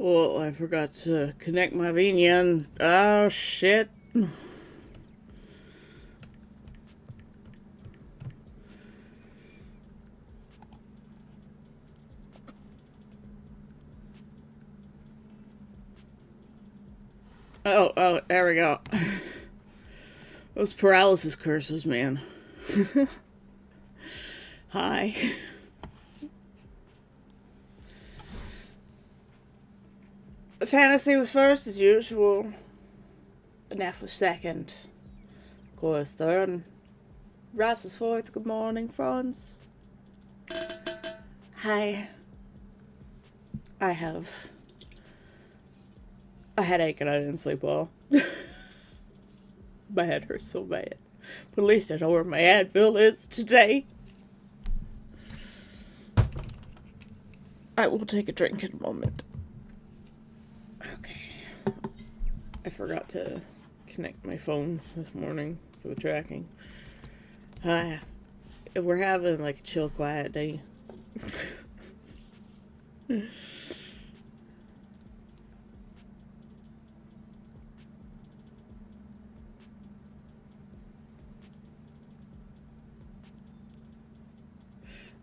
Oh, I forgot to connect my VNN. Oh, shit. Oh, there we go. Those paralysis curses, man. Hi. The fantasy was first, as usual. And F was second. Of course, third. Ross was fourth. Good morning, friends. Hi. I have a headache and I didn't sleep well. My head hurts so bad. But at least I know where my Advil is today. I will take a drink in a moment. Okay. I forgot to connect my phone this morning for the tracking. We're having like a chill, quiet day.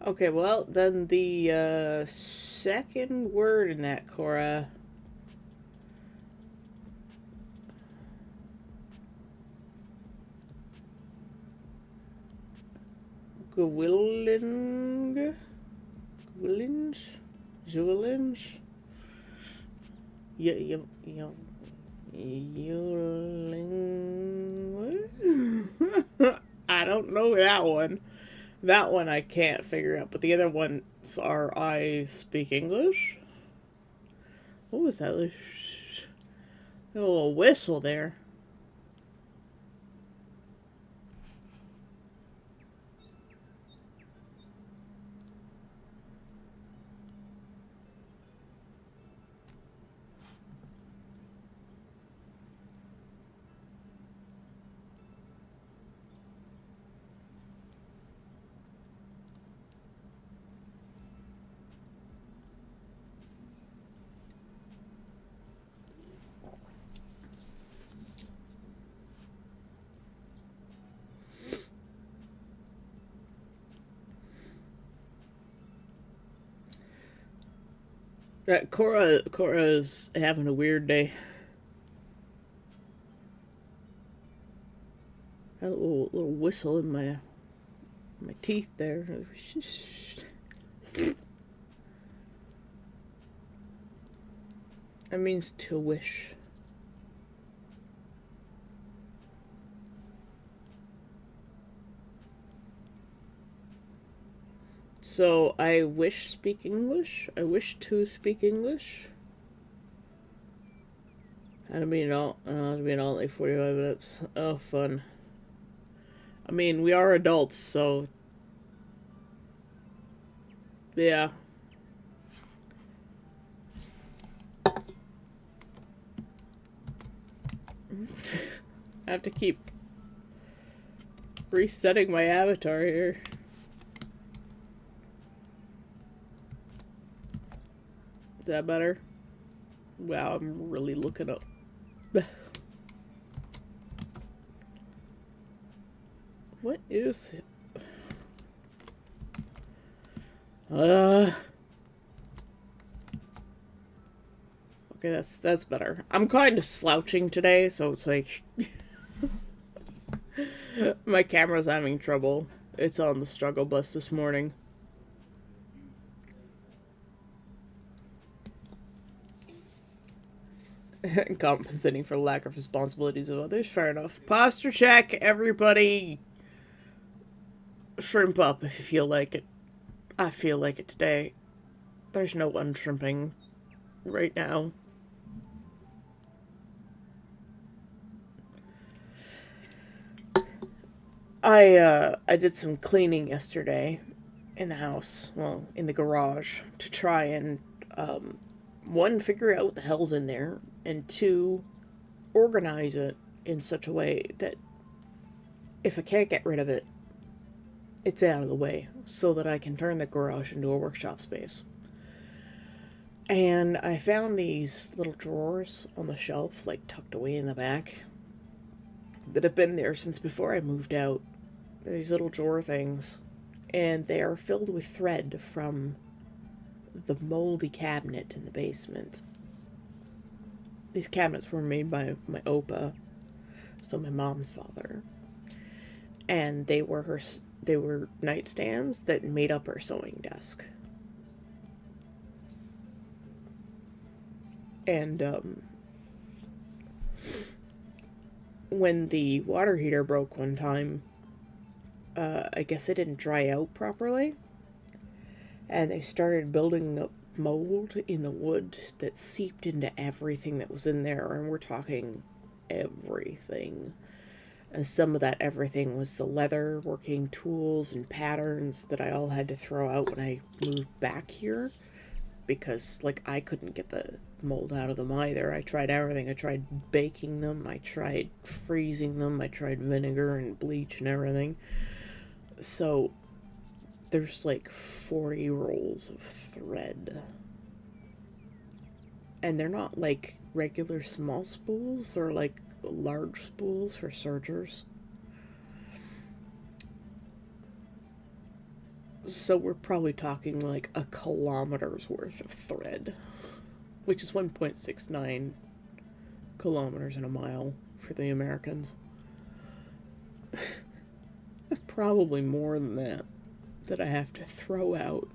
Okay, well, then the second word in that, Cora. Gwilling? Gwillinge? Zulinge? I don't know that one. That one I can't figure out, but the other ones are I speak English. What was that? A little whistle there. Cora's having a weird day. I had a little whistle in my teeth there. That means to wish. So I wish speak English. I wish to speak English. How to be an alt? To be an alt like 45 minutes. Oh, fun. I mean, we are adults, so yeah. I have to keep resetting my avatar here. Is that better? Wow, I'm really looking up. What is it? Okay, that's better. I'm kind of slouching today, so it's like my camera's having trouble. It's on the struggle bus this morning. Compensating for lack of responsibilities of others. Fair enough. Posture check, everybody. Shrimp up if you feel like it. I feel like it today. There's no unshrimping right now. I did some cleaning yesterday in the house, well, in the garage, to try and one, figure out what the hell's in there, and two, organize it in such a way that if I can't get rid of it, it's out of the way, so that I can turn the garage into a workshop space. And I found these little drawers on the shelf, like tucked away in the back, that have been there since before I moved out. These little drawer things. And they are filled with thread from the moldy cabinet in the basement. These cabinets were made by my opa, so my mom's father. And they were nightstands that made up her sewing desk. And when the water heater broke one time, I guess it didn't dry out properly, and they started building up mold in the wood that seeped into everything that was in there, and we're talking everything. And some of that everything was the leather working tools and patterns that I all had to throw out when I moved back here, because like I couldn't get the mold out of them either. I tried everything. I tried baking them, I tried freezing them, I tried vinegar and bleach and everything. So there's like 40 rolls of thread. And they're not like regular small spools, they're like large spools for sergers. So we're probably talking like a kilometer's worth of thread, which is 1.69 kilometers in a mile for the Americans. Probably more than that I have to throw out.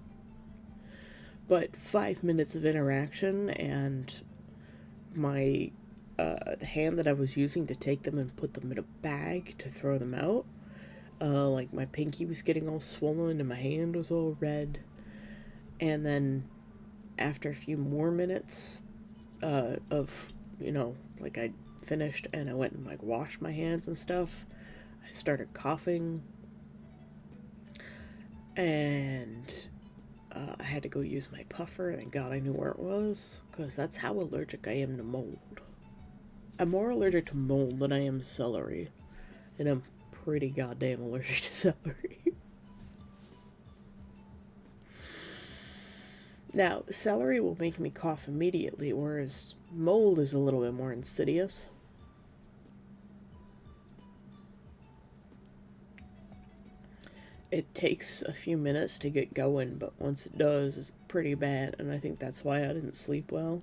But 5 minutes of interaction, and my hand that I was using to take them and put them in a bag to throw them out, like my pinky was getting all swollen and my hand was all red. And then after a few more minutes of, like I finished and I went and like washed my hands and stuff, I started coughing. And I had to go use my puffer. Thank God I knew where it was, because that's how allergic I am to mold. I'm more allergic to mold than I am celery, and I'm pretty goddamn allergic to celery. Now, celery will make me cough immediately, whereas mold is a little bit more insidious. It takes a few minutes to get going, but once it does, it's pretty bad, and I think that's why I didn't sleep well.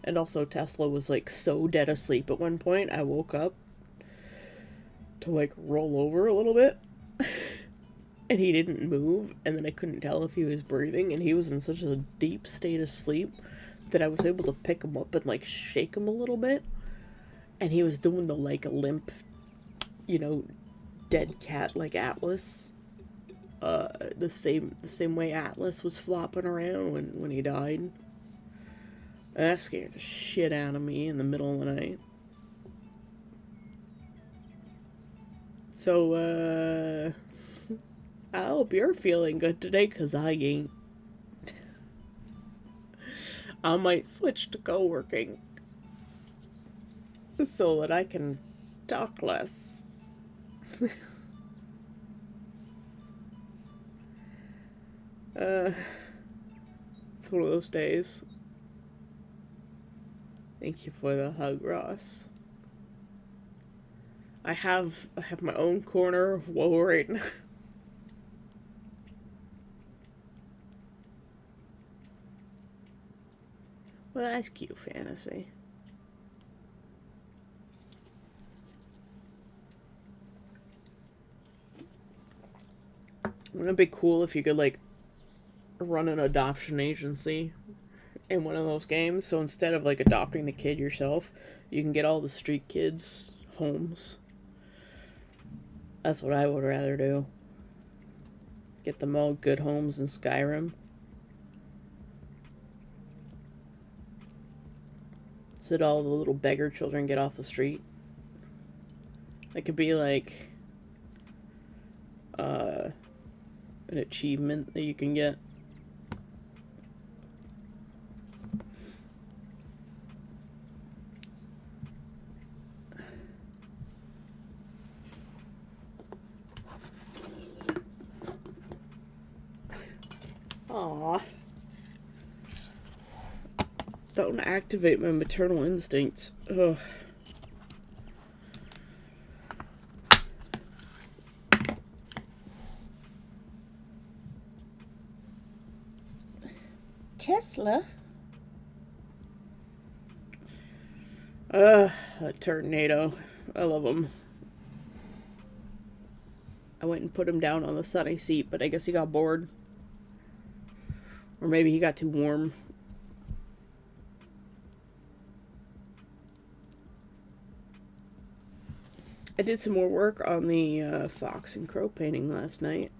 And also, Tesla was like so dead asleep at one point, I woke up to like roll over a little bit, and he didn't move, and then I couldn't tell if he was breathing, and he was in such a deep state of sleep that I was able to pick him up and like shake him a little bit, and he was doing the like limp, dead cat like Atlas. The same way Atlas was flopping around when he died. And that scared the shit out of me in the middle of the night. So, I hope you're feeling good today, 'cause I ain't. I might switch to co-working so that I can talk less. It's one of those days. Thank you for the hug, Ross. I have my own corner of woe right now. Well, that's cute, Fantasy. Wouldn't it be cool if you could, like, run an adoption agency in one of those games? So instead of, like, adopting the kid yourself, you can get all the street kids homes. That's what I would rather do. Get them all good homes in Skyrim. So that all the little beggar children get off the street. It could be like an achievement that you can get. Aww. Don't activate my maternal instincts. Ugh. Tesla? A tornado. I love him. I went and put him down on the sunny seat, but I guess he got bored. Or maybe he got too warm. I did some more work on the fox and crow painting last night.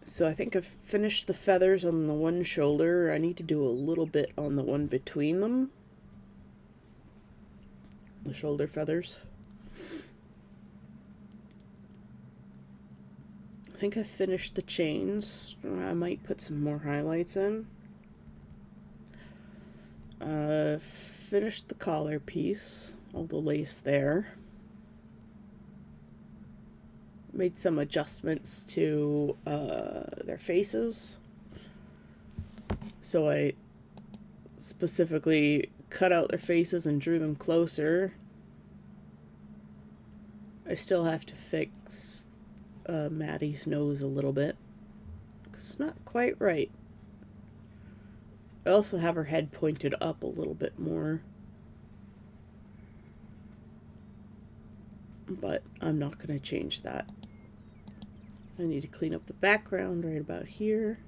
So I think I've finished the feathers on the one shoulder. I need to do a little bit on the one between them. The shoulder feathers. I think I finished the chains. I might put some more highlights in. Finished the collar piece. All the lace there. Made some adjustments to their faces. So I specifically cut out their faces and drew them closer. I still have to fix Maddie's nose a little bit. It's not quite right. I also have her head pointed up a little bit more. But I'm not going to change that. I need to clean up the background right about here.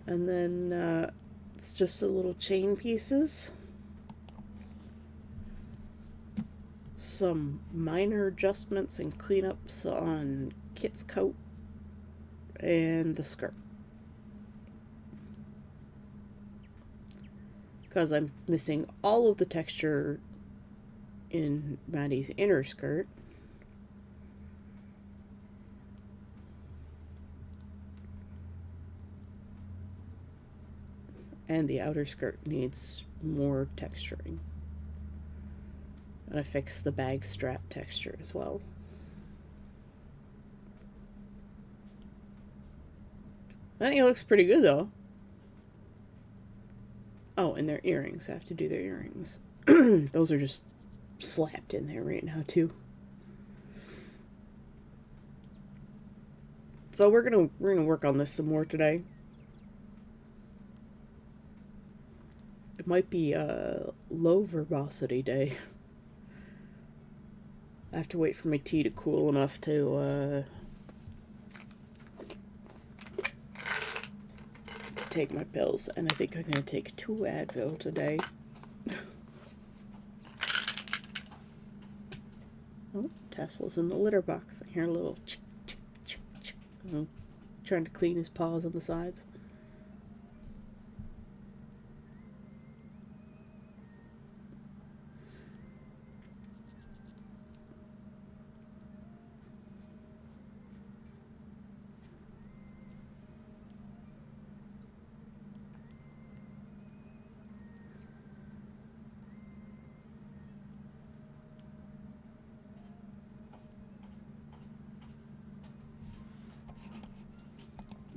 And then it's just the little chain pieces. Some minor adjustments and cleanups on Kit's coat and the skirt. Because I'm missing all of the texture in Maddie's inner skirt. And the outer skirt needs more texturing. And I fixed the bag strap texture as well. I think it looks pretty good though. Oh, and their earrings. I have to do their earrings. Those are just slapped in there right now too. So we're gonna work on this some more today. It might be a low verbosity day. I have to wait for my tea to cool enough to take my pills, and I think I'm gonna take 2 Advil today. Oh, Tesla's in the litter box. I hear a little chick, chick, chick, chick. Oh, trying to clean his paws on the sides.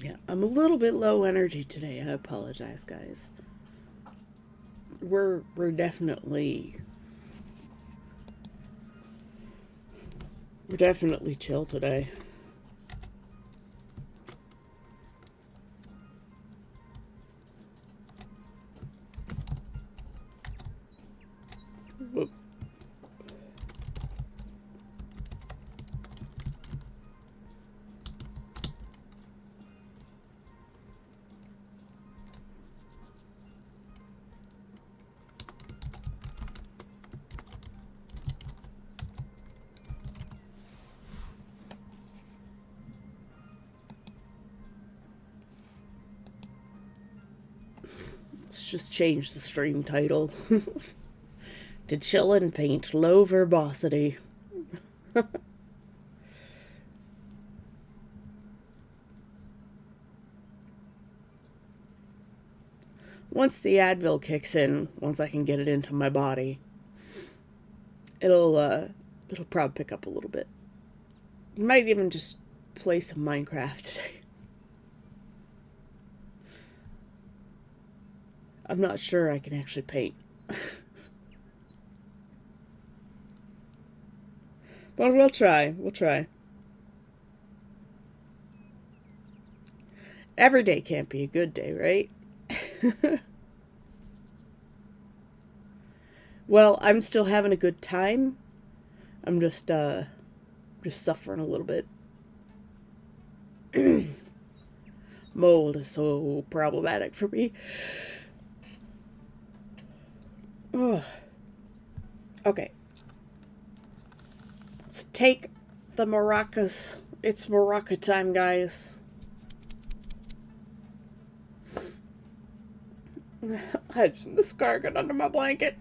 Yeah, I'm a little bit low energy today. I apologize, guys. We're definitely chill today. Whoop. Let's just change the stream title to Chill and Paint Low Verbosity. Once the Advil kicks in, once I can get it into my body, it'll probably pick up a little bit. It might even just play some Minecraft today. I'm not sure I can actually paint. But we'll try. We'll try. Every day can't be a good day, right? Well, I'm still having a good time. I'm just suffering a little bit. Mold is so problematic for me. Ugh. Okay. Let's take the maracas. It's maraca time, guys. I had some discarded under my blanket.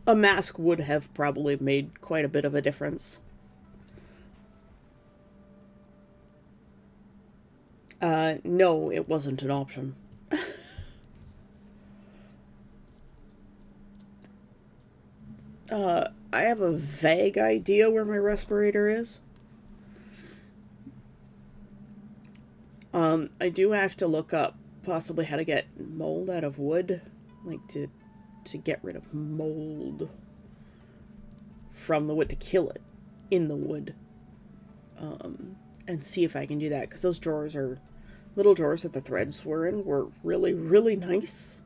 A mask would have probably made quite a bit of a difference. No, it wasn't an option. I have a vague idea where my respirator is. I do have to look up possibly how to get mold out of wood, like to get rid of mold from the wood, to kill it in the wood, and see if I can do that, because those drawers are little drawers that the threads were in were really, really nice.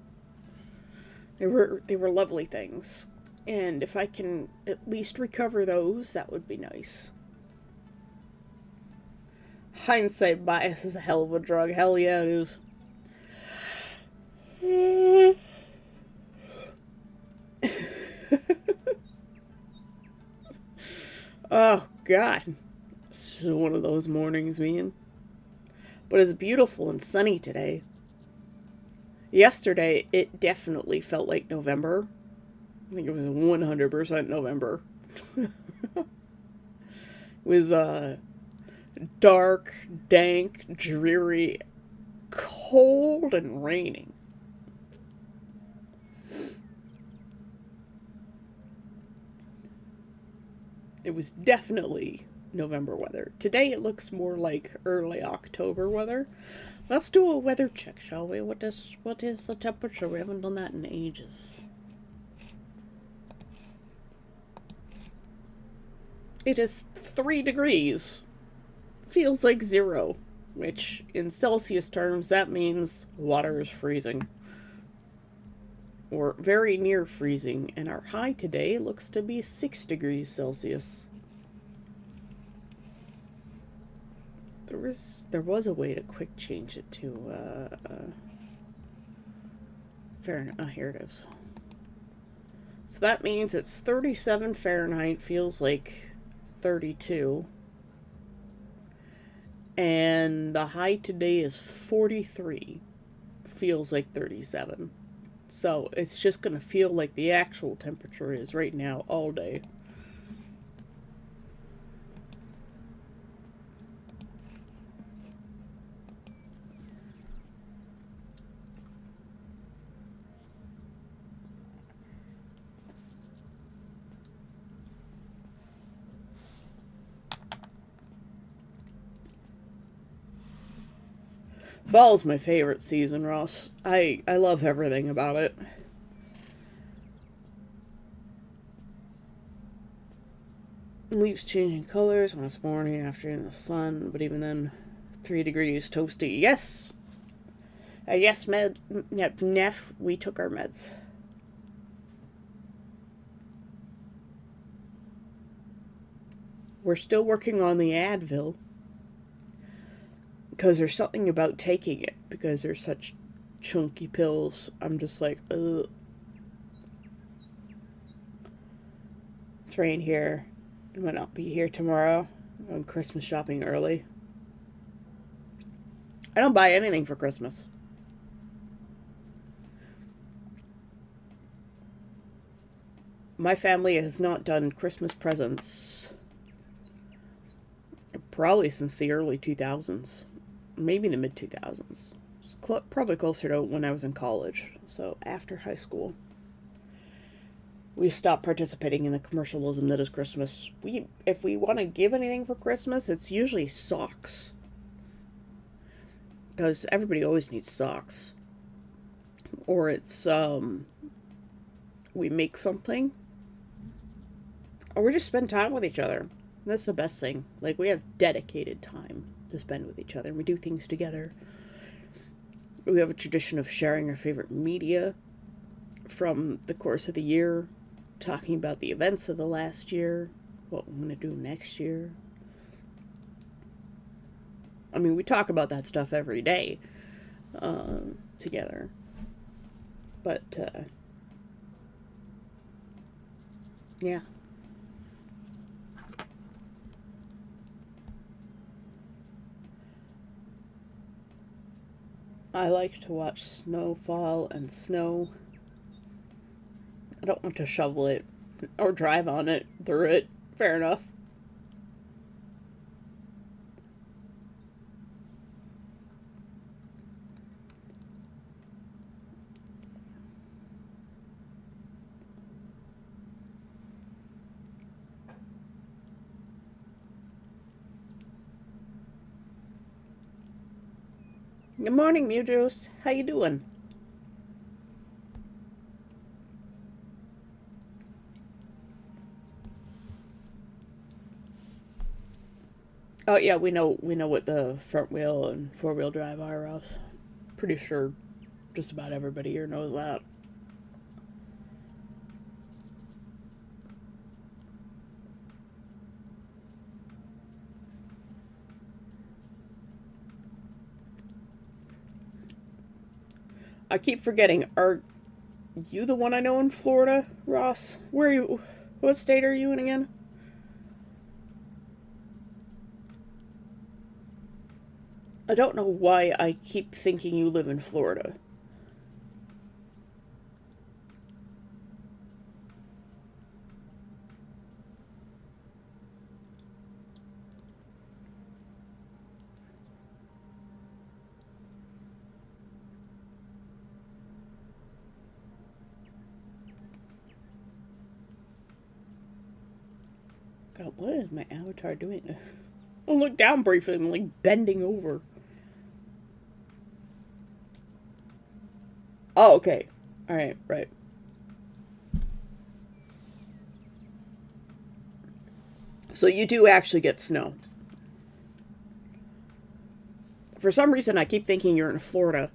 They were lovely things, and if I can at least recover those, that would be nice. Hindsight bias is a hell of a drug. Hell yeah, it is. Oh, God. It's just one of those mornings, man. But it's beautiful and sunny today. Yesterday, it definitely felt like November. I think it was 100% November. It was dark, dank, dreary, cold, and raining. It was definitely November weather. Today it looks more like early October weather. Let's do a weather check, shall we? What is the temperature? We haven't done that in ages. It is 3 degrees. Feels like 0, which in Celsius terms that means water is freezing. Or very near freezing, and our high today looks to be 6 degrees Celsius. There was a way to quick change it to Fahrenheit. Oh, here it is. So that means it's 37 Fahrenheit, feels like 32. And the high today is 43, feels like 37. So it's just going to feel like the actual temperature is right now all day. Fall's my favorite season, Ross. I love everything about it. Leaves changing colors when it's morning after in the sun, but even then, 3 degrees toasty. Yes! Yes, Neff, we took our meds. We're still working on the Advil, because there's something about taking it, because they're such chunky pills. I'm just like, ugh. It's rain here. I might not be here tomorrow. I'm going Christmas shopping early. I don't buy anything for Christmas. My family has not done Christmas presents probably since the early 2000s, maybe the mid 2000s. It's probably closer to when I was in college, so after high school. We stopped participating in the commercialism that is Christmas. If we want to give anything for Christmas, it's usually socks. Because everybody always needs socks. Or it's, we make something. Or we just spend time with each other. That's the best thing. Like, we have dedicated time to spend with each other. And we do things together. We have a tradition of sharing our favorite media from the course of the year, talking about the events of the last year, what we're going to do next year. I mean, we talk about that stuff every day together. But, yeah. I like to watch snow fall and snow. I don't want to shovel it or drive on it, through it. Fair enough. Good morning, Mewjuice. How you doing? Oh yeah, we know what the front wheel and four wheel drive are, Ross. Pretty sure just about everybody here knows that. I keep forgetting. Are you the one I know in Florida, Ross? Where are you? What state are you in again? I don't know why I keep thinking you live in Florida. God, what is my avatar doing? I'll look down briefly. I'm like bending over. Oh, okay. Alright, right. So you do actually get snow. For some reason, I keep thinking you're in Florida.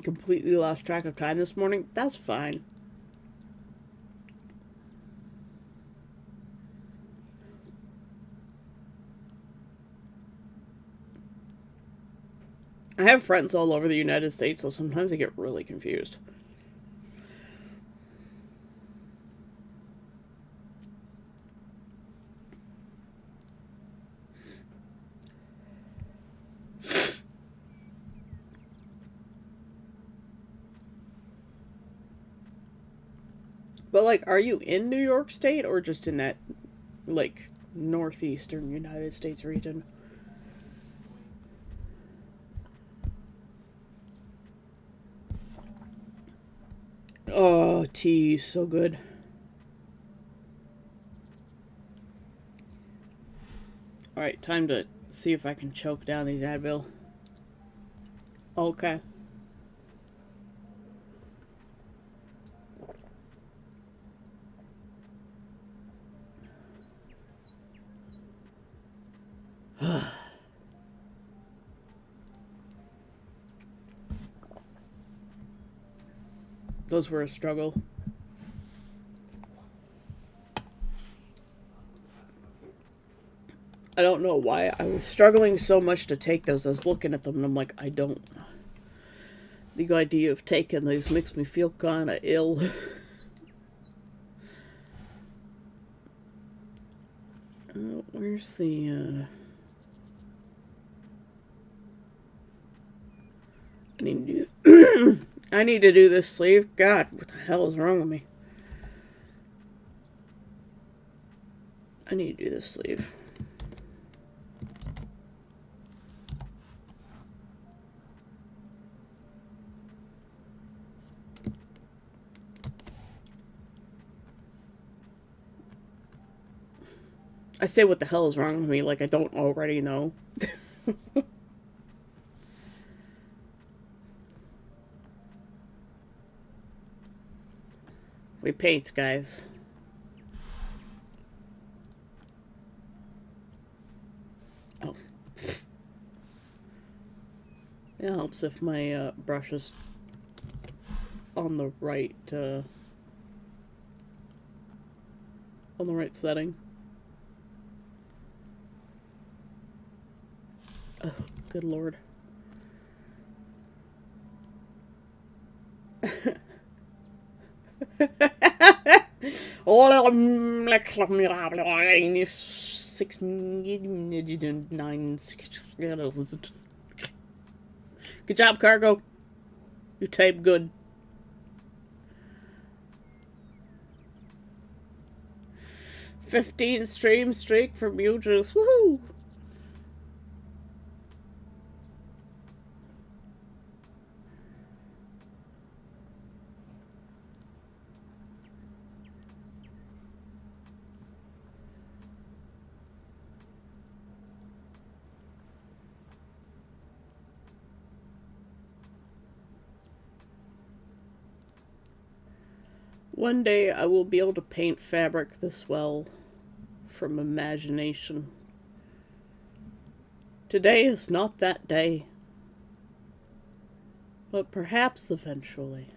Completely lost track of time this morning. That's fine. I have friends all over the United States, so sometimes I get really confused. But, like, are you in New York State or just in that, like, northeastern United States region? Oh, tea, so good. Alright, time to see if I can choke down these Advil. Okay. Those were a struggle. I don't know why I was struggling so much to take those. I was looking at them and I'm like, I don't. The idea of taking these makes me feel kind of ill. Where's the. I need to I need to do this sleeve. God, what the hell is wrong with me? I need to do this sleeve. I say what the hell is wrong with me like I don't already know. We paint, guys. Oh. It helps if my brush is on the right setting. Oh, good lord. Six, 9, good job, Cargo. You type good. "15 stream streak for Muges. Woohoo! One day I will be able to paint fabric this well from imagination. Today is not that day, but perhaps eventually.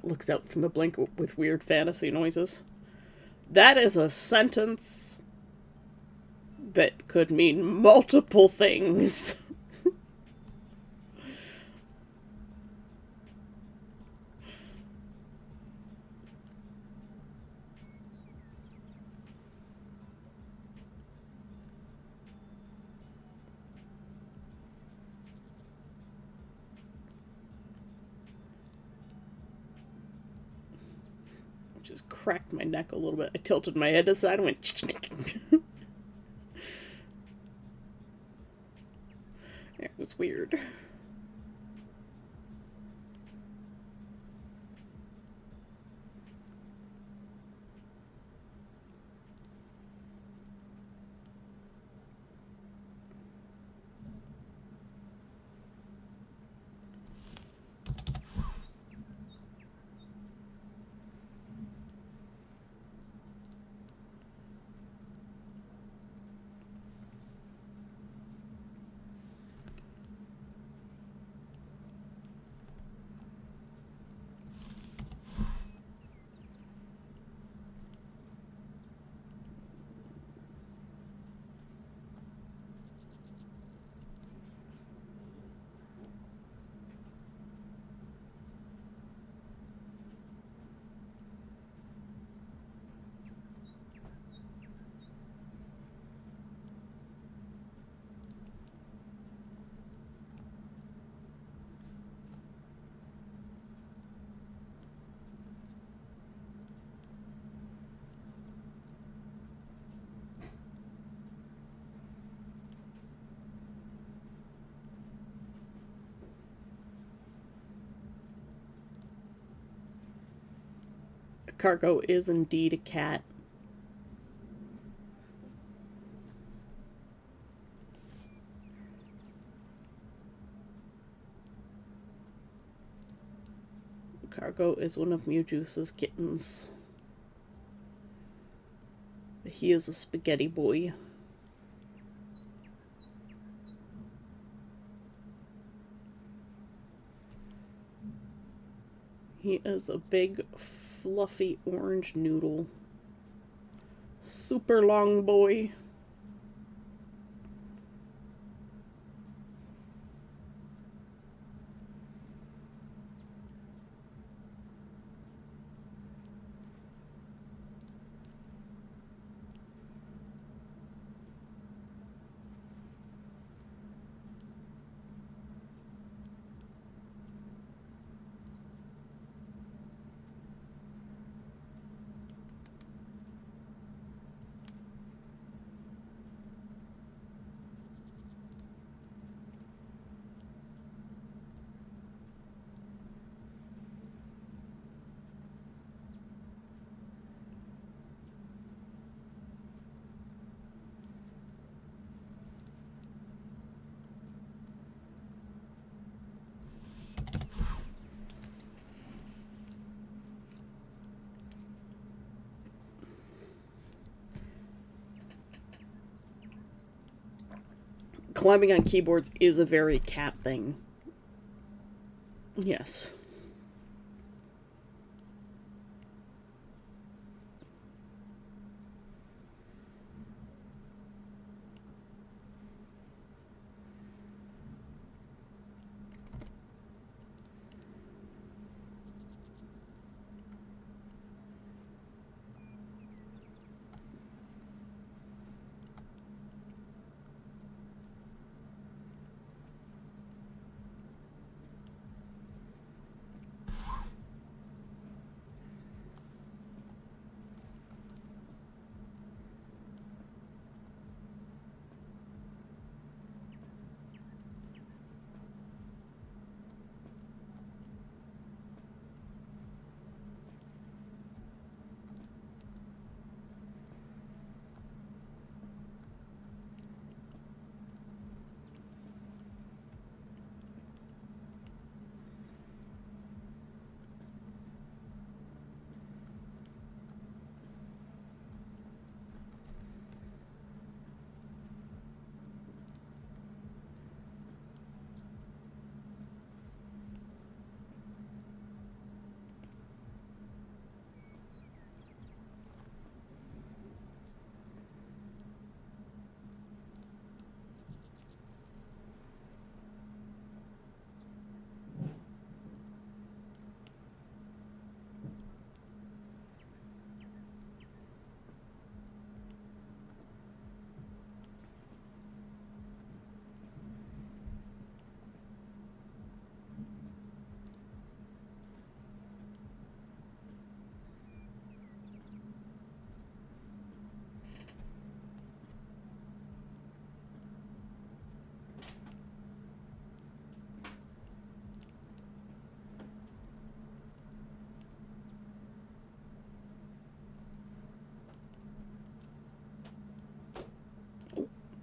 Looks out from the blink with weird fantasy noises. That is a sentence that could mean multiple things. Just cracked my neck a little bit. I tilted my head to the side and went. It was weird. Cargo is indeed a cat. Cargo is one of Mewjuice's kittens. He is a spaghetti boy. He is a big, fluffy orange noodle. Super long boy. Climbing on keyboards is a very cat thing. Yes.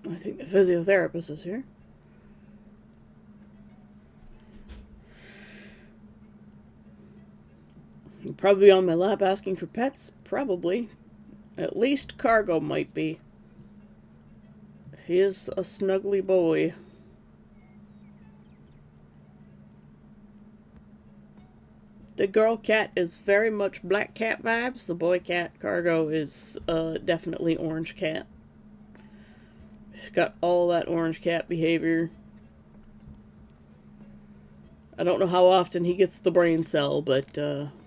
I think the physiotherapist is here. He'll probably be on my lap asking for pets. Probably. At least Cargo might be. He is a snuggly boy. The girl cat is very much black cat vibes. The boy cat, Cargo, is definitely orange cat. He's got all that orange cat behavior. I don't know how often he gets the brain cell, but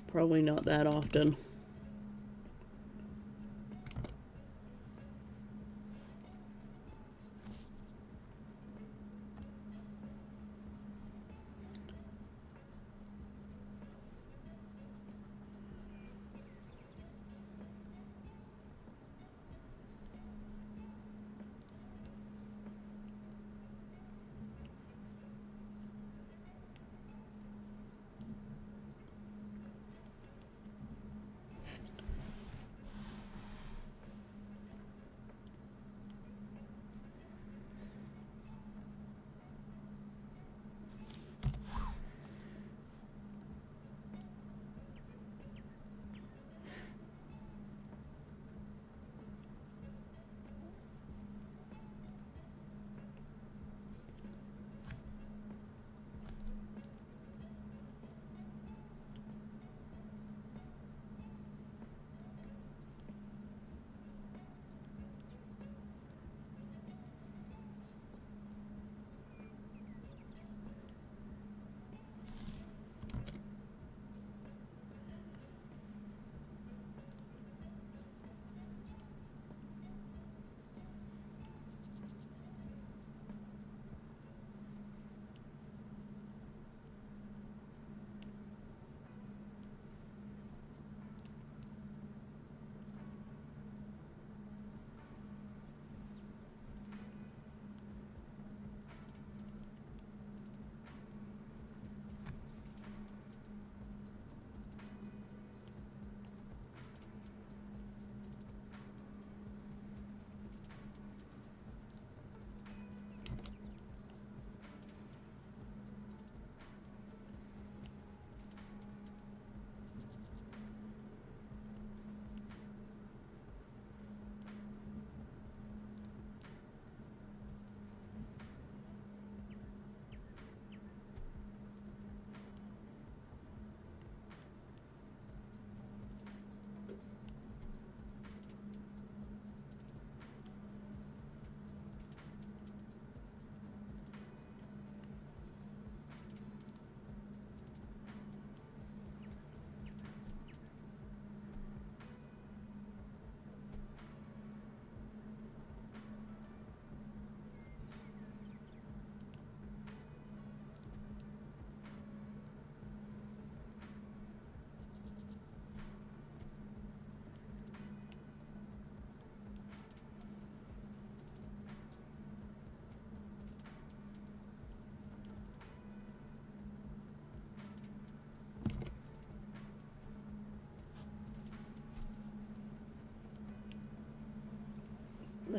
probably not that often.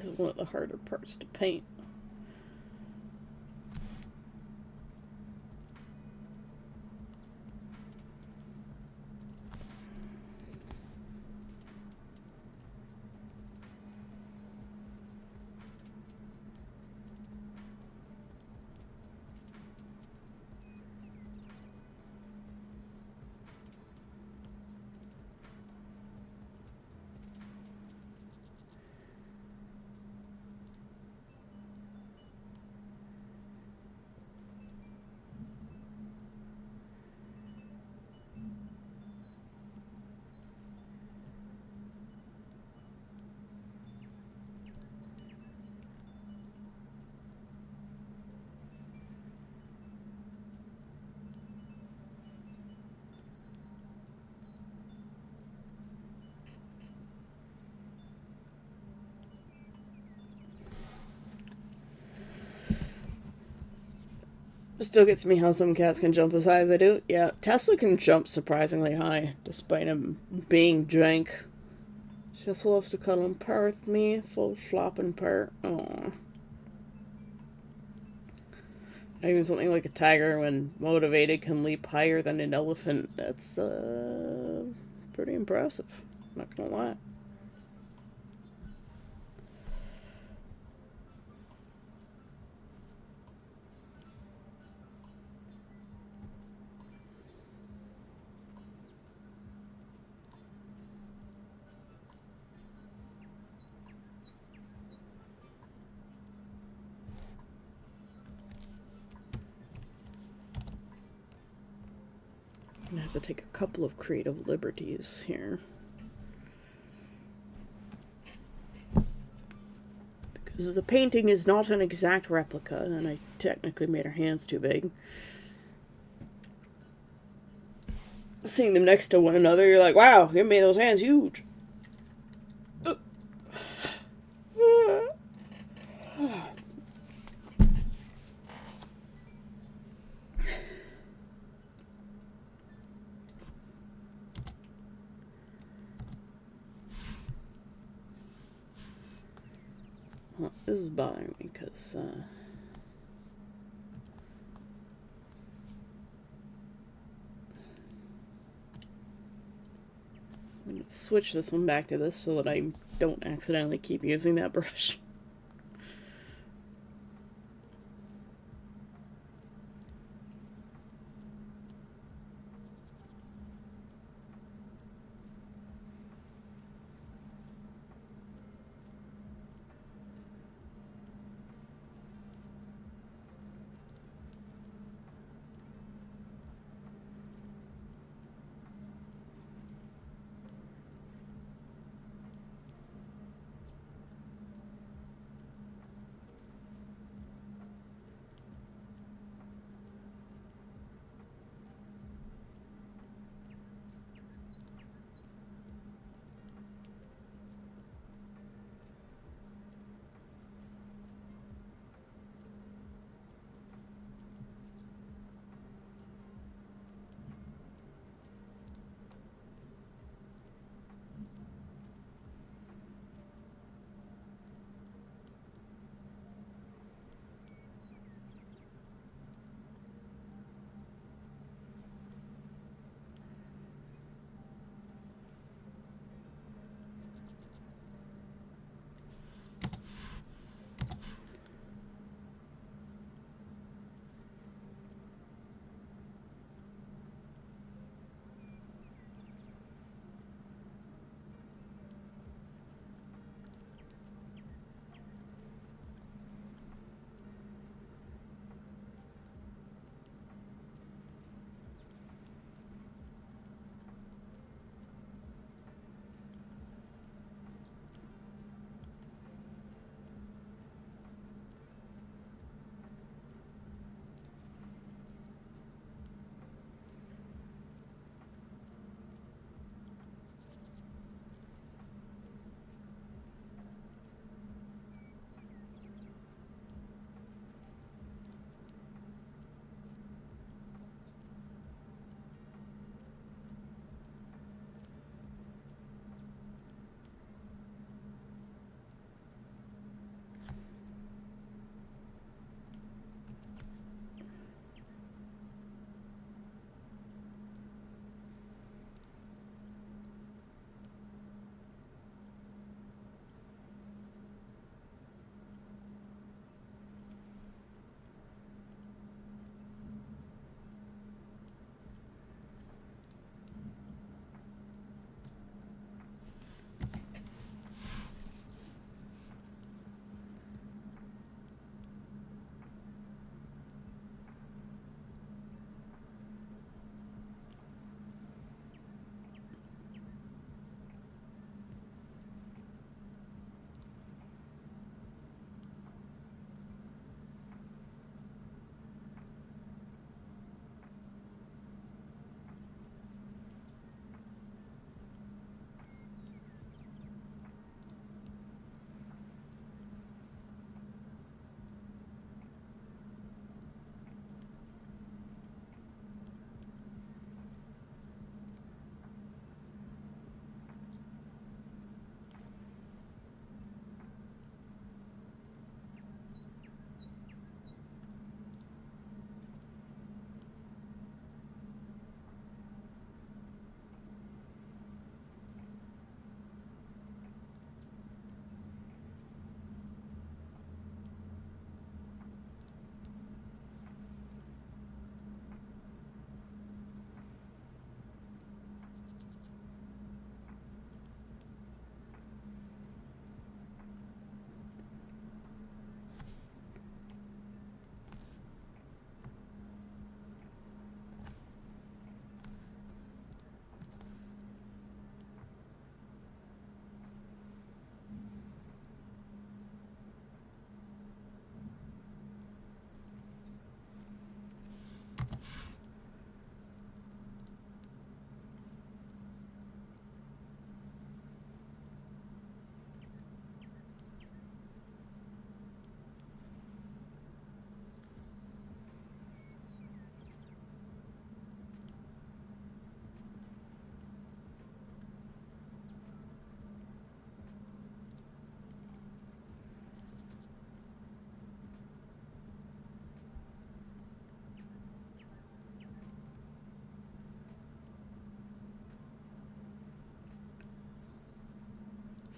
This is one of the harder parts to paint. Still gets me how some cats can jump as high as they do. Yeah, Tesla can jump surprisingly high, despite him being jank. She also loves to cuddle and purr with me, full flop and purr. Aww. Even something like a tiger, when motivated, can leap higher than an elephant. That's pretty impressive. Not gonna lie. I'm gonna have to take a couple of creative liberties here. Because the painting is not an exact replica, and I technically made her hands too big. Seeing them next to one another, you're like, wow, you made those hands huge. Well, this is bothering me because I'm going to switch this one back to this so that I don't accidentally keep using that brush.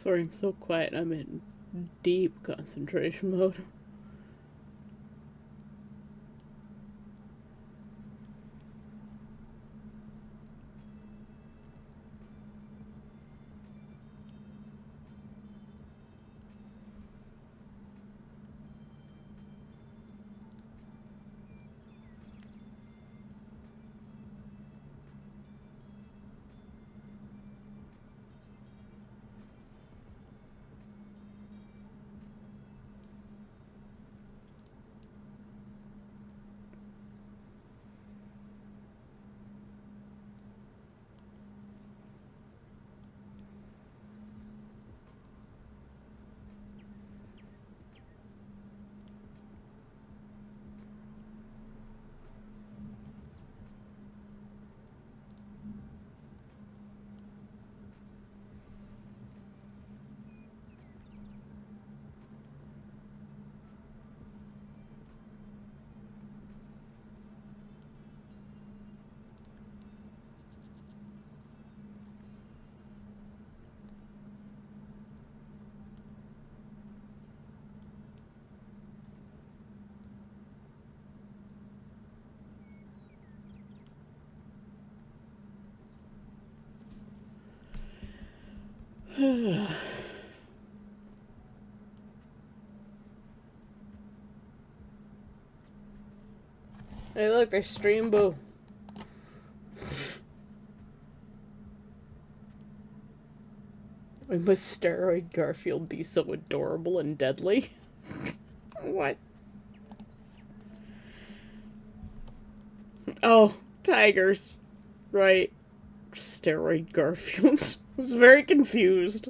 Sorry, I'm so quiet. I'm in deep concentration mode. Hey, look, there's Stream Boo. Why must Steroid Garfield be so adorable and deadly? What? Oh, tigers. Right. Steroid Garfield. I was very confused.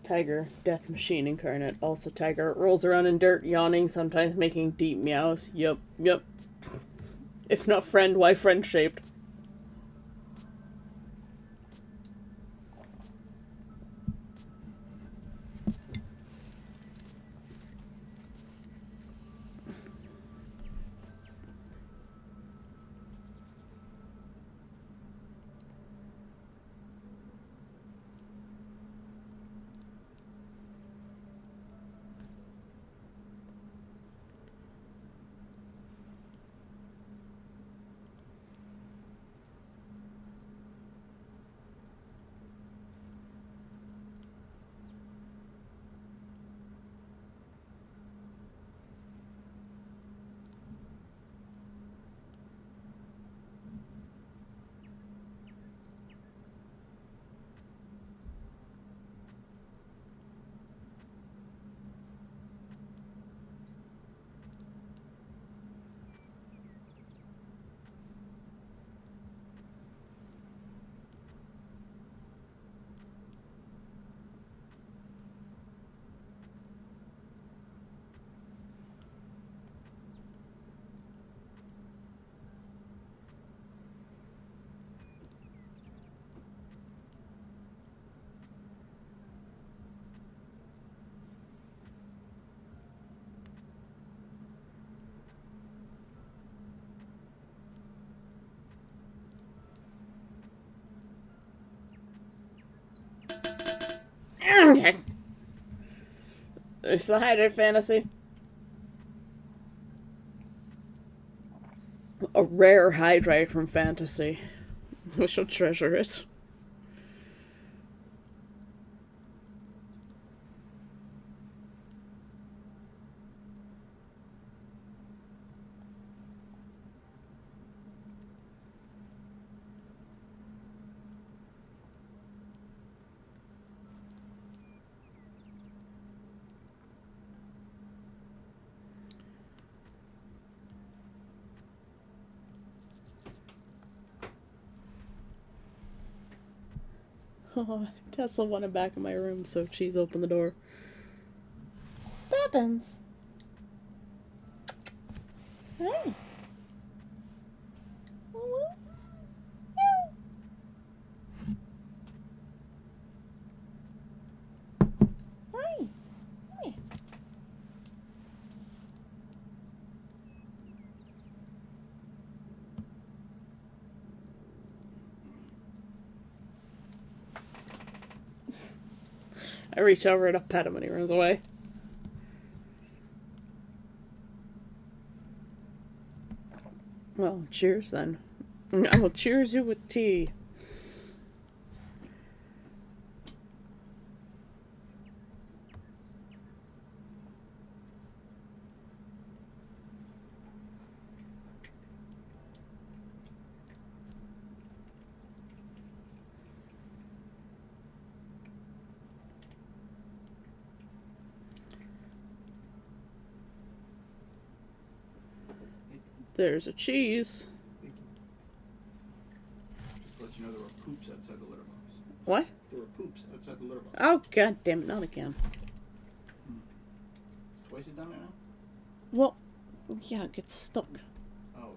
Tiger, death machine incarnate. Also tiger, rolls around in dirt, yawning, sometimes making deep meows. Yup, yup. If not friend, why friend shaped? It's the Hydrate Fantasy. A rare Hydrate from Fantasy. We shall treasure it. Oh, Tesla wanted back in my room, so she's opened the door. Poppins! Hey! Hi! Hi! I reach over to pet him and he runs away. Well, cheers then. I will cheers you with tea. There's a cheese. Thank you. Just to let you know there were poops outside the litter box. What? There were poops outside the litter box. Oh, god damn it, not again. Twice he's done right now? Well, yeah, it gets stuck. Oh.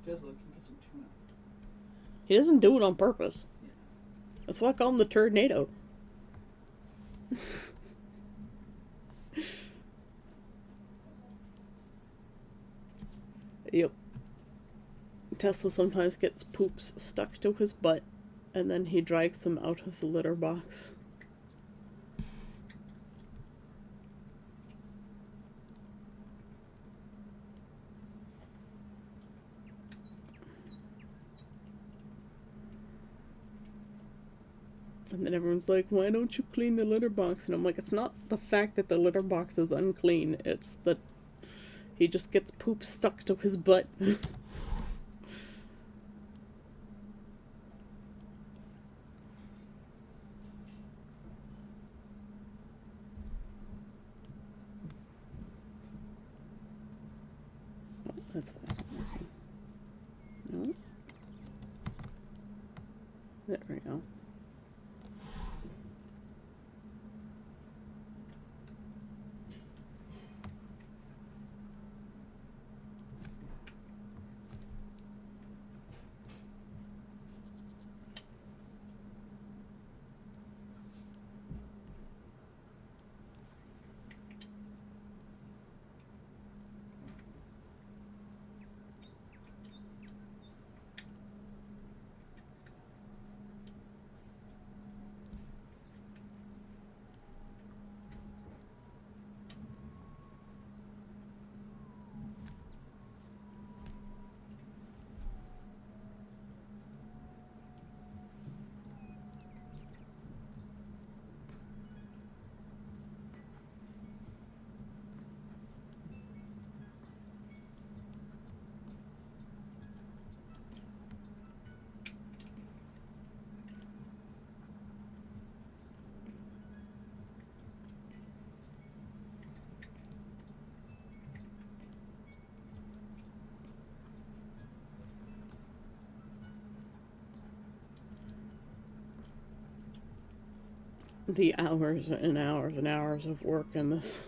Tesla, can you get some tuna? He doesn't do it on purpose. Yeah. That's why I call him the Turnado. Yep. Tesla sometimes gets poops stuck to his butt, and then he drags them out of the litter box. And then everyone's like, why don't you clean the litter box? And I'm like, it's not the fact that the litter box is unclean, it's that he just gets poop stuck to his butt. Oh, that's why it's not working. No. There we go. The hours and hours and hours of work in this.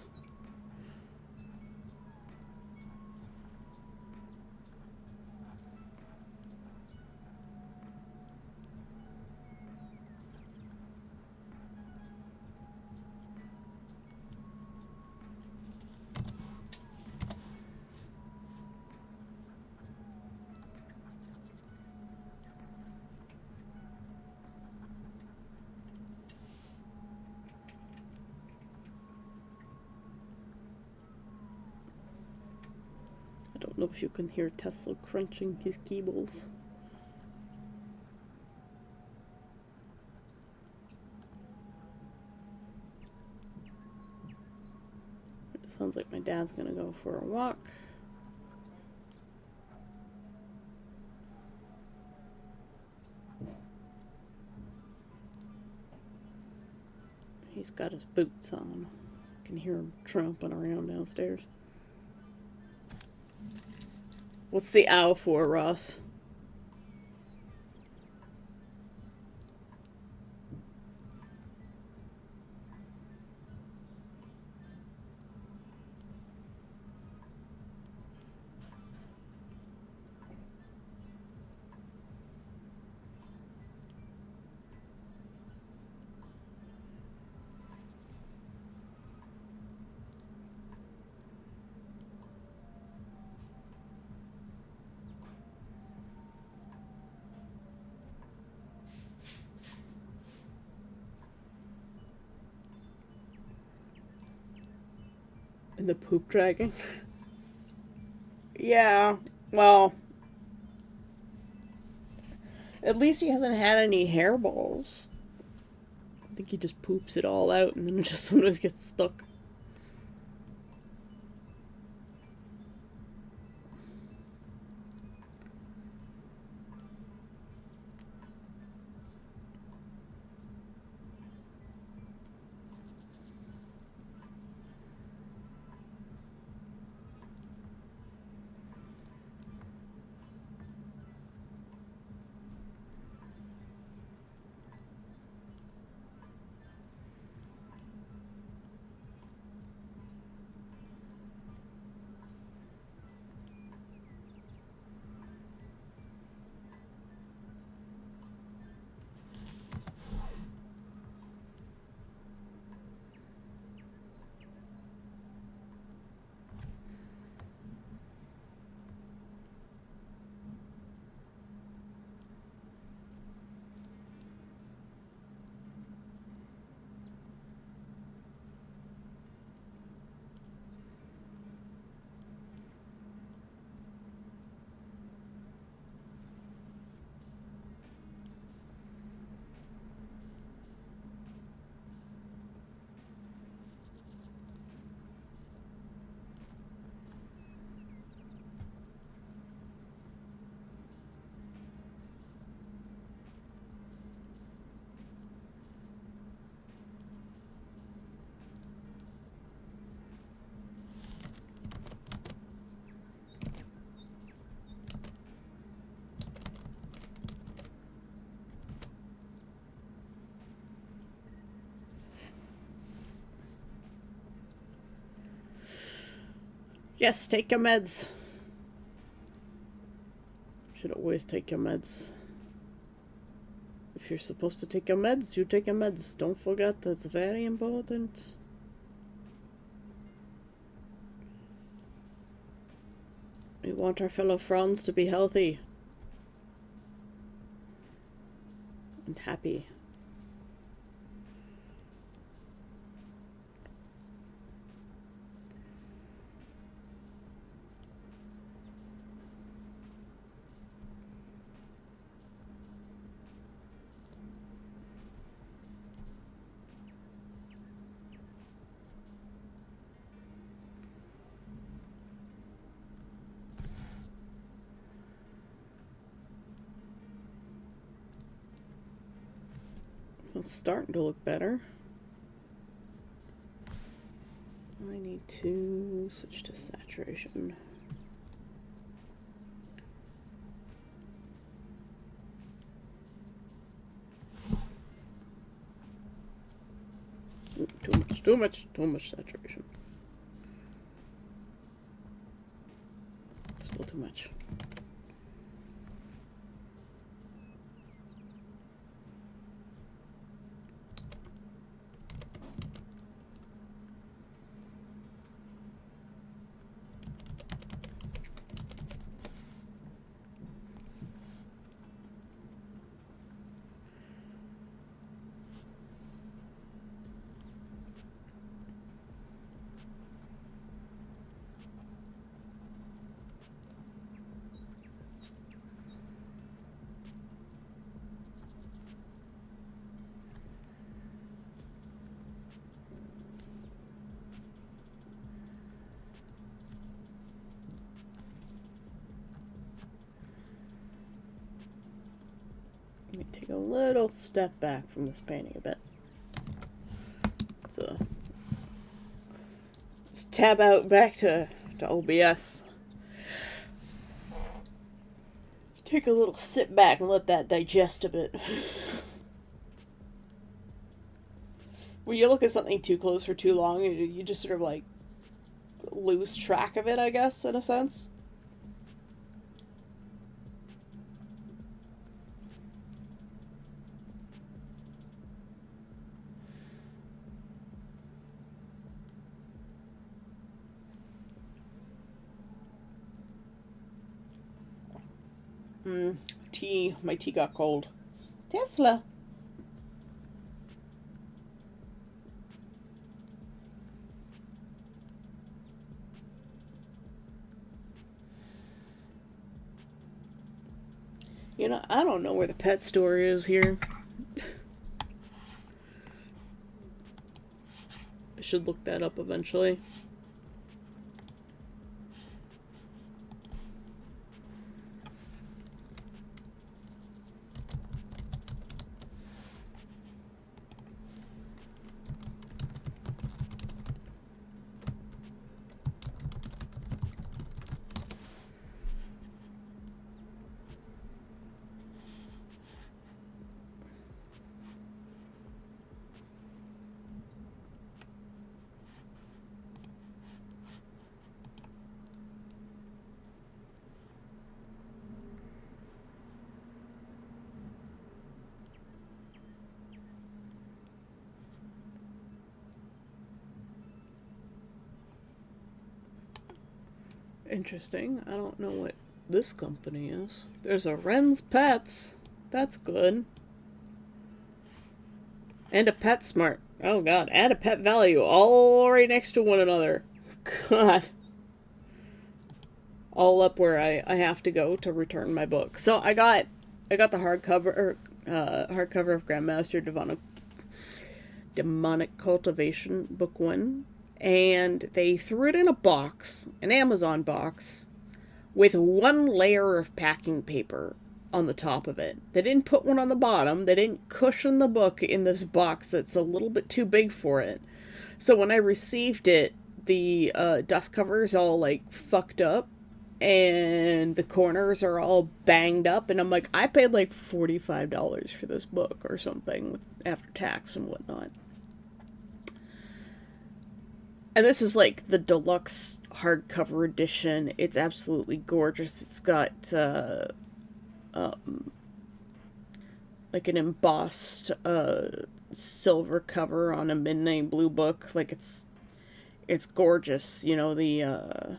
don't know if you can hear Tesla crunching his keyballs. It sounds like my dad's gonna go for a walk. He's got his boots on. I can hear him tromping around downstairs. What's the owl for, Ross? And the poop dragon? Yeah, well, at least he hasn't had any hairballs. I think he just poops it all out and then it just sometimes gets stuck. Yes, take your meds. Should always take your meds. If you're supposed to take your meds, you take your meds. Don't forget, that's very important. We want our fellow Franz to be healthy and happy. It's starting to look better. I need to switch to saturation. Ooh, too much saturation. Still too much. me take a little step back from this painting a bit. So let's tab out back to OBS. Take a little sit back and let that digest a bit. When you look at something too close for too long, you just sort of like lose track of it, I guess, in a sense. Tea. My tea got cold. Tesla. You know, I don't know where the pet store is here. I should look that up eventually. Interesting. I don't know what this company is. There's a Ren's Pets. That's good. And a PetSmart. Oh god, and a Pet Value. All right next to one another. God. All up where I have to go to return my book. So I got the hardcover of Grandmaster Demonic Cultivation Book 1. And they threw it in a box, an Amazon box, with one layer of packing paper on the top of it. They didn't put one on the bottom. They didn't cushion the book in this box that's a little bit too big for it. So when I received it, the dust cover's all, like, fucked up, and the corners are all banged up, and I'm like, I paid, like, $45 for this book or something after tax and whatnot. And this is like the deluxe hardcover edition. It's absolutely gorgeous. It's got like an embossed silver cover on a midnight blue book. Like it's gorgeous. You know, the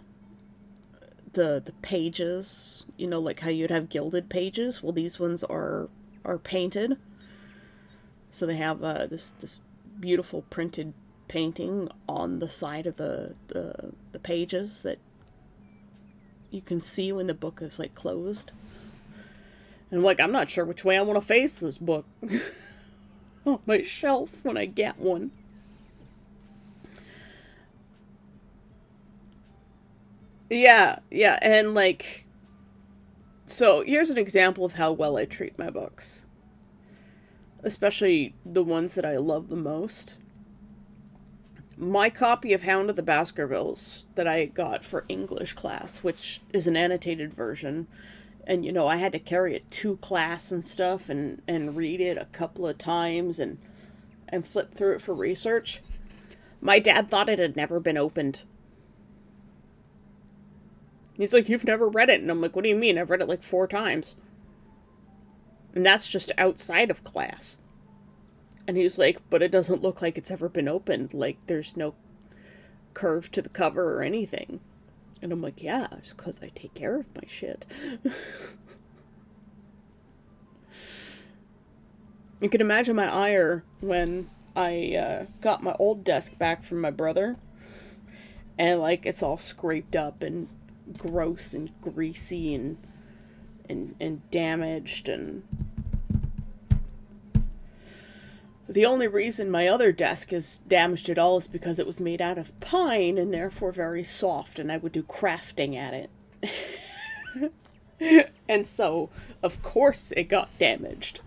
pages. You know, like how you'd have gilded pages. Well, these ones are painted. So they have this beautiful printed painting on the side of the pages that you can see when the book is like closed. And I'm like, I'm not sure which way I want to face this book on my shelf when I get one. Yeah, and like, so here's an example of how well I treat my books, especially the ones that I love the most. My copy of Hound of the Baskervilles that I got for English class, which is an annotated version, and, you know, I had to carry it to class and stuff, and read it a couple of times, and flip through it for research. My dad thought it had never been opened. He's like, you've never read it? And I'm like, what do you mean? I've read it like 4 times. And that's just outside of class. And he was like, but it doesn't look like it's ever been opened. Like, there's no curve to the cover or anything. And I'm like, yeah, it's because I take care of my shit. You can imagine my ire when I got my old desk back from my brother. And, like, it's all scraped up and gross and greasy and damaged, and the only reason my other desk is damaged at all is because it was made out of pine and therefore very soft, and I would do crafting at it. And so, of course, it got damaged.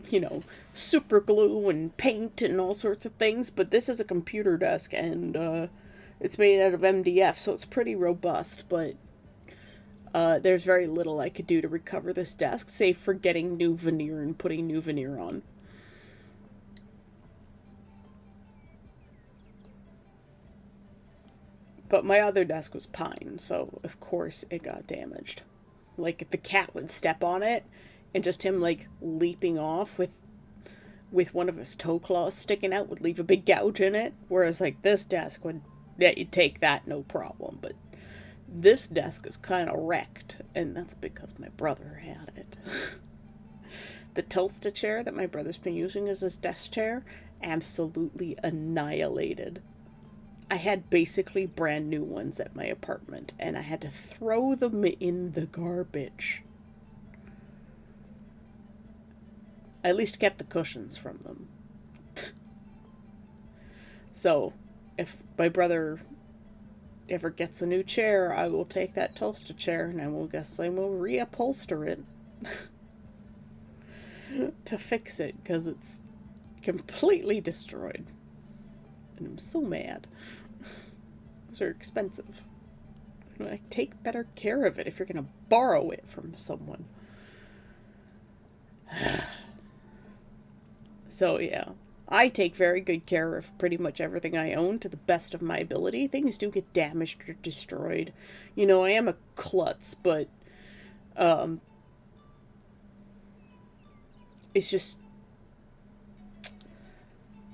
you know, super glue and paint and all sorts of things, but this is a computer desk and it's made out of MDF, so it's pretty robust, but there's very little I could do to recover this desk, save for getting new veneer and putting new veneer on. But my other desk was pine, so of course it got damaged. Like the cat would step on it, and just him like leaping off with one of his toe claws sticking out would leave a big gouge in it. Whereas like this desk would, yeah, you'd take that no problem. But this desk is kind of wrecked, and that's because my brother had it. The Tulsta chair that my brother's been using as his desk chair, absolutely annihilated. I had basically brand new ones at my apartment, and I had to throw them in the garbage. I at least kept the cushions from them. So, if my brother ever gets a new chair, I will take that Tulsta chair and I will reupholster it to fix it because it's completely destroyed. And I'm so mad. Those are expensive. Like, take better care of it if you're gonna borrow it from someone. So yeah, I take very good care of pretty much everything I own to the best of my ability. Things do get damaged or destroyed. You know, I am a klutz, but it's just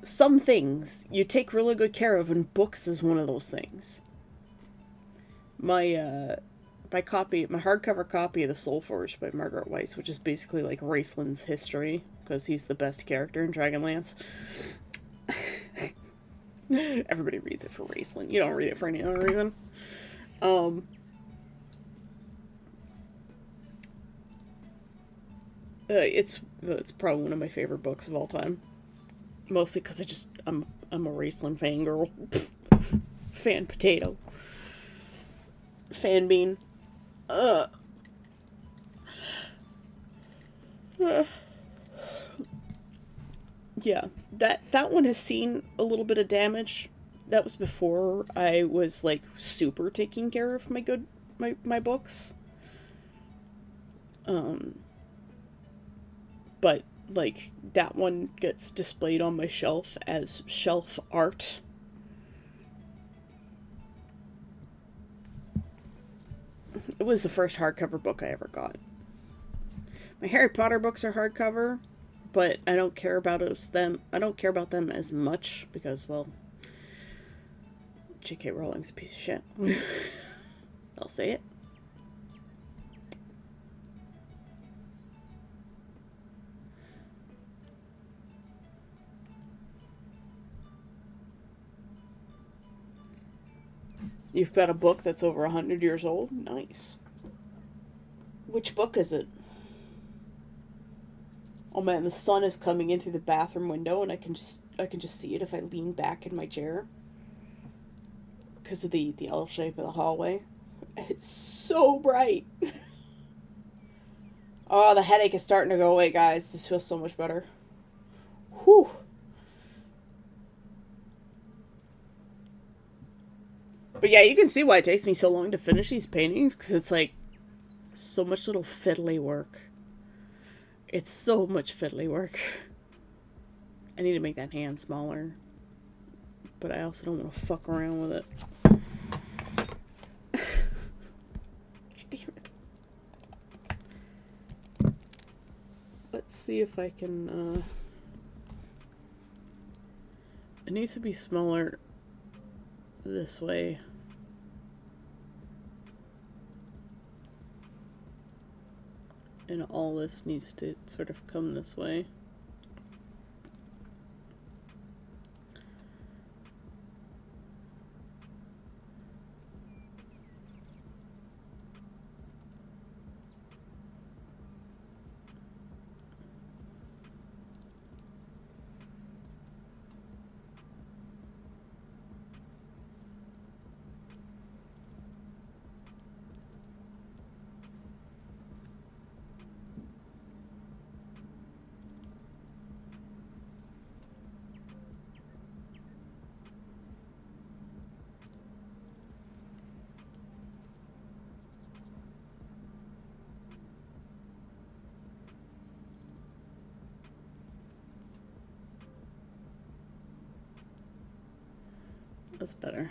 some things you take really good care of, and books is one of those things. My hardcover copy of The Soul Forge by Margaret Weiss, which is basically like Raceland's history, because he's the best character in Dragonlance. Everybody reads it for Raceland. You don't read it for any other reason. It's probably one of my favorite books of all time. Mostly because I'm a Raceland fangirl. Fan potato. Fan bean. Yeah, that one has seen a little bit of damage. That was before I was like super taking care of my books. But like that one gets displayed on my shelf as shelf art. It was the first hardcover book I ever got. My Harry Potter books are hardcover, but I don't care about them. I don't care about them as much because, well, J.K. Rowling's a piece of shit. I'll say it. You've got a book that's over 100 years old? Nice. Which book is it? Oh man, the sun is coming in through the bathroom window, and I can just see it if I lean back in my chair because of the L shape of the hallway. It's so bright. Oh, the headache is starting to go away, guys. This feels so much better. Whew. But yeah, you can see why it takes me so long to finish these paintings, because it's like so much little fiddly work. It's so much fiddly work. I need to make that hand smaller, but I also don't want to fuck around with it. God damn it. Let's see if I can, it needs to be smaller this way. And all this needs to sort of come this way. That's better.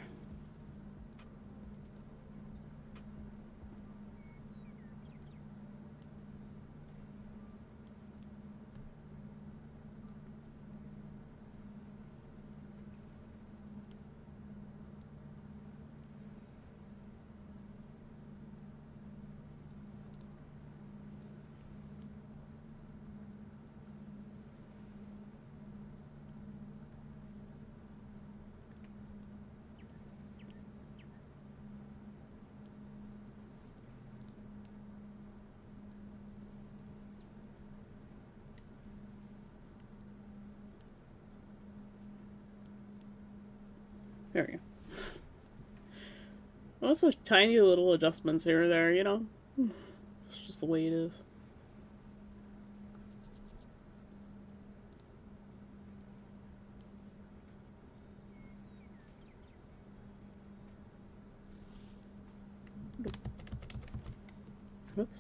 There we go. Also, tiny little adjustments here or there, you know? It's just the way it is. Oops.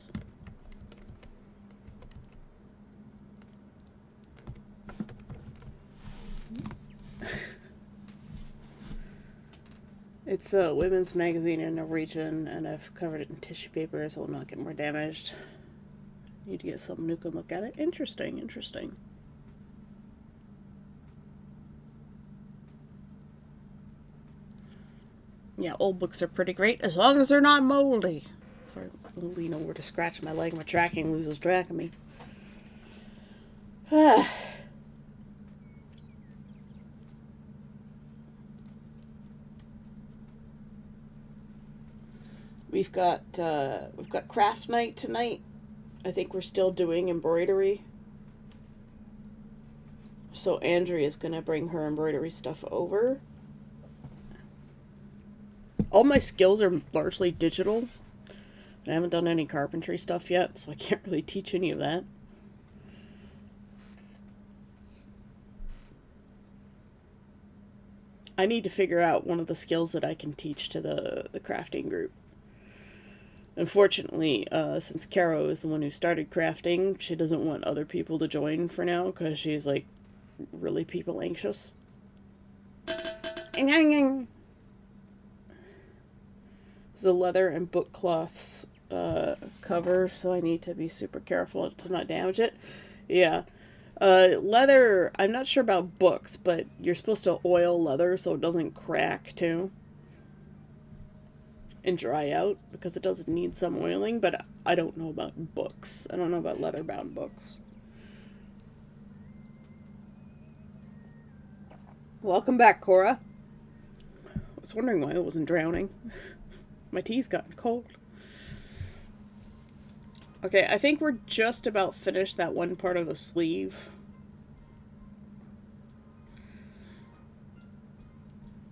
It's a women's magazine in Norwegian, and I've covered it in tissue paper so it will not get more damaged. Need to get someone who can look at it. Interesting, interesting. Yeah, old books are pretty great as long as they're not moldy. Sorry, I'll lean over to scratch my leg. My tracking loses track of me. We've got craft night tonight. I think we're still doing embroidery. So Andrea's gonna bring her embroidery stuff over. All my skills are largely digital. I haven't done any carpentry stuff yet, so I can't really teach any of that. I need to figure out one of the skills that I can teach to the crafting group. Unfortunately, since Caro is the one who started crafting, she doesn't want other people to join for now because she's like really people anxious. There's a leather and book cloths cover, so I need to be super careful to not damage it. Yeah. Leather, I'm not sure about books, but you're supposed to oil leather so it doesn't crack too and dry out, because it does need some oiling, but I don't know about books. I don't know about leather-bound books. Welcome back, Cora. I was wondering why I wasn't drowning. My tea's gotten cold. Okay, I think we're just about finished that one part of the sleeve.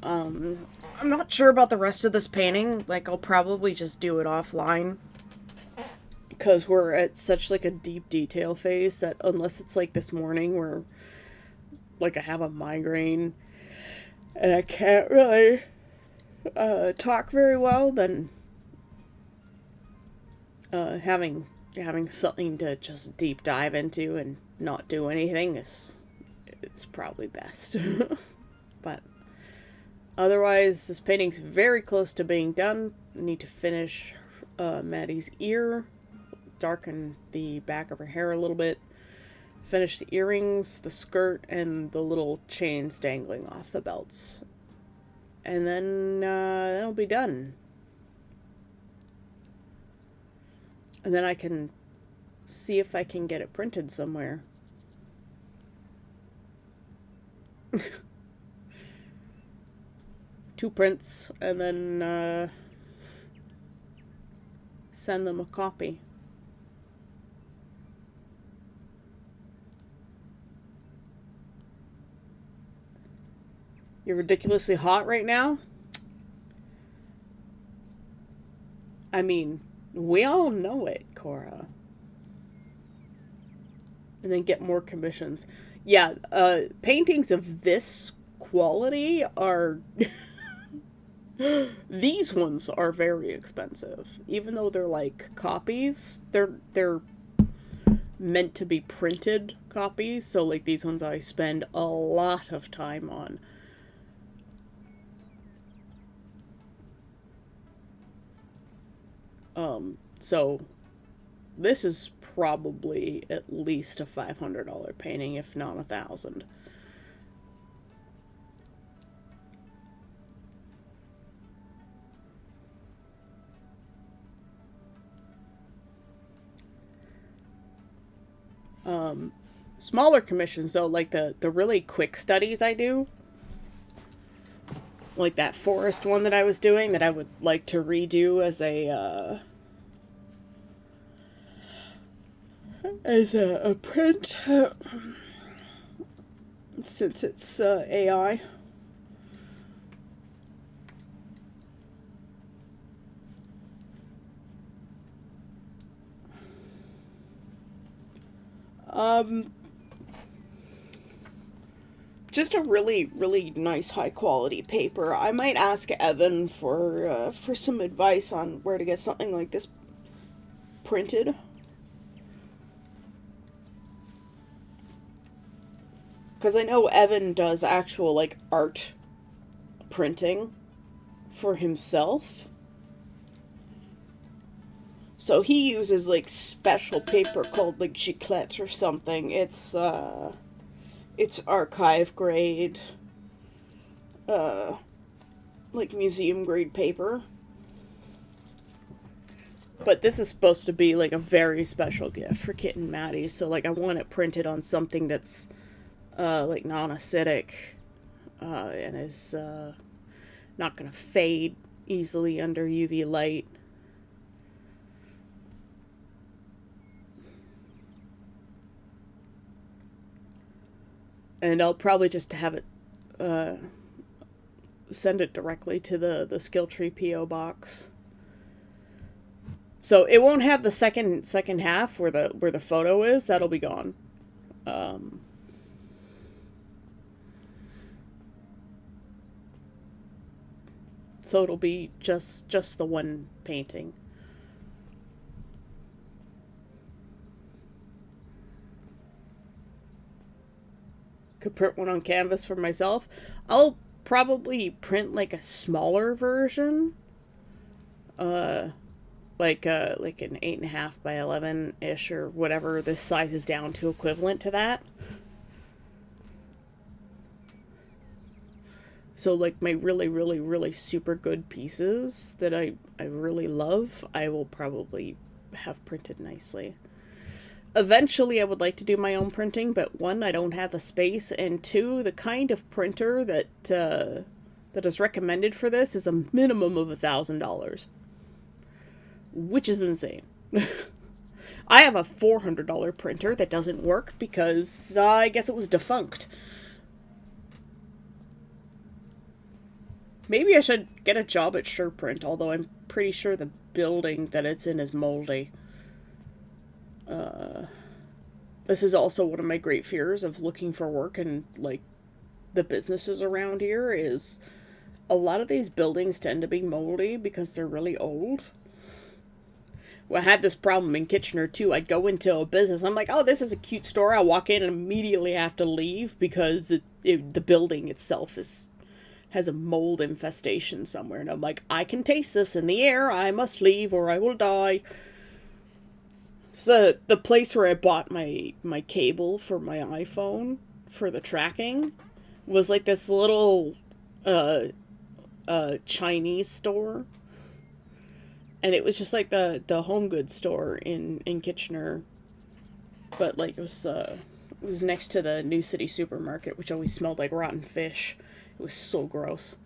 I'm not sure about the rest of this painting. Like, I'll probably just do it offline. Because we're at such, like, a deep detail phase that unless it's, like, this morning where, like, I have a migraine and I can't really talk very well, then having something to just deep dive into and not do anything is probably best. But otherwise, this painting's very close to being done. I need to finish Maddie's ear, darken the back of her hair a little bit, finish the earrings, the skirt, and the little chains dangling off the belts. And then it'll be done. And then I can see if I can get it printed somewhere. Two prints, and then send them a copy. You're ridiculously hot right now? I mean, we all know it, Cora. And then get more commissions. Yeah, paintings of this quality are... These ones are very expensive. Even though they're like copies, they're meant to be printed copies. So like these ones I spend a lot of time on. So this is probably at least a $500 painting, if not $1,000. Smaller commissions though, like the really quick studies I do, like that forest one that I was doing that I would like to redo as a print, since it's AI. Just a really, really nice, high quality paper. I might ask Evan for some advice on where to get something like this printed. Because I know Evan does actual, like, art printing for himself. So he uses, like, special paper called, like, giclette or something. It's archive grade, like, museum grade paper. But this is supposed to be, like, a very special gift for Kit and Maddie. So, like, I want it printed on something that's, like, non-acidic, and is, not gonna fade easily under UV light. And I'll probably just have it, send it directly to the Skilltree PO box. So it won't have the second half where the photo is. That'll be gone. So it'll be just the one painting. Could print one on canvas for myself. I'll probably print like a smaller version, like an 8.5 by 11 ish or whatever this size is down to, equivalent to that. So like my really, really, really super good pieces that I really love, I will probably have printed nicely. Eventually I would like to do my own printing, but one, I don't have the space, and two, the kind of printer that is recommended for this is a minimum of $1,000, which is insane. I have a $400 printer that doesn't work because I guess it was defunct. Maybe I should get a job at SurePrint, although I'm pretty sure the building that it's in is moldy. This is also one of my great fears of looking for work and, like, the businesses around here is a lot of these buildings tend to be moldy because they're really old. Well, I had this problem in Kitchener too. I'd go into a business, I'm like, oh, this is a cute store. I walk in and immediately have to leave because the building itself has a mold infestation somewhere. And I'm like, I can taste this in the air. I must leave or I will die. So the place where I bought my cable for my iPhone for the tracking was like this little Chinese store. And it was just like the home goods store in Kitchener. But like it was next to the New City supermarket, which always smelled like rotten fish. It was so gross.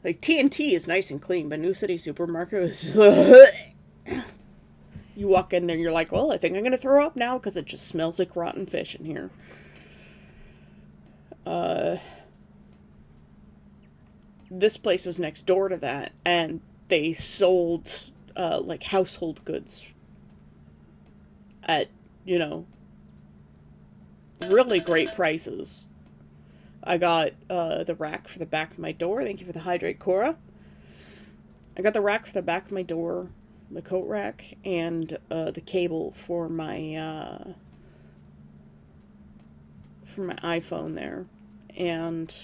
Like T&T is nice and clean, but New City supermarket was just you walk in there and you're like, well, I think I'm gonna throw up now because it just smells like rotten fish in here. This place was next door to that, and they sold like household goods at, you know, really great prices. I got the rack for the back of my door. Thank you for the hydrate, Cora. I got the rack for the back of my door, the coat rack, and the cable for my iPhone there. And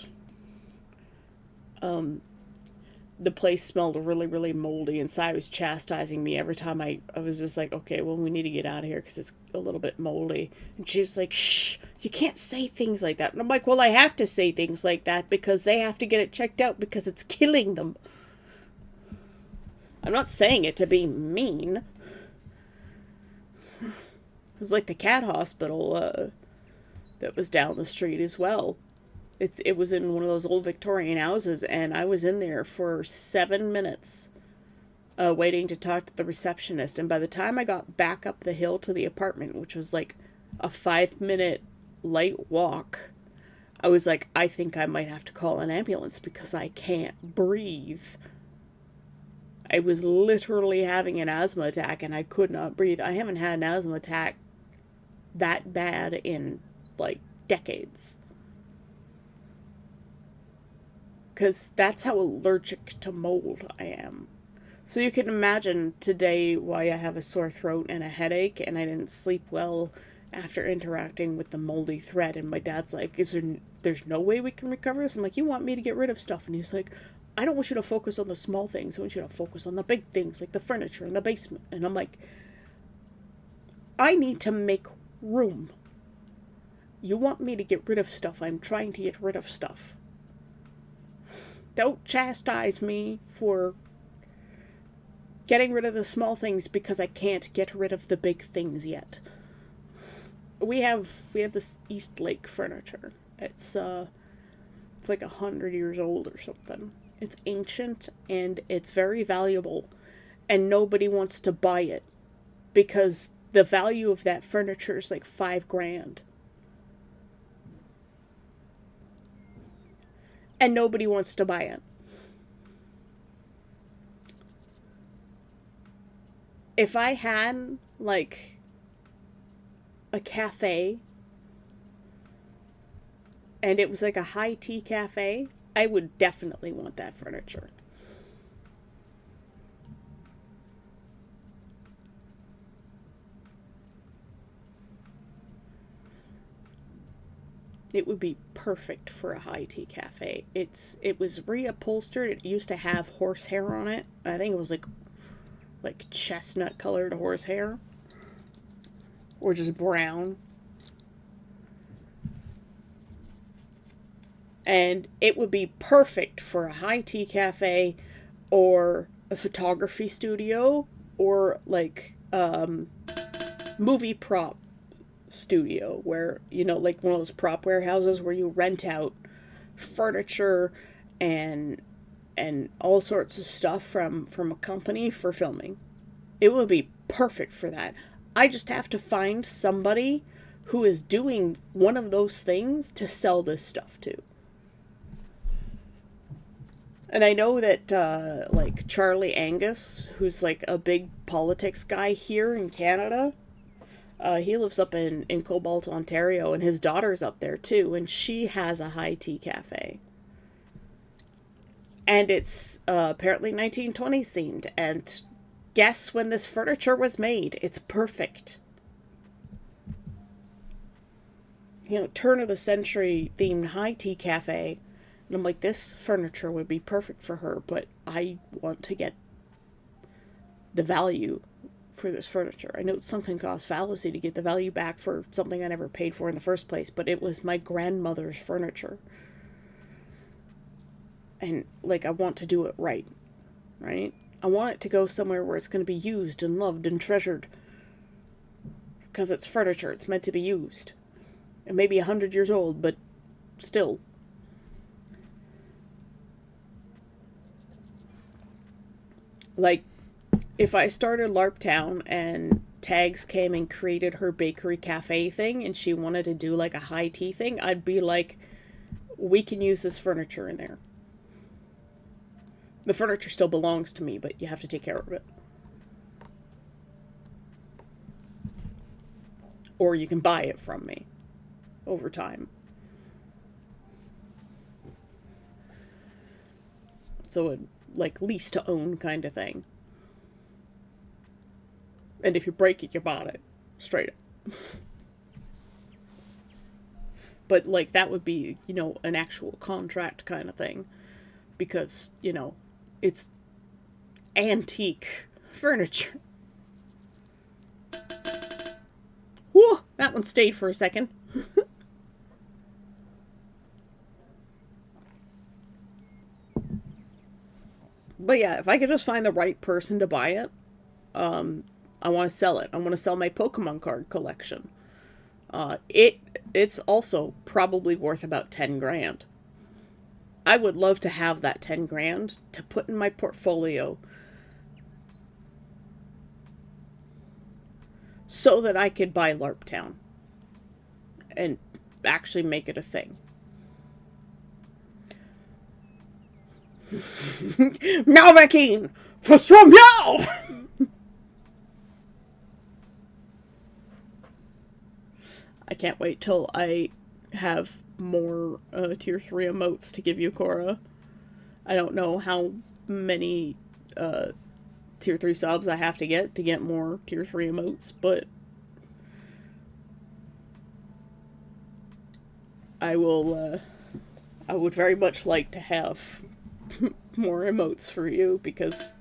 the place smelled really, really moldy, and Sai was chastising me every time I was just like, okay, well, we need to get out of here because it's a little bit moldy. And she's like, shh, you can't say things like that. And I'm like, well, I have to say things like that because they have to get it checked out because it's killing them. I'm not saying it to be mean. It was like the cat hospital that was down the street as well. It was in one of those old Victorian houses, and I was in there for 7 minutes waiting to talk to the receptionist. And by the time I got back up the hill to the apartment, which was like a 5-minute light walk, I was like, I think I might have to call an ambulance because I can't breathe. I was literally having an asthma attack and I could not breathe. I haven't had an asthma attack that bad in like decades. Because that's how allergic to mold I am. So you can imagine today why I have a sore throat and a headache, and I didn't sleep well after interacting with the moldy thread. And my dad's like, there's no way we can recover this? I'm like, you want me to get rid of stuff? And he's like, I don't want you to focus on the small things. I want you to focus on the big things, like the furniture in the basement. And I'm like, I need to make room. You want me to get rid of stuff. I'm trying to get rid of stuff. Don't chastise me for getting rid of the small things because I can't get rid of the big things yet. We have this East Lake furniture. It's like 100 years old or something. It's ancient and it's very valuable, and nobody wants to buy it because the value of that furniture is like $5,000. And nobody wants to buy it. If I had, like, a cafe, and it was like a high tea cafe, I would definitely want that furniture. It would be perfect for a high tea cafe. It was reupholstered. It used to have horsehair on it. I think it was like chestnut colored horsehair, or just brown. And it would be perfect for a high tea cafe, or a photography studio, or like movie prop studio, where, you know, like one of those prop warehouses where you rent out furniture and all sorts of stuff from a company for filming. It would be perfect for that. I just have to find somebody who is doing one of those things to sell this stuff to. And I know that like Charlie Angus, who's like a big politics guy here in Canada, he lives up in Cobalt, Ontario, and his daughter's up there too, and she has a high tea cafe. And it's apparently 1920s themed, and guess when this furniture was made? It's perfect. You know, turn of the century themed high tea cafe. And I'm like, this furniture would be perfect for her, but I want to get the value for this furniture. I know it's something cost fallacy to get the value back for something I never paid for in the first place, but it was my grandmother's furniture. And, like, I want to do it right? I want it to go somewhere where it's going to be used and loved and treasured. Because it's furniture, it's meant to be used. It may be 100 years old, but still. Like, if I started LARP Town and Tags came and created her bakery cafe thing and she wanted to do like a high tea thing, I'd be like, we can use this furniture in there. The furniture still belongs to me, but you have to take care of it. Or you can buy it from me over time. So it, like, lease to own kind of thing. And if you break it, you bought it. Straight up. But, like, that would be, you know, an actual contract kind of thing. Because, you know, It's antique furniture. Whoa, that one stayed for a second. But yeah, if I could just find the right person to buy it, I want to sell it. I want to sell my Pokemon card collection. It's also probably worth about 10 grand. I would love to have that 10 grand to put in my portfolio so that I could buy LARP Town and actually make it a thing. Malvakine! First from Meow! I can't wait till I have more tier 3 emotes to give you, Cora. I don't know how many tier 3 subs I have to get more tier 3 emotes, but I would very much like to have more emotes for you, because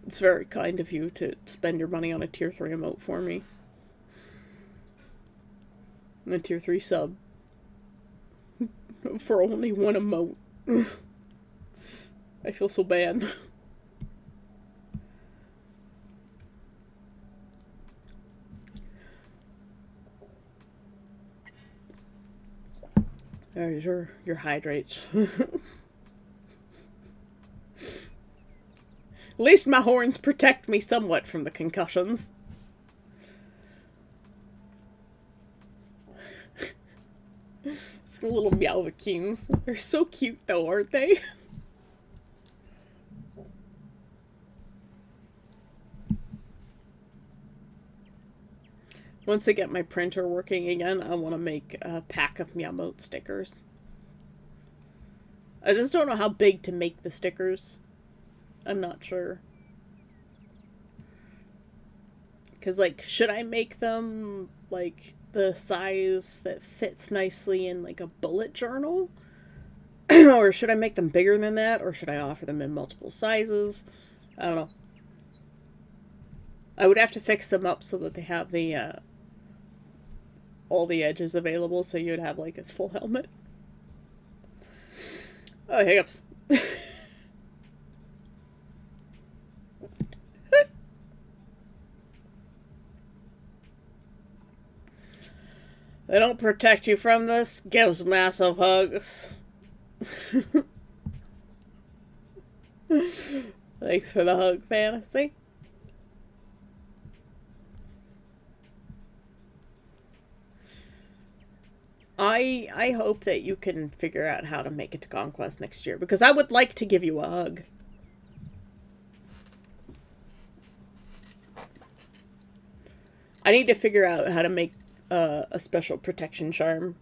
it's very kind of you to spend your money on a tier 3 emote for me. And a tier 3 sub for only one emote. I feel so bad. There's your hydrates. At least my horns protect me somewhat from the concussions. These little Meowvakines. They're so cute though, aren't they? Once I get my printer working again, I want to make a pack of Meowmote stickers. I just don't know how big to make the stickers. I'm not sure. Because, like, should I make them, like, the size that fits nicely in, like, a bullet journal? Or should I make them bigger than that? Or should I offer them in multiple sizes? I don't know. I would have to fix them up so that they have the, all the edges available, so you'd have, like, its full helmet. Oh, hiccups. They don't protect you from this. Gives massive hugs. Thanks for the hug, Fantasy. I hope that you can figure out how to make it to Conquest next year, because I would like to give you a hug. I need to figure out how to make a special protection charm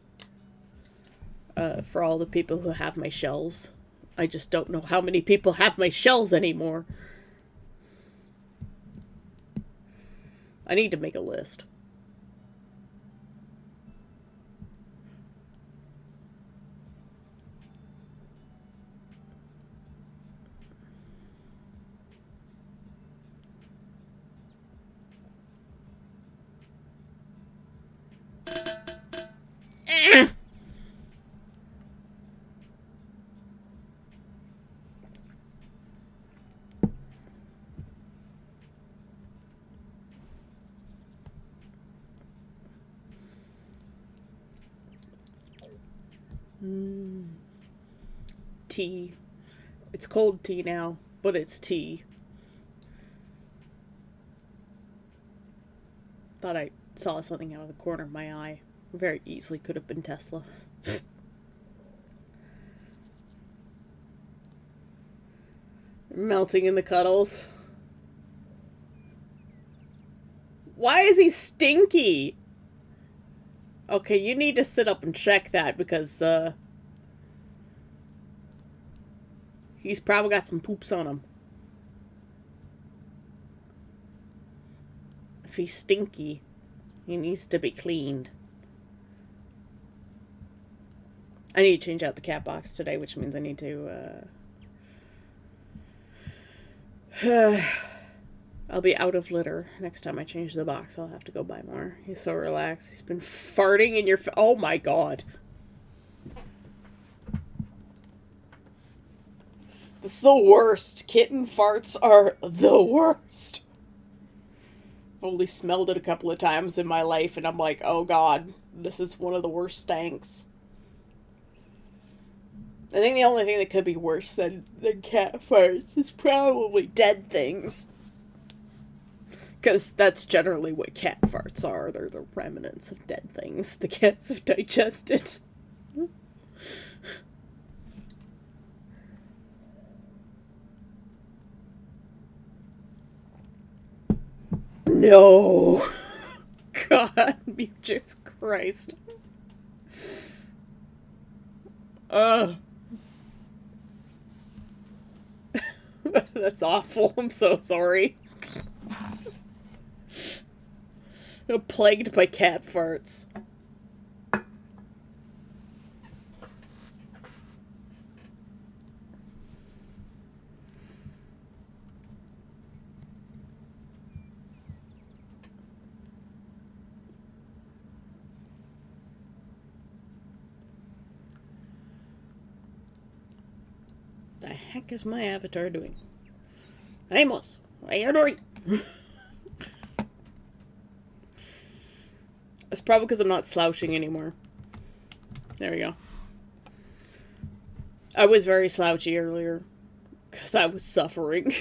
for all the people who have my shells. I just don't know how many people have my shells anymore. I need to make a list. Tea. It's cold tea now, but it's tea. Thought I saw something out of the corner of my eye. Very easily could have been Tesla. Melting in the cuddles. Why is he stinky? Okay, you need to sit up and check that, because he's probably got some poops on him. If he's stinky, he needs to be cleaned. I need to change out the cat box today, which means I need to I'll be out of litter next time I change the box. I'll have to go buy more. He's so relaxed. He's been farting in your oh my god. It's the worst. Kitten farts are the worst. I've only smelled it a couple of times in my life, and I'm like, oh god, this is one of the worst stanks. I think the only thing that could be worse than cat farts is probably dead things. Because that's generally what cat farts are. They're the remnants of dead things the cats have digested. No. God, Jesus Christ. That's awful. I'm so sorry. I'm plagued by cat farts. The heck is my avatar doing? Amos, what are you doing? It's probably because I'm not slouching anymore. There we go. I was very slouchy earlier because I was suffering.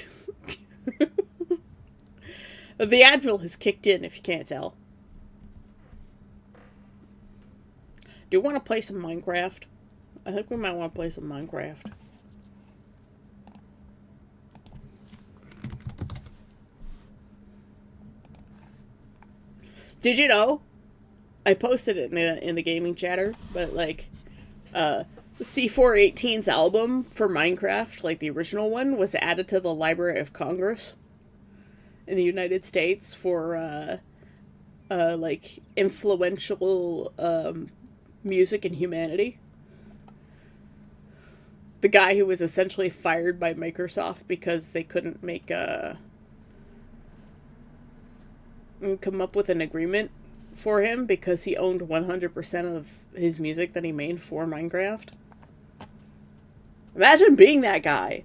The Advil has kicked in, if you can't tell. Do you want to play some Minecraft? I think we might want to play some Minecraft. Did you know? I posted it in the gaming chatter, but like, C418's album for Minecraft, like the original one, was added to the Library of Congress in the United States for like influential music and humanity. The guy who was essentially fired by Microsoft because they couldn't make come up with an agreement for him because he owned 100% of his music that he made for Minecraft. Imagine being that guy.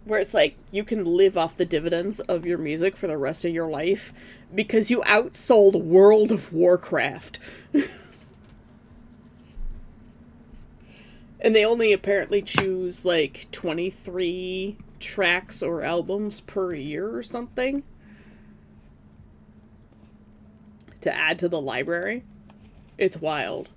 Where it's like, you can live off the dividends of your music for the rest of your life because you outsold World of Warcraft. And they only apparently choose like 23 tracks or albums per year or something to add to the library. It's wild.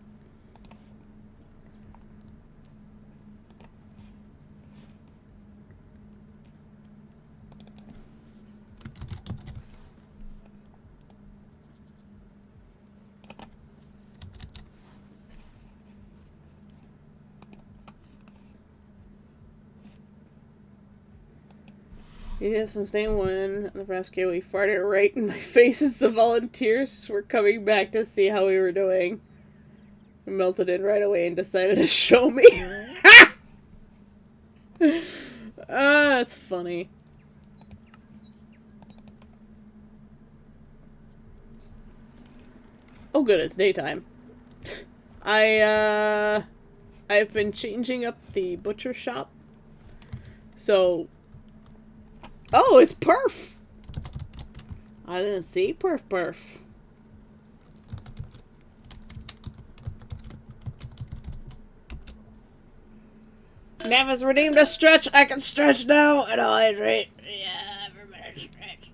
Yes, since day one, Nebraska, we farted right in my face as the volunteers were coming back to see how we were doing. I melted in right away and decided to show me. That's funny. Oh good, it's daytime. I've been changing up the butcher shop. So oh, it's Perf! I didn't see Perf. Nav has redeemed a stretch. I can stretch now and I'll hydrate. Yeah, everybody stretch.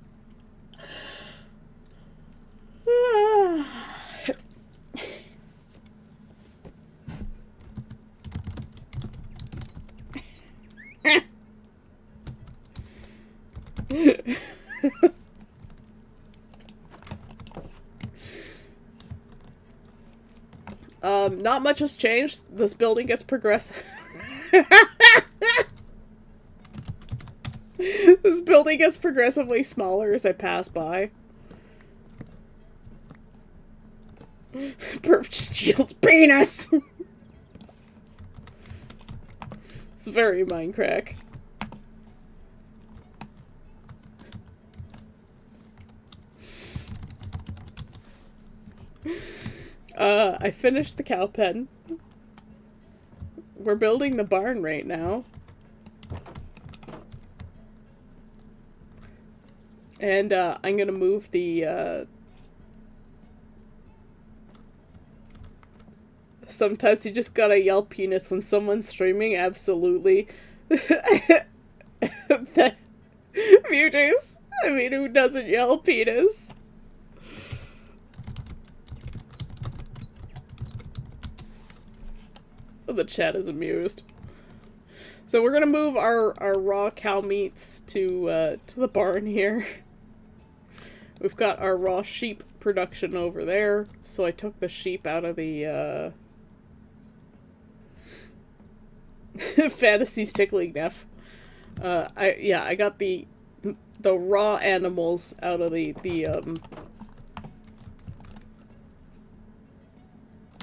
Not much has changed. This building gets progressive. This building gets progressively smaller as I pass by. Perf just yields penis! It's very Minecraft. I finished the cow pen. We're building the barn right now. And I'm gonna move the sometimes you just gotta yell penis when someone's streaming, absolutely. That Mutus. I mean, who doesn't yell penis? The chat is amused. So we're gonna move our raw cow meats to the barn here. We've got our raw sheep production over there, so I took the sheep out of the Fantasy's tickling Neff. I got the raw animals out of the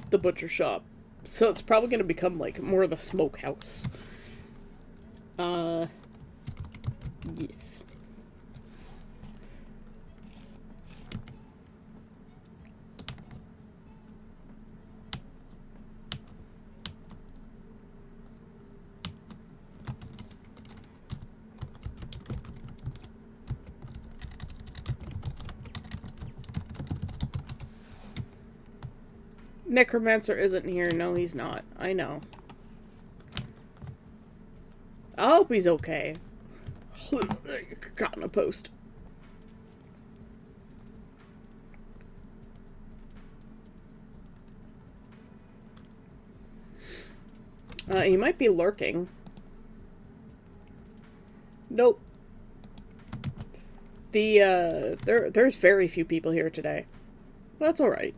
butcher shop. So it's probably gonna become like more of a smokehouse. Yes. Necromancer isn't here. No, he's not. I know. I hope he's okay. Caught in a post. He might be lurking. Nope. There's very few people here today. That's alright.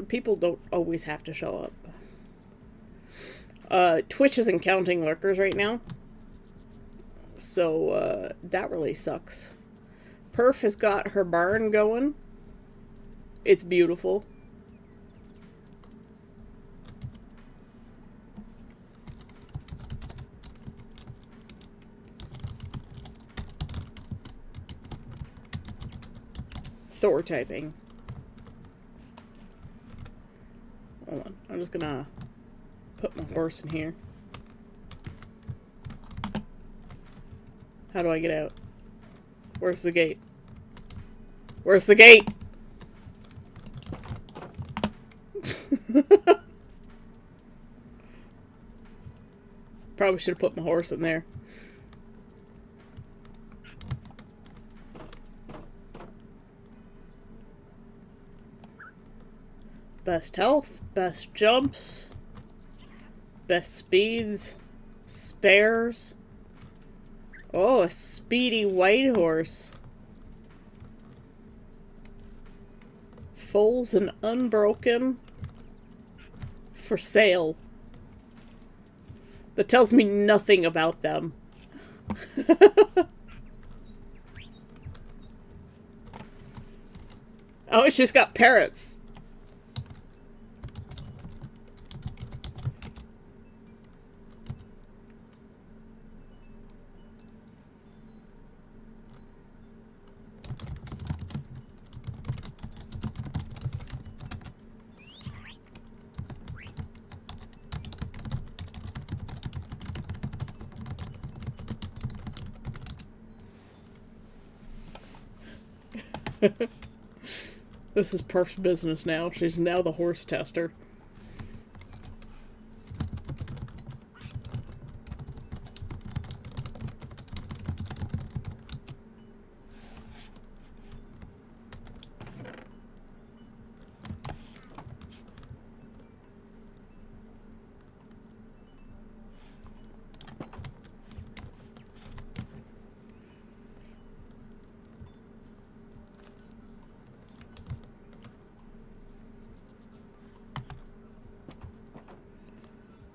People don't always have to show up. Twitch isn't counting lurkers right now. So, that really sucks. Perf has got her barn going. It's beautiful. Thor typing. Hold on. I'm just gonna put my horse in here. How do I get out? Where's the gate? Where's the gate? Probably should have put my horse in there. Best health, best jumps, best speeds, spares. Oh, a speedy white horse. Foals and unbroken. For sale. That tells me nothing about them. Oh, it's just got parrots. This is Perf's business now. She's now the horse tester.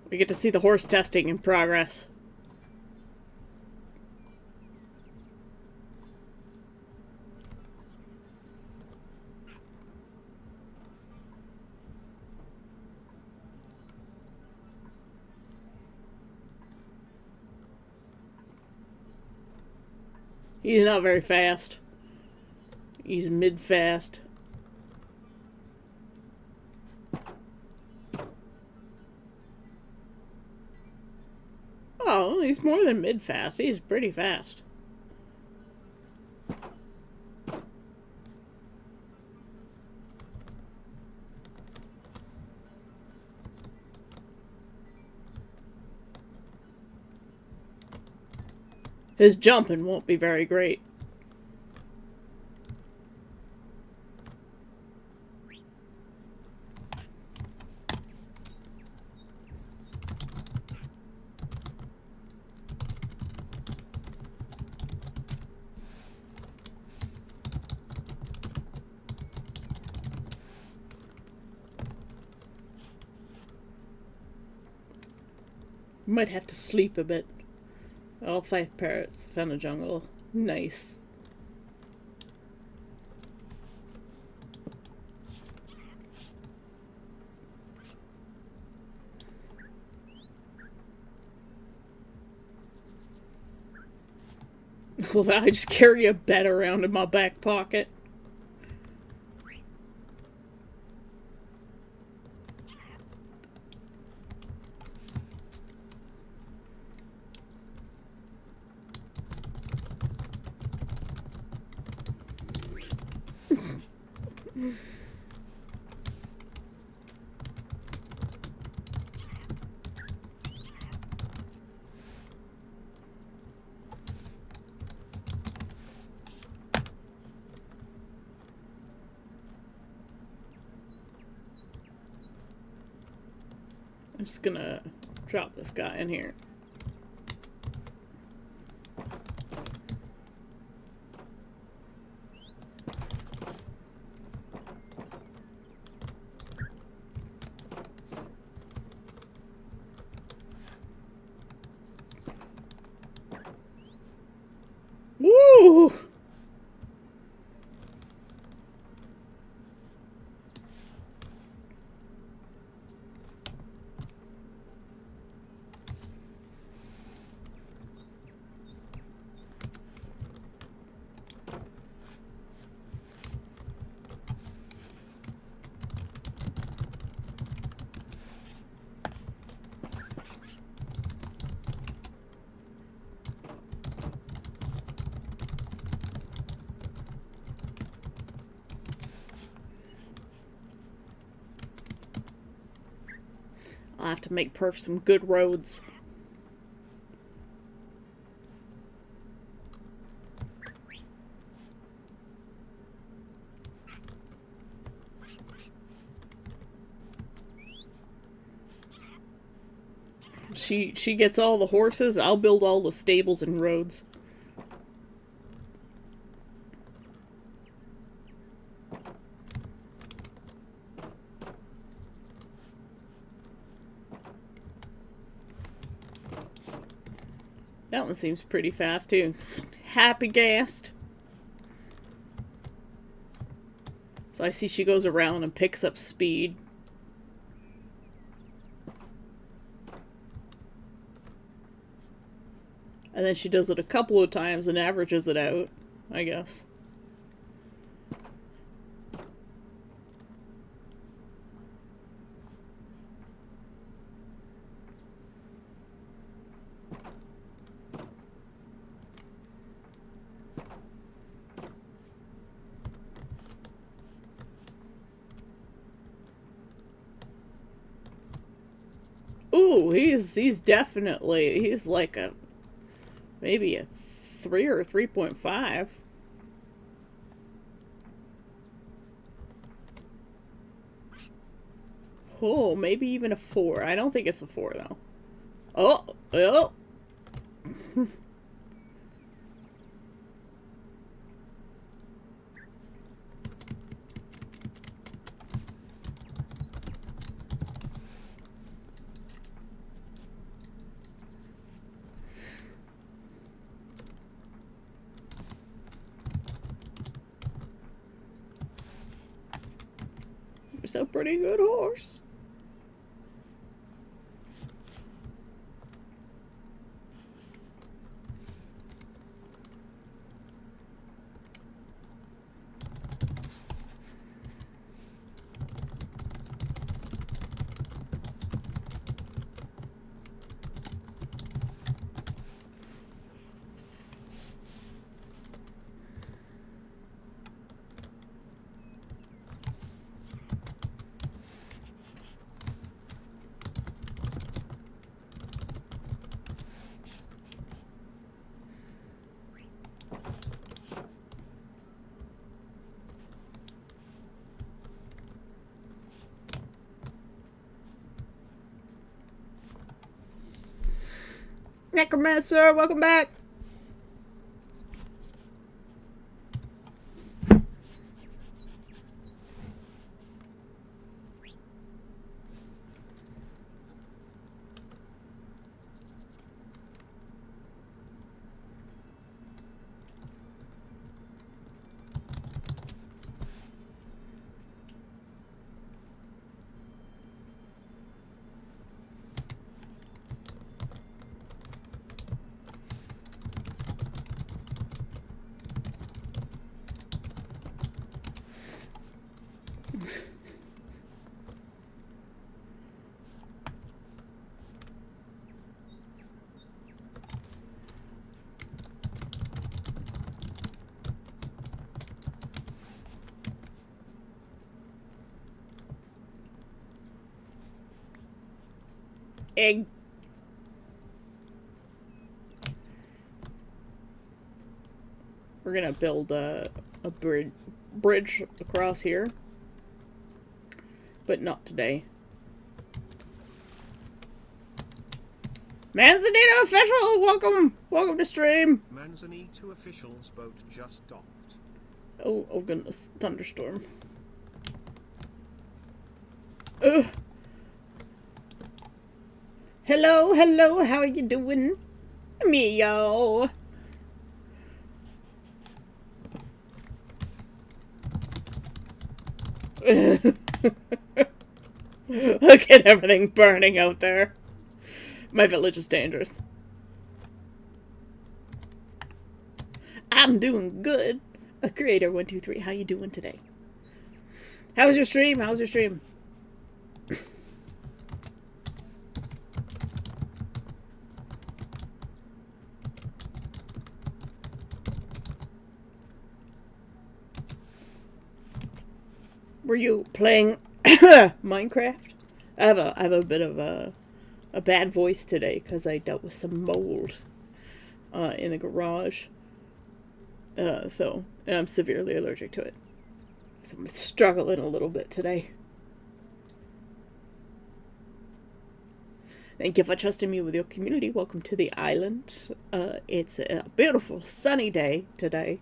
We get to see the horse testing in progress. He's not very fast. He's mid-fast. Oh, he's more than mid-fast. He's pretty fast. His jumping won't be very great. Might have to sleep a bit. All 5 parrots found a jungle. Nice. I just carry a bed around in my back pocket. I'm just gonna drop this guy in here. Woo! I'll have to make Perf some good roads. She gets all the horses, I'll build all the stables and roads. That one seems pretty fast too. Happy gassed. So I see she goes around and picks up speed. And then she does it a couple of times and averages it out, I guess. Ooh, he's definitely, he's like a, maybe a 3 or a 3.5. Oh, maybe even a 4. I don't think it's a 4 though. Oh, oh. It's a pretty good horse. Necromancer, welcome back. Egg. We're gonna build a bridge across here, but not today. Manzanito official, welcome to stream. Manzanito official's boat just docked. Oh goodness, thunderstorm. Ugh. Hello, how are you doing? Meow. Look at everything burning out there. My village is dangerous. I'm doing good. A creator 123. How you doing today? How was your stream? Were you playing Minecraft? I have a bit of a bad voice today because I dealt with some mold in the garage. So I'm severely allergic to it. So I'm struggling a little bit today. Thank you for trusting me with your community. Welcome to the island. It's a beautiful sunny day today.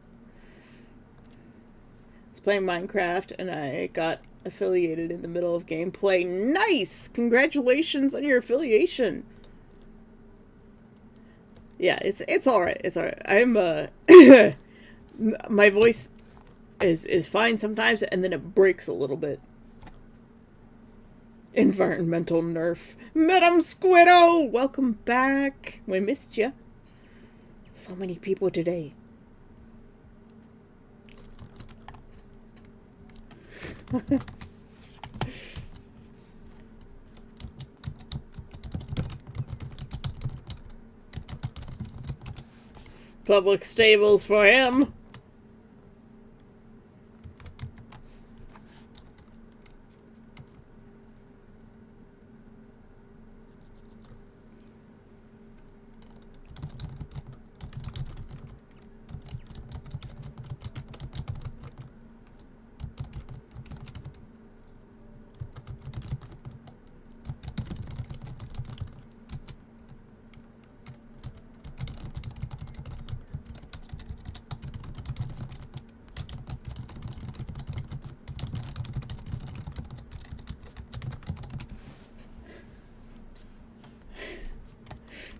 It's playing Minecraft and I got affiliated in the middle of gameplay. Nice! Congratulations on your affiliation. Yeah, it's alright. It's alright. I'm my voice is fine sometimes and then it breaks a little bit. Environmental nerf. Madam Squiddo! Welcome back. We missed you. So many people today. Public stables for him.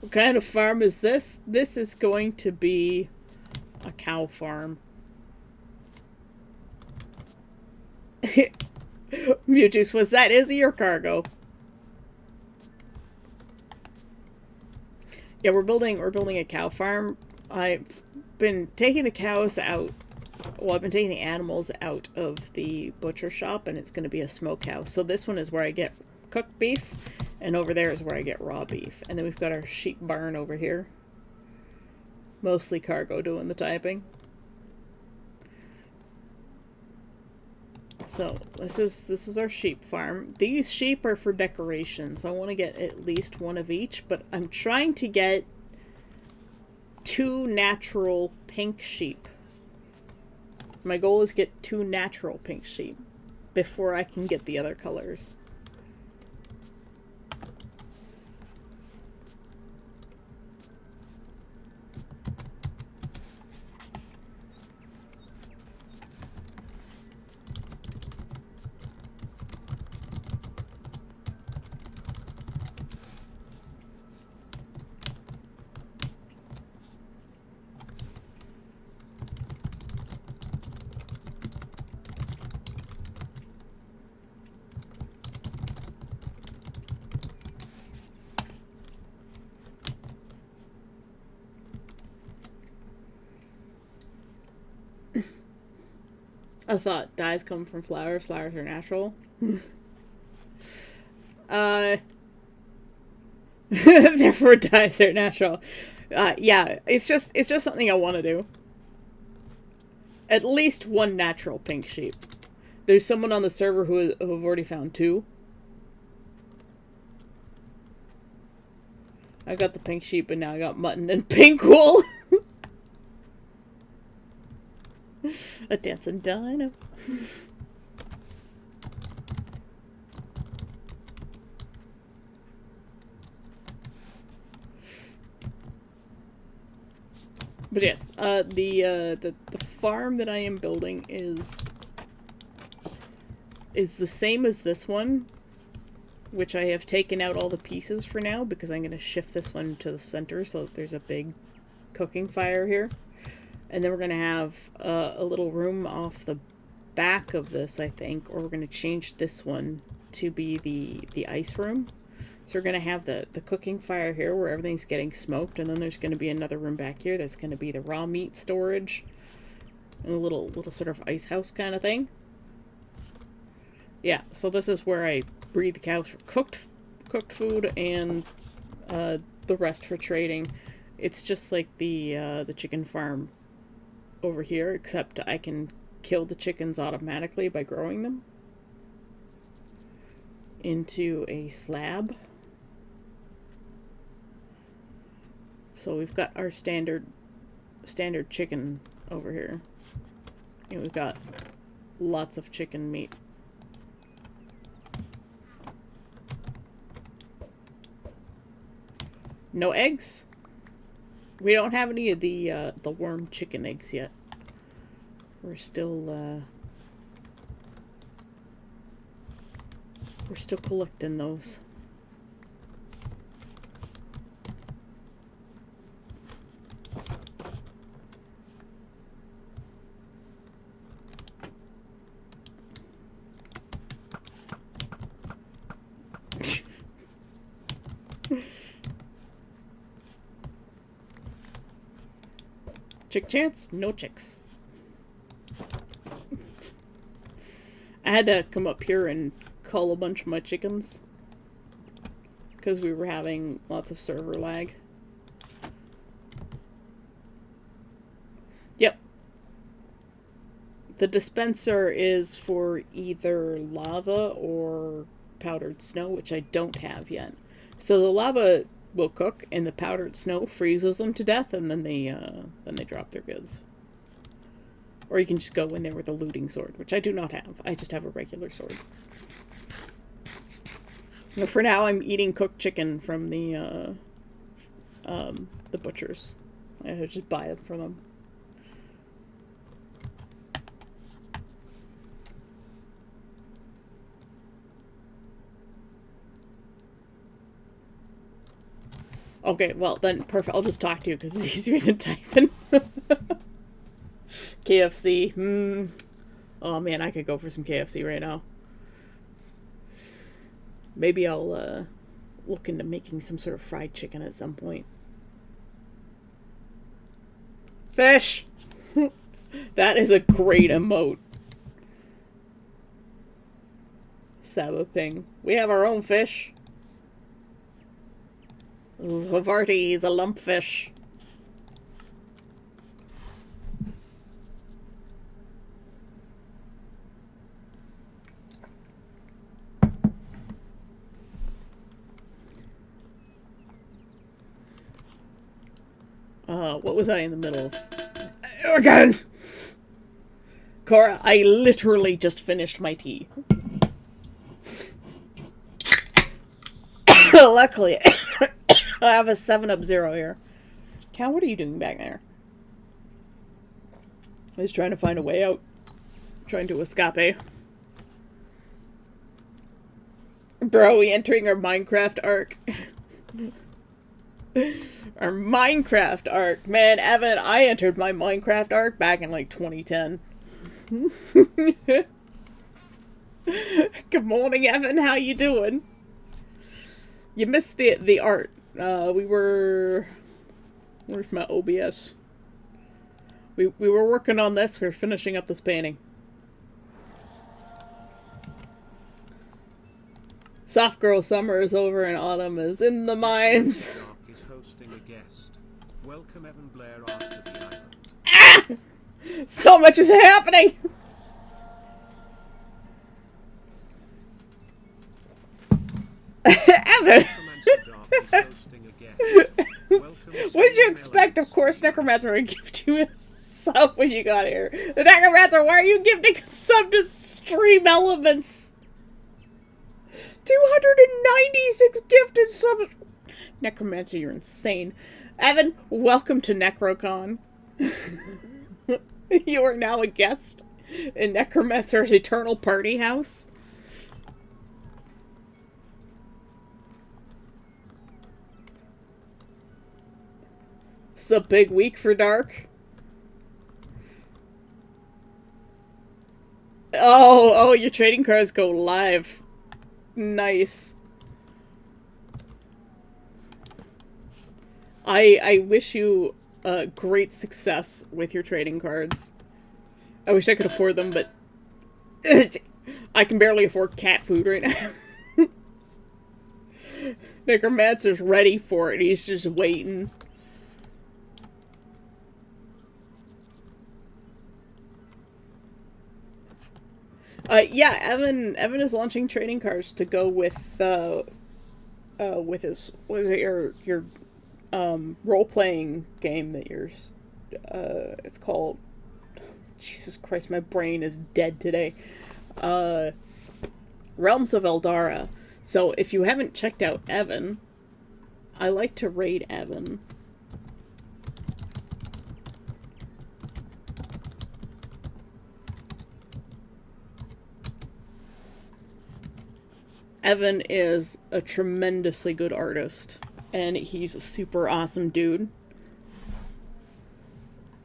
What kind of farm is this? This is going to be a cow farm. Mewjuice, was that Izzy or Cargo? Yeah, we're building a cow farm. I've been taking the cows out. Well, I've been taking the animals out of the butcher shop, and it's going to be a smokehouse. So this one is where I get cooked beef, and over there is where I get raw beef. And then we've got our sheep barn over here. Mostly Cargo doing the typing. So this is our sheep farm. These sheep are for decorations. I want to get at least one of each, but I'm trying to get 2 natural pink sheep. My goal is get 2 natural pink sheep before I can get the other colors. I thought dyes come from flowers. Flowers are natural. uh, therefore dyes are natural. Yeah, it's just something I want to do. At least one natural pink sheep. There's someone on the server who have already found 2. I got the pink sheep, and now I got mutton and pink wool. A dancing dino. But yes, the farm that I am building is the same as this one, which I have taken out all the pieces for now because I'm going to shift this one to the center so that there's a big cooking fire here. And then we're going to have a little room off the back of this, I think, or we're going to change this one to be the ice room. So we're going to have the cooking fire here where everything's getting smoked, and then there's going to be another room back here that's going to be the raw meat storage and a little sort of ice house kind of thing. Yeah, so this is where I breed the cows for cooked food and the rest for trading. It's just like the chicken farm over here, except I can kill the chickens automatically by growing them into a slab. So we've got our standard chicken over here. And we've got lots of chicken meat. No eggs? We don't have any of the worm chicken eggs yet. We're still collecting those. Chick chance? No chicks. I had to come up here and cull a bunch of my chickens because we were having lots of server lag. Yep. The dispenser is for either lava or powdered snow, which I don't have yet. So the lava will cook, and the powdered snow freezes them to death, and then they drop their goods. Or you can just go in there with a looting sword, which I do not have. I just have a regular sword. But for now, I'm eating cooked chicken from the butchers. I just buy it from them. Okay, well then, perfect. I'll just talk to you because it's easier than typing. KFC. Oh man, I could go for some KFC right now. Maybe I'll look into making some sort of fried chicken at some point. Fish! That is a great emote. Sabaping. We have our own fish. This is Havarti, he's a lumpfish. What was I in the middle of? Again! Cora, I literally just finished my tea. Luckily, I have a 7-Up Zero here. Cal, what are you doing back there? He's trying to find a way out. Trying to escape. Bro, we entering our Minecraft arc. Our Minecraft arc. Man, Evan, I entered my Minecraft arc back in like 2010. Good morning, Evan. How you doing? You missed the art. We were... Where's my OBS? We were working on this. We were finishing up this painting. Soft girl summer is over and autumn is in the mines. Dark is hosting a guest. Welcome Evan Blair after the island. Ah! So much is happening! Evan! Necromancer Dark is hosting a guest. Welcome What did you expect? Of course, Necromancer would give you a sub when you got here. The Necromancer, why are you giving a sub to Stream Elements? 296 gifted subs. Necromancer, you're insane. Evan, welcome to Necrocon. You are now a guest in Necromancer's Eternal Party House. It's a big week for Dark. Oh, your trading cards go live. Nice. I wish you great success with your trading cards. I wish I could afford them, but I can barely afford cat food right now. Necromancer's ready for it. He's just waiting. Yeah, Evan is launching trading cards to go with his, was it your role-playing game that you're, it's called, Jesus Christ, my brain is dead today, Realms of Eldara. So if you haven't checked out Evan, I like to raid Evan. Evan is a tremendously good artist, and he's a super awesome dude.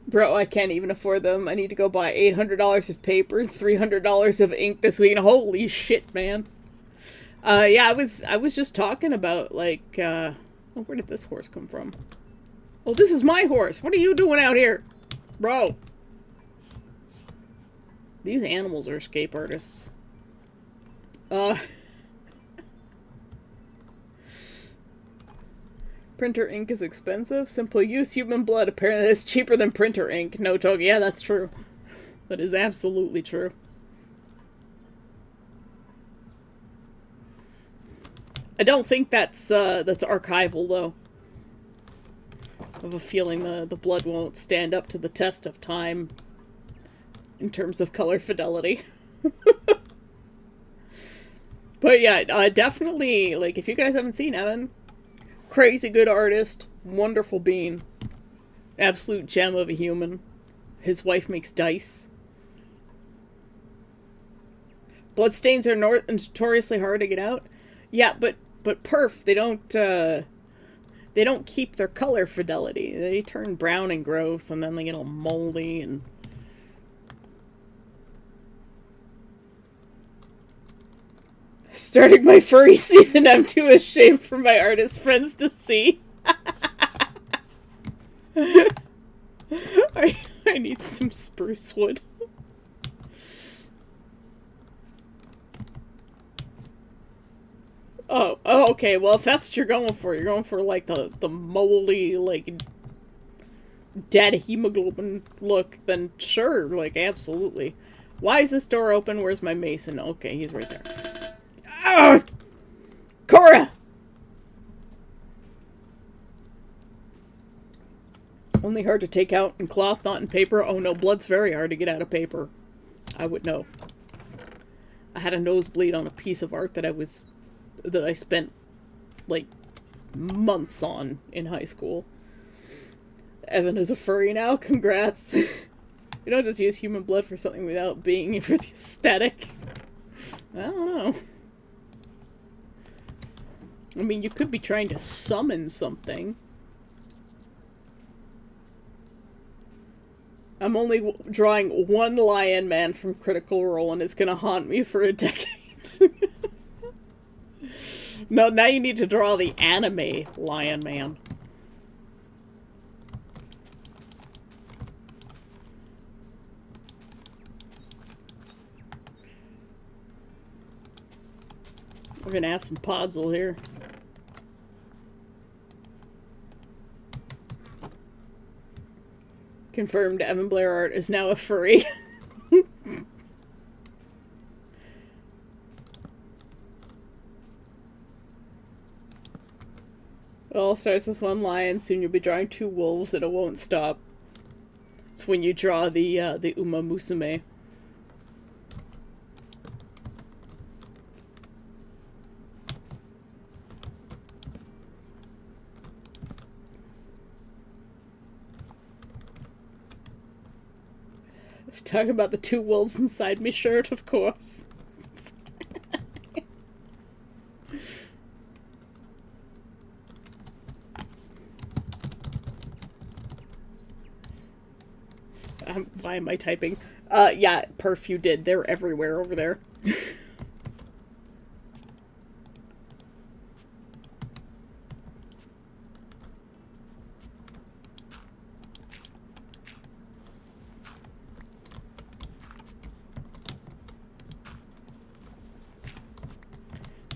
Bro, I can't even afford them. I need to go buy $800 of paper, $300 of ink this week. Holy shit, man. Yeah, I was just talking about, like, oh, where did this horse come from? Oh, this is my horse. What are you doing out here? Bro. These animals are escape artists. Printer ink is expensive. Simple use human blood. Apparently it's cheaper than printer ink. No joke. Yeah, that's true. That is absolutely true. I don't think that's archival, though. I have a feeling the blood won't stand up to the test of time in terms of color fidelity. But yeah, definitely, like, if you guys haven't seen Evan, crazy good artist, wonderful being, absolute gem of a human. His wife makes dice. Bloodstains are notoriously hard to get out. Yeah, but perf, they don't keep their color fidelity. They turn brown and gross, and then they get all moldy and. Starting my furry season, I'm too ashamed for my artist friends to see. I need some spruce wood. Oh, okay. Well, if that's what you're going for like the moldy, like dead hemoglobin look, then sure, like absolutely. Why is this door open? Where's my mason? Okay, he's right there. Ah! Cora! Only hard to take out in cloth, not in paper. Oh no, blood's very hard to get out of paper. I would know. I had a nosebleed on a piece of art that I spent like months on in high school. Evan is a furry now. Congrats. You don't just use human blood for something without being for the aesthetic. I don't know. I mean, you could be trying to summon something. I'm only drawing one Lion Man from Critical Role, and it's gonna haunt me for a decade. No, now you need to draw the anime Lion Man. We're gonna have some podzol here. Confirmed Evan Blair Art is now a furry. It all starts with one lion, soon you'll be drawing 2 wolves and it won't stop. It's when you draw the Uma Musume. Talk about the 2 wolves inside me shirt, of course. Why am I typing? Yeah, perf, you did. They're everywhere over there.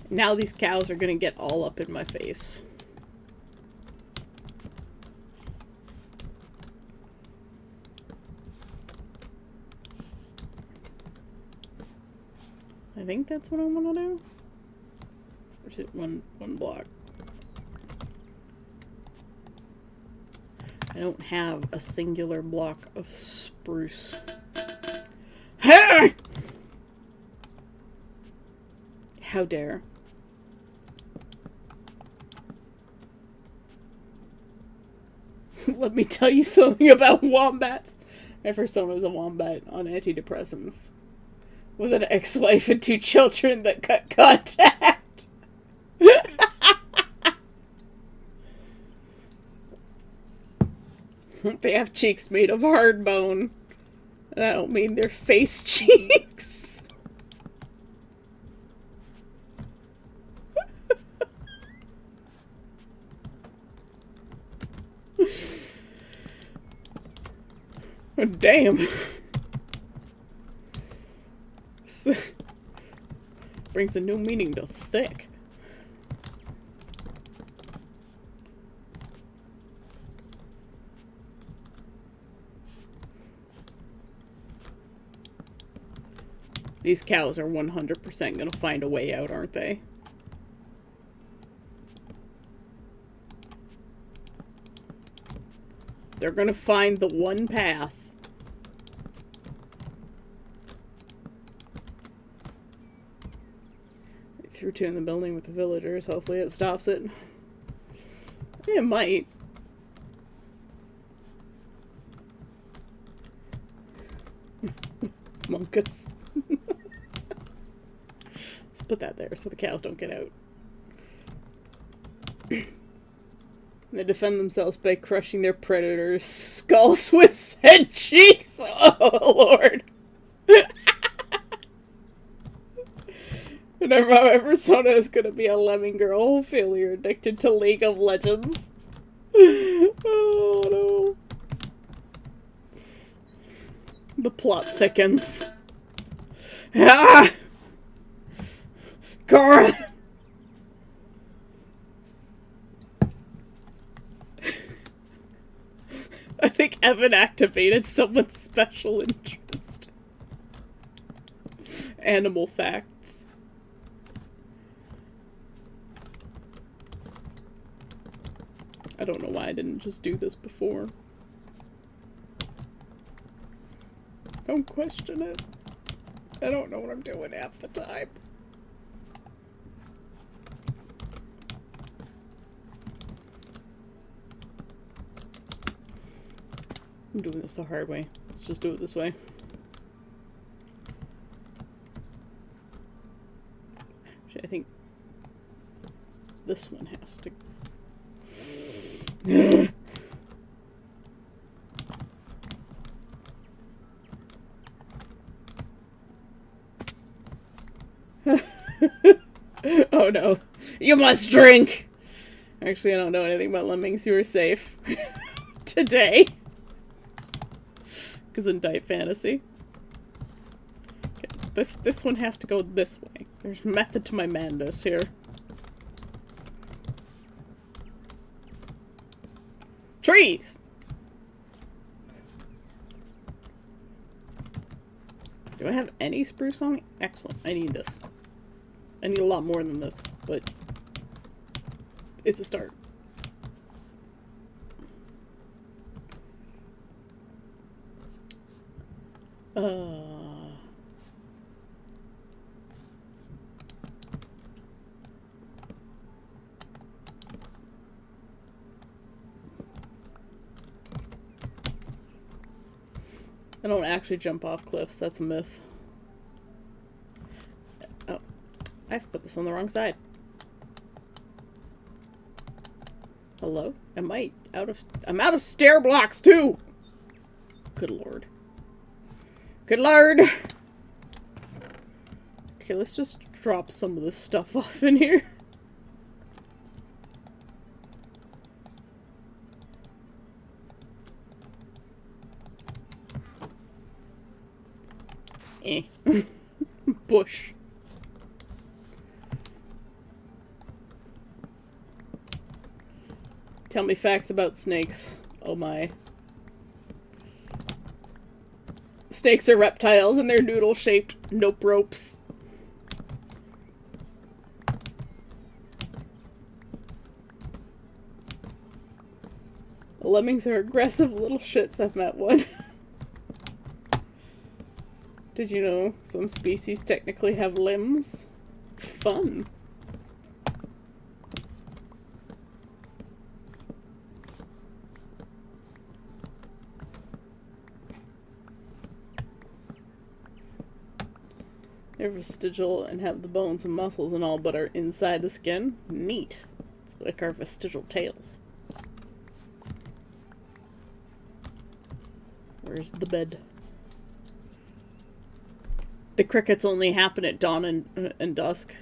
Now these cows are gonna get all up in my face. I think that's what I want to do. Or is it one block? I don't have a singular block of spruce. How dare. Let me tell you something about wombats. My first son was a wombat on antidepressants. With an ex-wife and 2 children that cut contact. They have cheeks made of hard bone. And I don't mean their face cheeks. Oh, damn. Brings a new meaning to thick. These cows are 100% gonna find a way out, aren't they? They're gonna find the one path. They threw 2 in the building with the villagers. Hopefully it stops it. It might. Monkus. Let's put that there so the cows don't get out. They defend themselves by crushing their predators' skulls with said cheeks. Oh, Lord. And my persona is going to be a lemming girl failure addicted to League of Legends. Oh, no. The plot thickens. Ah! Cora! I think Evan activated someone's special interest. Animal facts. I don't know why I didn't just do this before. Don't question it. I don't know what I'm doing half the time. I'm doing this the hard way. Let's just do it this way. Actually, I think this one has to... Oh no. You must drink! Actually, I don't know anything about lemmings. You are safe. Today. Because in Diet Fantasy. Okay, this one has to go this way. There's method to my madness here. Trees! Do I have any spruce on me? Excellent. I need this. I need a lot more than this, but it's a start. I don't actually jump off cliffs, that's a myth. Oh, I've put this on the wrong side. Hello? I'm out of stair blocks too! Good lord. Good lord! Okay, let's just drop some of this stuff off in here. Eh. Bush. Tell me facts about snakes. Oh my. Snakes are reptiles and they're noodle-shaped. Nope ropes. Lemmings are aggressive little shits. I've met one. Did you know some species technically have limbs? Fun. They're vestigial and have the bones and muscles and all, but are inside the skin. Neat. It's like our vestigial tails. Where's the bed? The crickets only happen at dawn and dusk.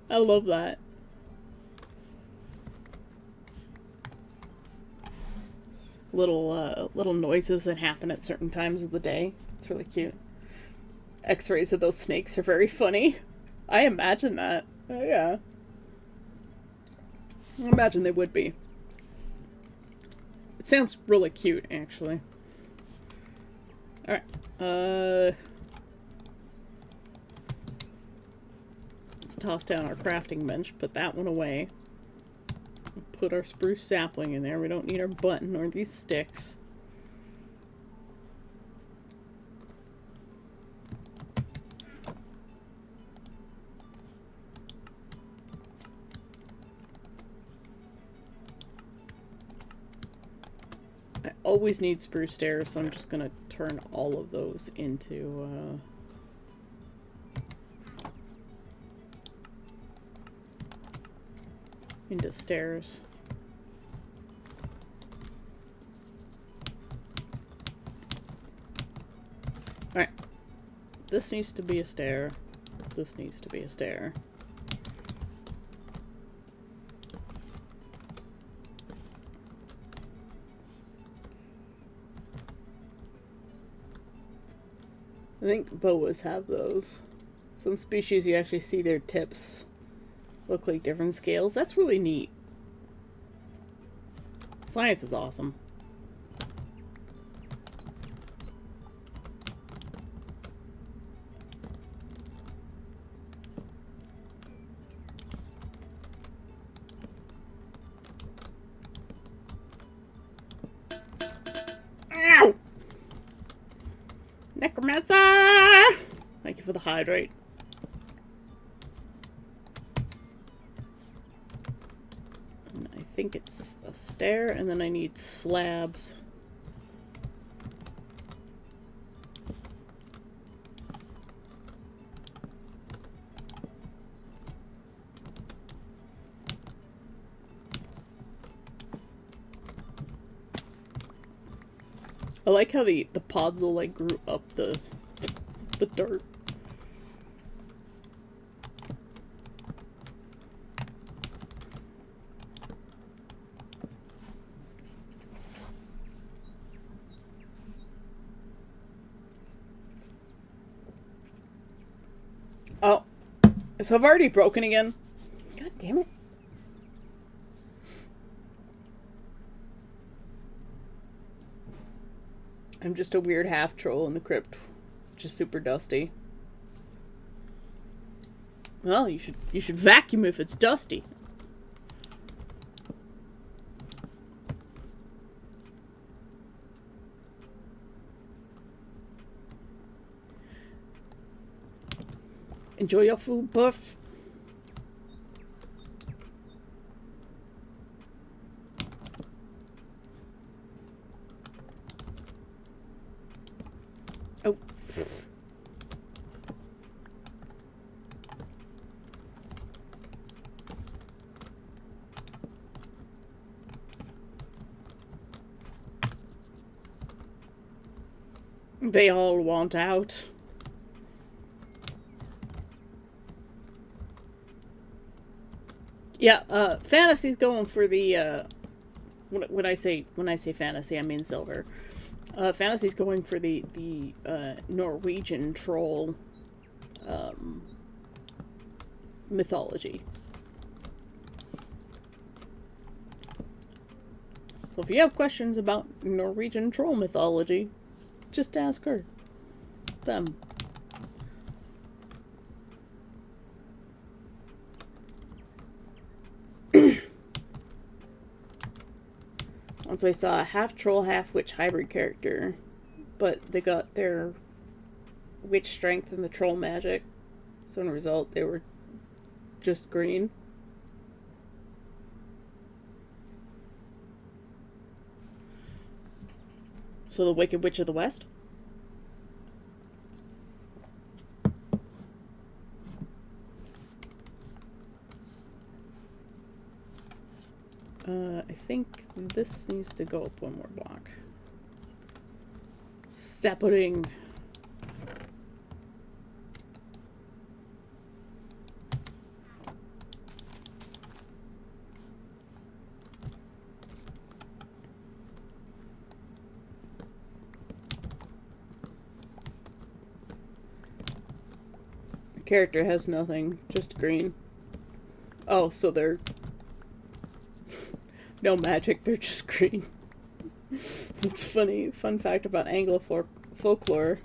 I love that. Little noises that happen at certain times of the day. It's really cute. X-rays of those snakes are very funny. I imagine that. Oh, yeah. I imagine they would be. It sounds really cute, actually. Alright. Let's toss down our crafting bench. Put that one away. Put our spruce sapling in there. We don't need our button or these sticks. I always need spruce stairs, so I'm just gonna turn all of those into stairs. Alright. This needs to be a stair. This needs to be a stair. I think boas have those. Some species you actually see their tips look like different scales. That's really neat. Science is awesome. Ow! Necromancer! Thank you for the hydrate. And I think it's a stair, and then I need slabs. I like how the pods will like grew up the dirt. So I've already broken again. God damn it. I'm just a weird half troll in the crypt. Just super dusty. Well, you should vacuum if it's dusty. Enjoy your food, Buff. Oh. They all want out. Yeah, fantasy's going for the when I say fantasy, I mean silver. Fantasy's going for the Norwegian troll mythology. So if you have questions about Norwegian troll mythology, just ask her. Them. Once I saw a half troll, half witch hybrid character, but they got their witch strength and the troll magic, so in a result they were just green. So the Wicked Witch of the West? I think this needs to go up one more block. Sapling. The character has nothing, just green. Oh, so they're no magic, they're just green. It's funny. Fun fact about Anglo folklore.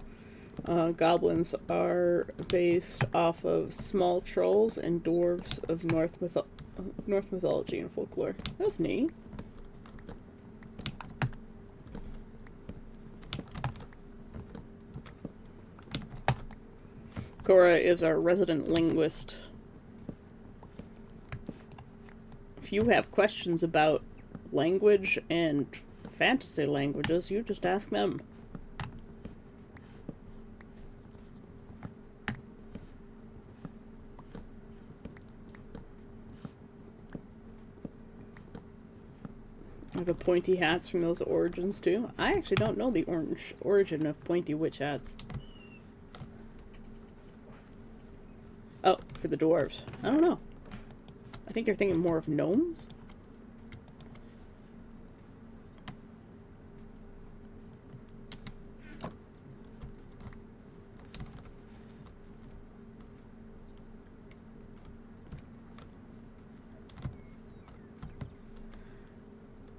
Goblins are based off of small trolls and dwarves of North mythology and folklore. That's neat. Cora is our resident linguist. If you have questions about language and fantasy languages, you just ask them. The pointy hats from those origins too. I actually don't know the origin of pointy witch hats. Oh, for the dwarves. I don't know. I think you're thinking more of gnomes?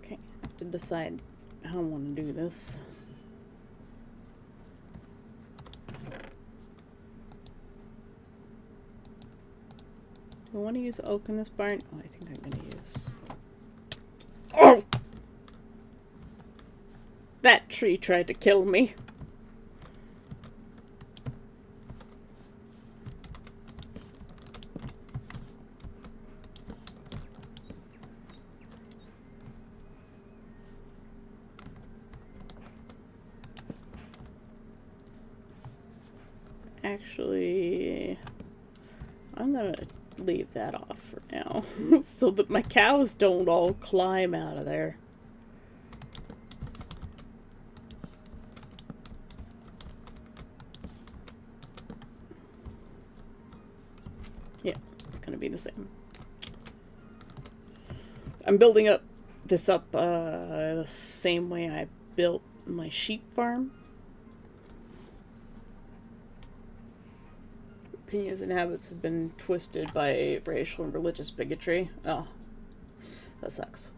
Okay, I have to decide how I want to do this. Do I want to use oak in this barn? Oh, I think I'm going to use... Oh! That tree tried to kill me. Actually, I'm going to leave that off for now so that my cows don't all climb out of there. Yeah, it's gonna be the same. I'm building this up the same way I built my sheep farm. opinions and habits have been twisted by racial and religious bigotry. Oh, that sucks.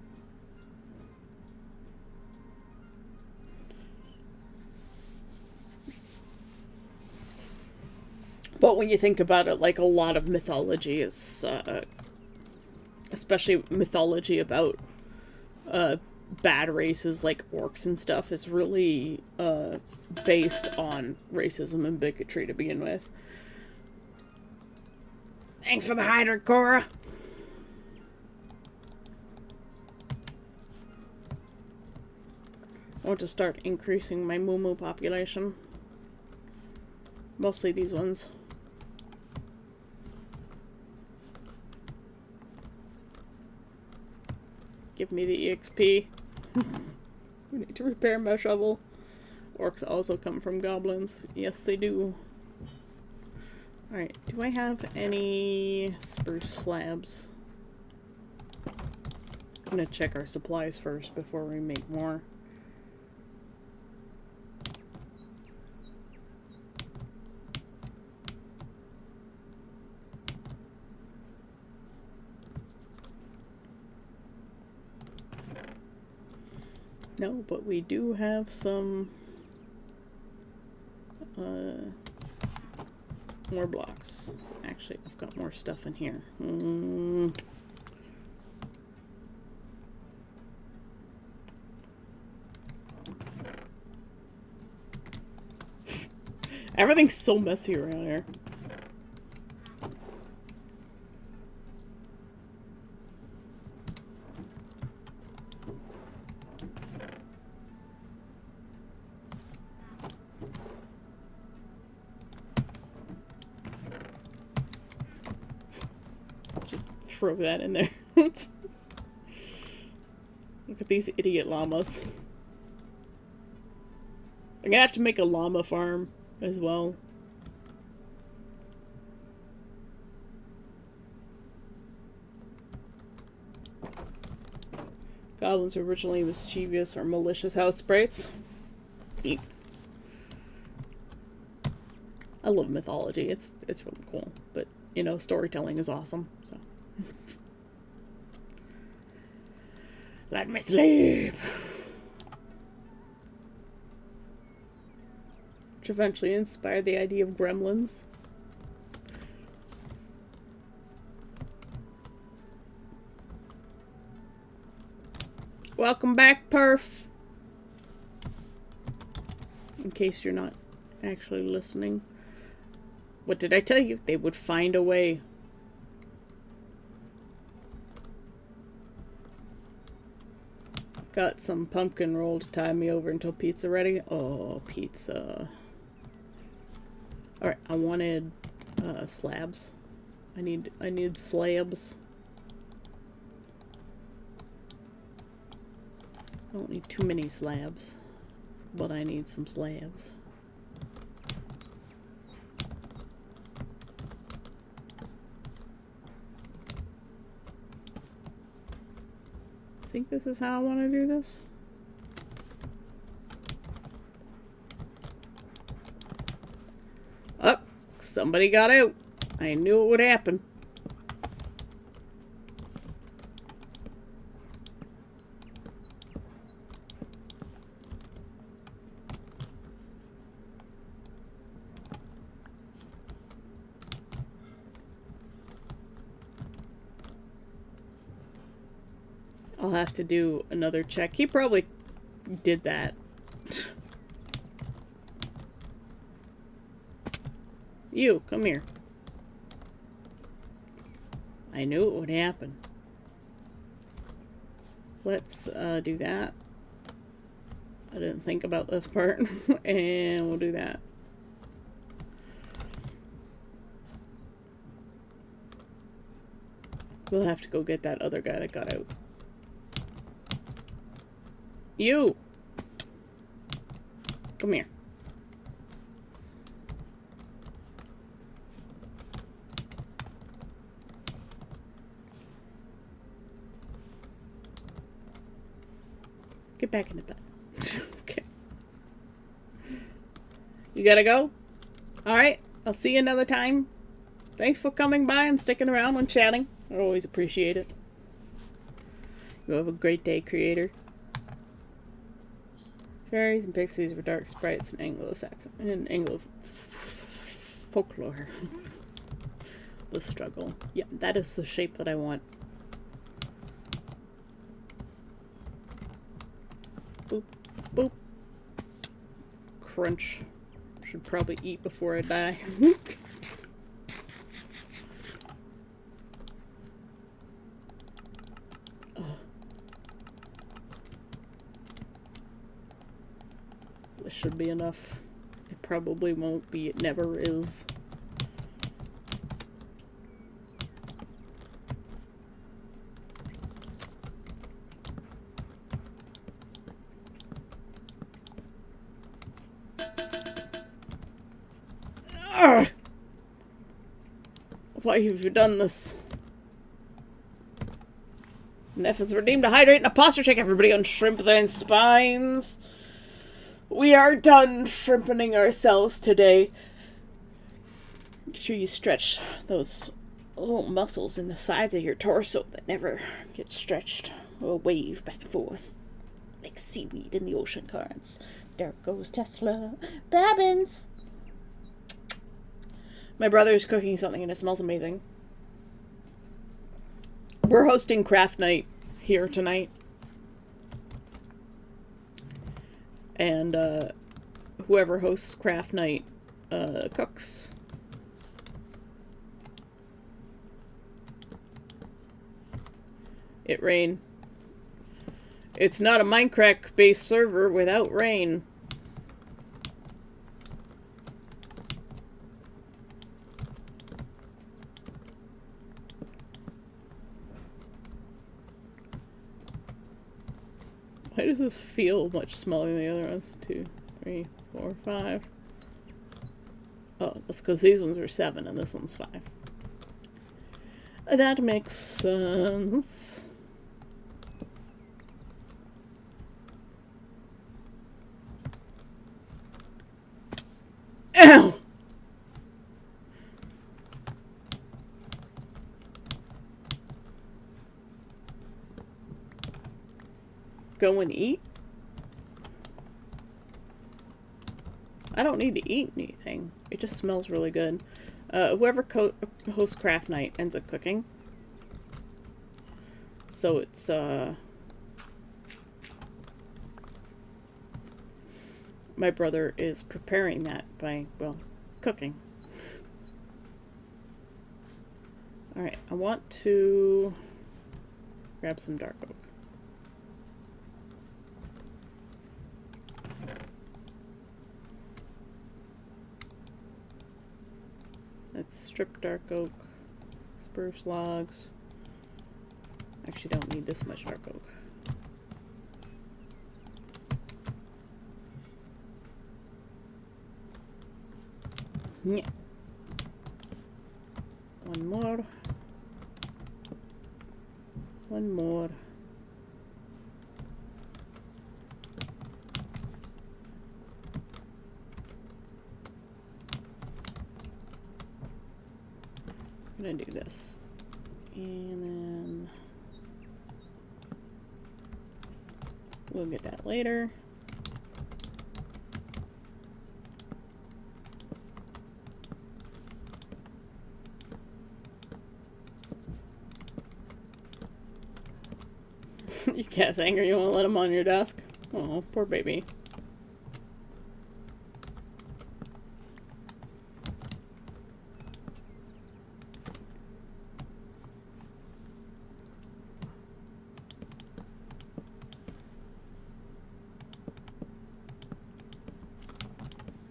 But when you think about it, like, a lot of mythology is, especially mythology about bad races like orcs and stuff, is really based on racism and bigotry to begin with. Thanks for the hydrant, Cora. I want to start increasing my Moo population. Mostly these ones. Give me the EXP. We need to repair my shovel. Orcs also come from goblins. Yes, they do. Alright, do I have any spruce slabs? I'm gonna check our supplies first before we make more. No, but we do have some more blocks. Actually, I've got more stuff in here. Everything's so messy around here. Just throw that in there. Look at these idiot llamas. I'm gonna have to make a llama farm as well. Goblins were originally mischievous or malicious house sprites. Eek. I love mythology. It's really cool, but you know, storytelling is awesome. So let me sleep. Which eventually inspired the idea of gremlins. Welcome back, Perf. In case you're not actually listening. What did I tell you? They would find a way. Got some pumpkin roll to tie me over until pizza ready. Oh, pizza. Alright, I wanted slabs. I need slabs. I don't need too many slabs, but I need some slabs. I think this is how I want to do this. Oh, somebody got out. I knew it would happen. I'll have to do another check. He probably did that. You, come here. I knew it would happen. Let's do that. I didn't think about this part. And we'll do that. We'll have to go get that other guy that got out. You! Come here. Get back in the bed. Okay. You gotta go? Alright, I'll see you another time. Thanks for coming by and sticking around when chatting. I always appreciate it. You have a great day, creator. Fairies and pixies were dark sprites in Anglo-Saxon and Anglo folklore. The struggle. Yeah, that is the shape that I want. Boop, boop. Crunch. Should probably eat before I die. This should be enough. It probably won't be. It never is. Ugh! Why have you done this? Neff is redeemed to hydrate and a posture check. Everybody on shrimp and spines. We are done shrimpening ourselves today. Make sure you stretch those little muscles in the sides of your torso that never get stretched or wave back and forth like seaweed in the ocean currents. There goes Tesla. Babbins! My brother is cooking something and it smells amazing. We're hosting craft night here tonight. And whoever hosts craft night cooks. It rain. It's not a Minecraft based server without rain. Why does this feel much smaller than the other ones? 2, 3, 4, 5. Oh, that's because these ones are 7 and this one's 5. That makes sense. Ow! Go and eat? I don't need to eat anything. It just smells really good. Whoever hosts craft night ends up cooking. So it's, my brother is preparing that by, well, cooking. Alright, I want to grab some dark oak. Let's strip dark oak, spruce logs. Actually don't need this much dark oak. Yeah. One more. One more. I'm gonna do this. And then we'll get that later. Your cat's angry, you won't let him on your desk? Oh, poor baby.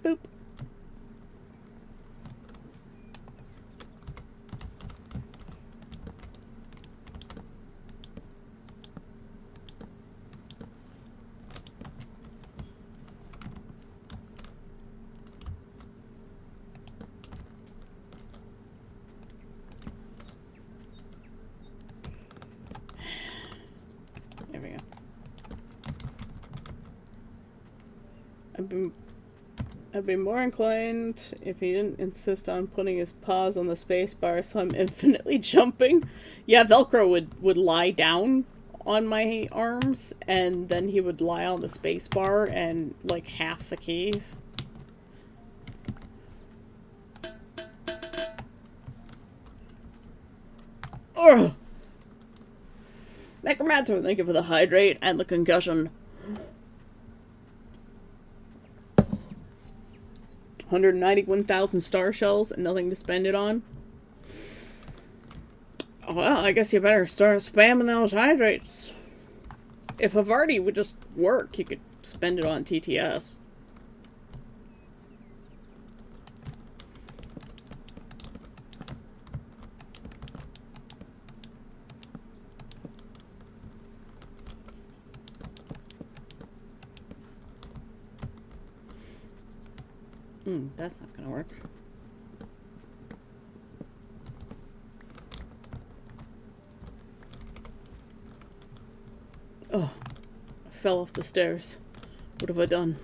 Boop. There we go. I'd be more inclined if he didn't insist on putting his paws on the space bar so I'm infinitely jumping. Yeah, Velcro would lie down on my arms, and then he would lie on the space bar and, like, half the keys. Ugh! Necromancer, thank you for the hydrate and the concussion. 191,000 star shells and nothing to spend it on. Well, I guess you better start spamming those hydrates. If Havarti would just work, you could spend it on TTS. That's not gonna work. Oh, I fell off the stairs. What have I done?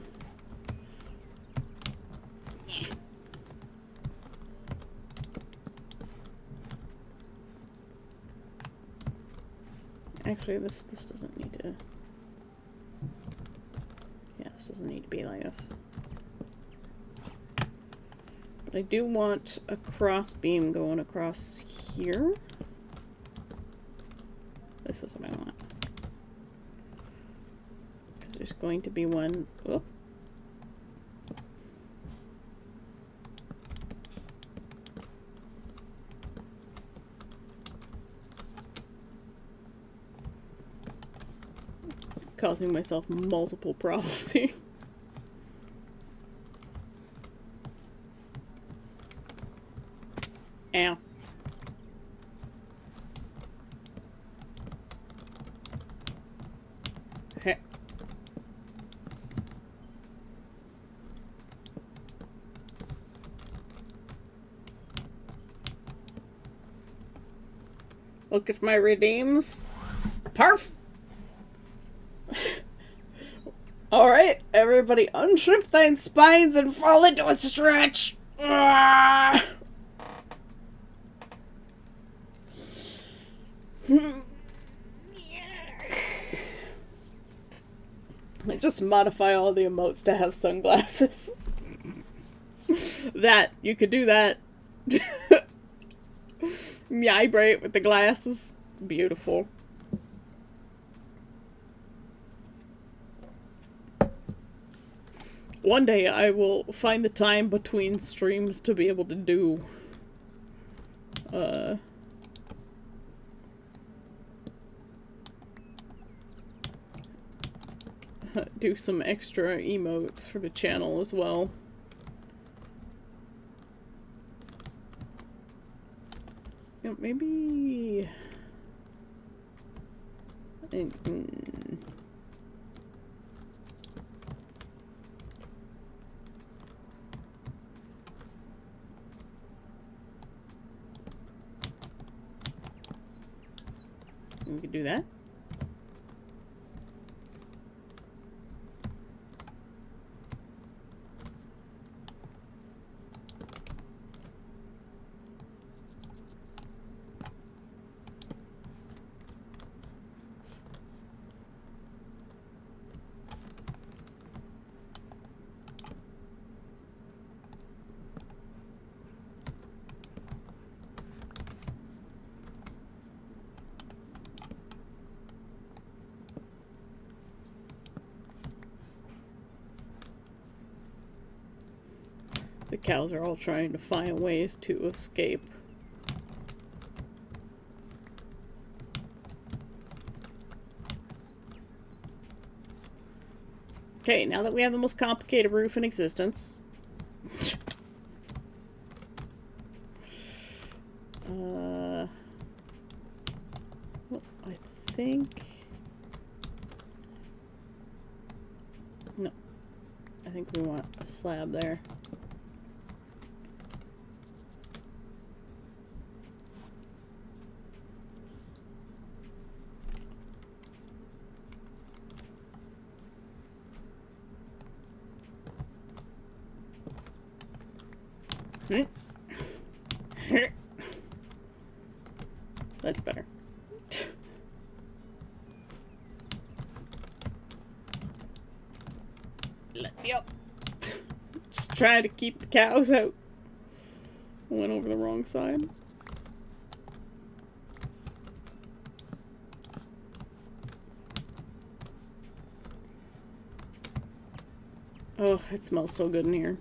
Actually, this doesn't need to... Yeah, this doesn't need to be like this. But I do want a cross beam going across here. This is what I want. Because there's going to be one... Oh. Causing myself multiple problems here. Ow. Heh. Look at my redeems. Perf! Alright, everybody unshrimp thine spines and fall into a stretch! Ah! I just modify all the emotes to have sunglasses. That, you could do that. Vibrate with the glasses. Beautiful. One day I will find the time between streams to be able to do some extra emotes for the channel as well. You know, maybe... We could do that. The cows are all trying to find ways to escape. Okay, now that we have the most complicated roof in existence. Well, I think... No. I think we want a slab there. That's better. Let me up. Just trying to keep the cows out. Went over the wrong side. Oh, it smells so good in here.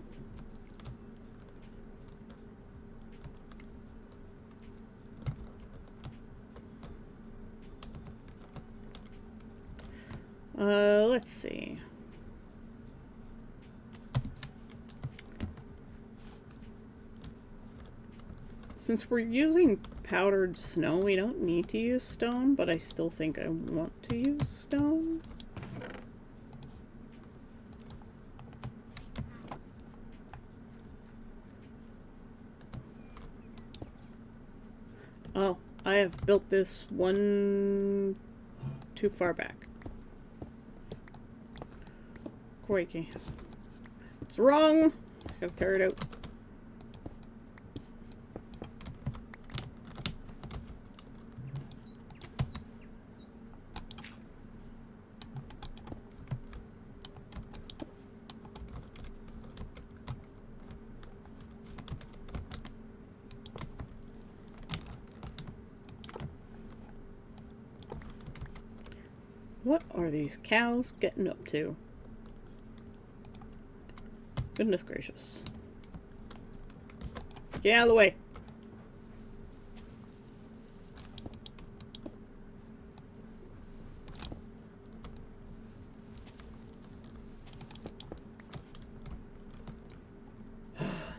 Let's see. Since we're using powdered snow, we don't need to use stone, but I still think I want to use stone. Oh, I have built this one too far back. Quakey. It's wrong! I gotta tear it out. What are these cows getting up to? Goodness gracious. Get out of the way.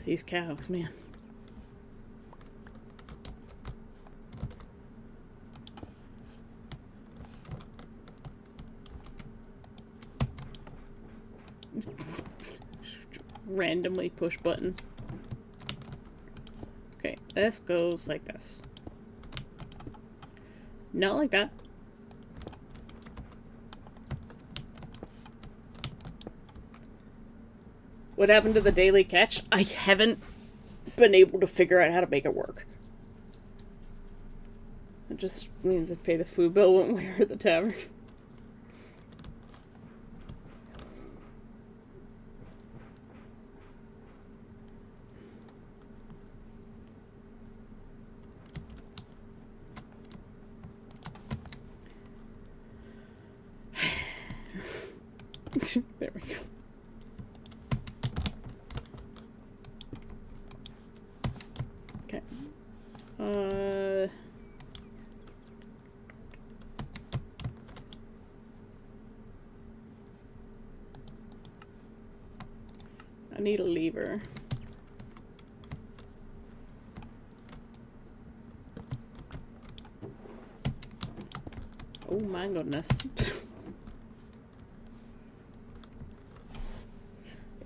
These cows, man. Randomly push button. Okay, this goes like this. Not like that. What happened to the daily catch? I haven't been able to figure out how to make it work. It just means I pay the food bill when we're at the tavern. There we go. Okay. I need a lever. Oh my goodness.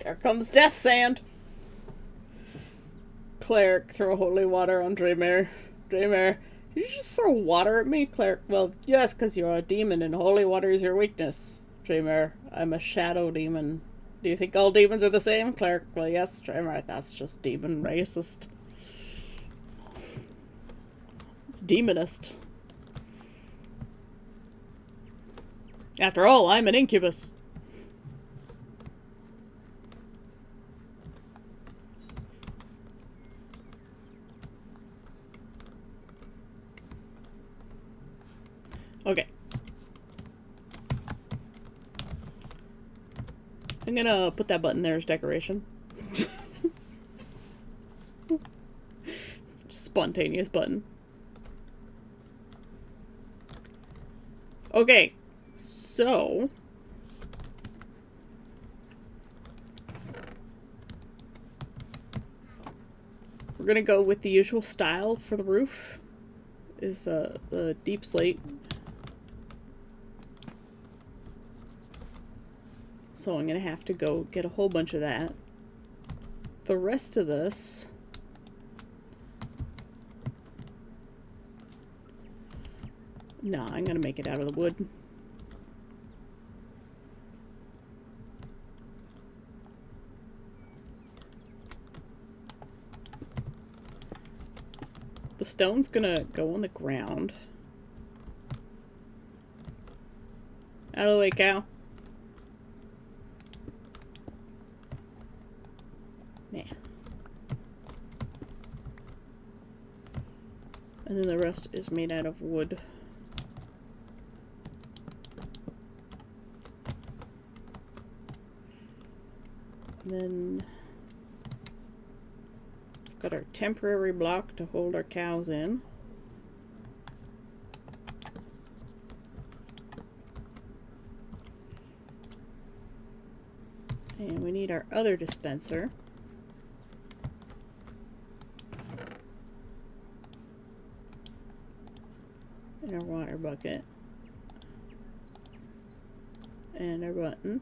There comes Death Sand! Cleric, throw holy water on Draymare. Draymare, did you just throw water at me? Cleric, well, yes, because you're a demon and holy water is your weakness. Draymare, I'm a shadow demon. Do you think all demons are the same? Cleric, well, yes, Draymare, that's just demon racist. It's demonist. After all, I'm an incubus. Okay. I'm gonna put that button there as decoration. Spontaneous button. Okay. So... we're gonna go with the usual style for the roof. Is the deep slate. So I'm gonna have to go get a whole bunch of that. The rest of this... nah, I'm gonna make it out of the wood. stone's gonna go on the ground. Out of the way, cow. Yeah. And then the rest is made out of wood. And then we've got our temporary block to hold our cows in. And we need our other dispenser. And our water bucket. And our button.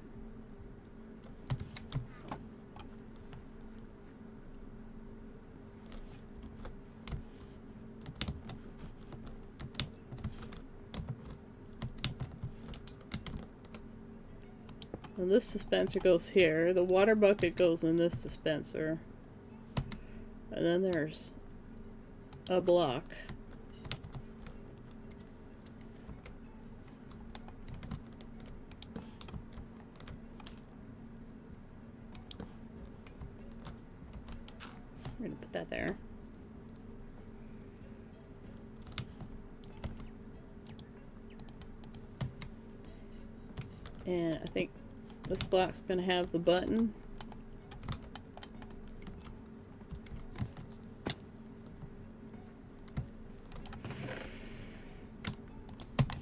Well, this dispenser goes here. The water bucket goes in this dispenser. And then there's a block. We're gonna put that there. And I think this block's gonna have the button.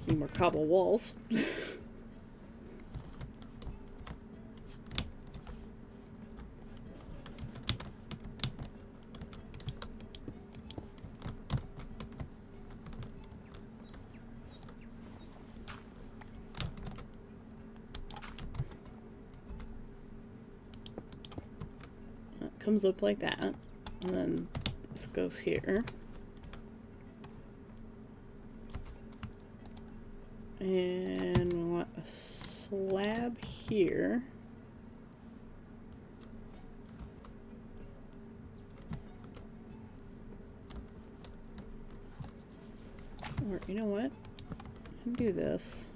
Need more cobble walls. Comes up like that, and then this goes here, and we want a slab here, or you know what, I can do this.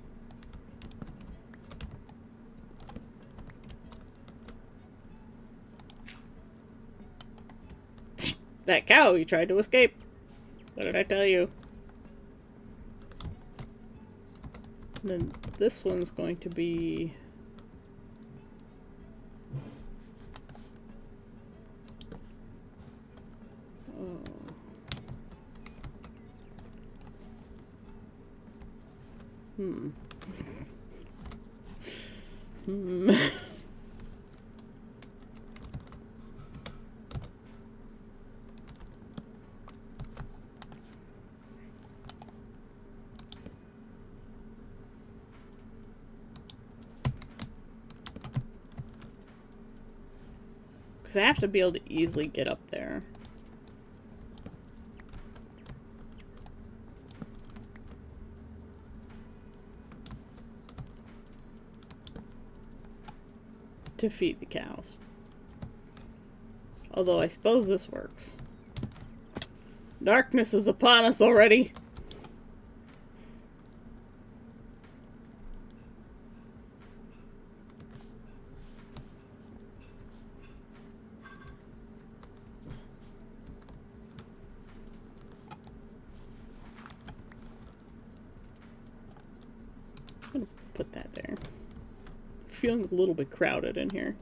That cow, you tried to escape. What did I tell you? And then this one's going to be... Oh. Because I have to be able to easily get up there. To feed the cows. Although I suppose this works. Darkness is upon us already. I'm gonna put that there. Feeling a little bit crowded in here.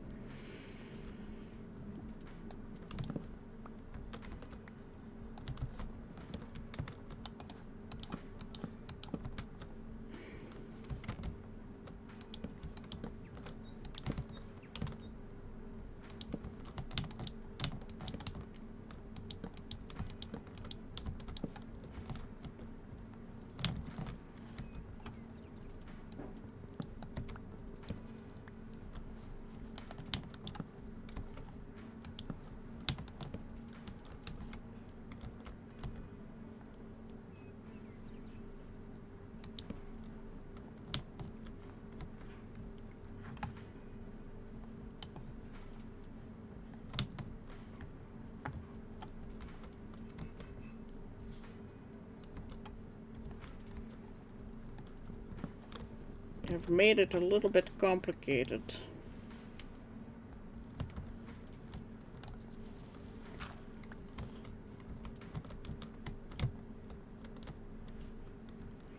have made it a little bit complicated.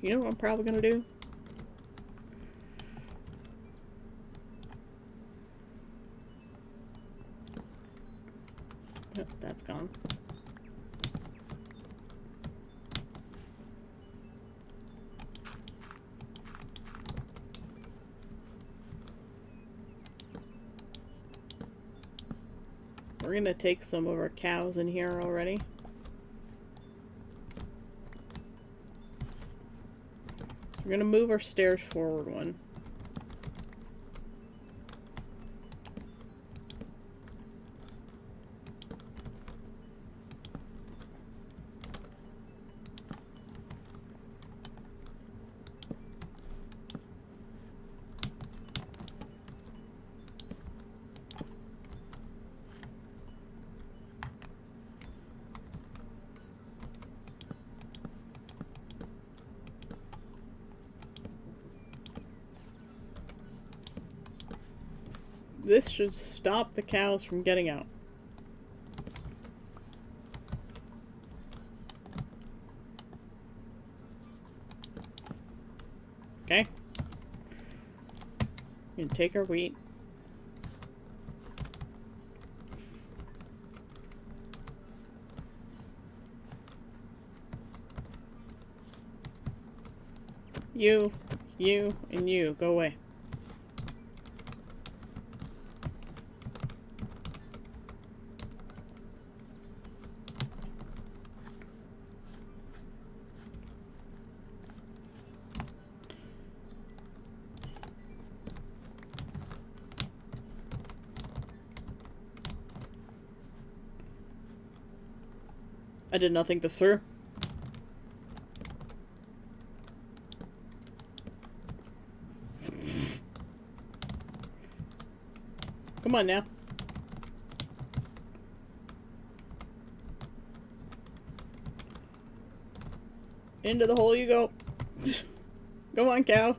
You know what I'm probably gonna do? Oh, that's gone. We're gonna take some of our cows in here already. We're gonna move our stairs forward one. This should stop the cows from getting out. Okay. We can take our wheat. You, and you, go away. I did not think this through. Come on now. Into the hole you go. Go on, cow.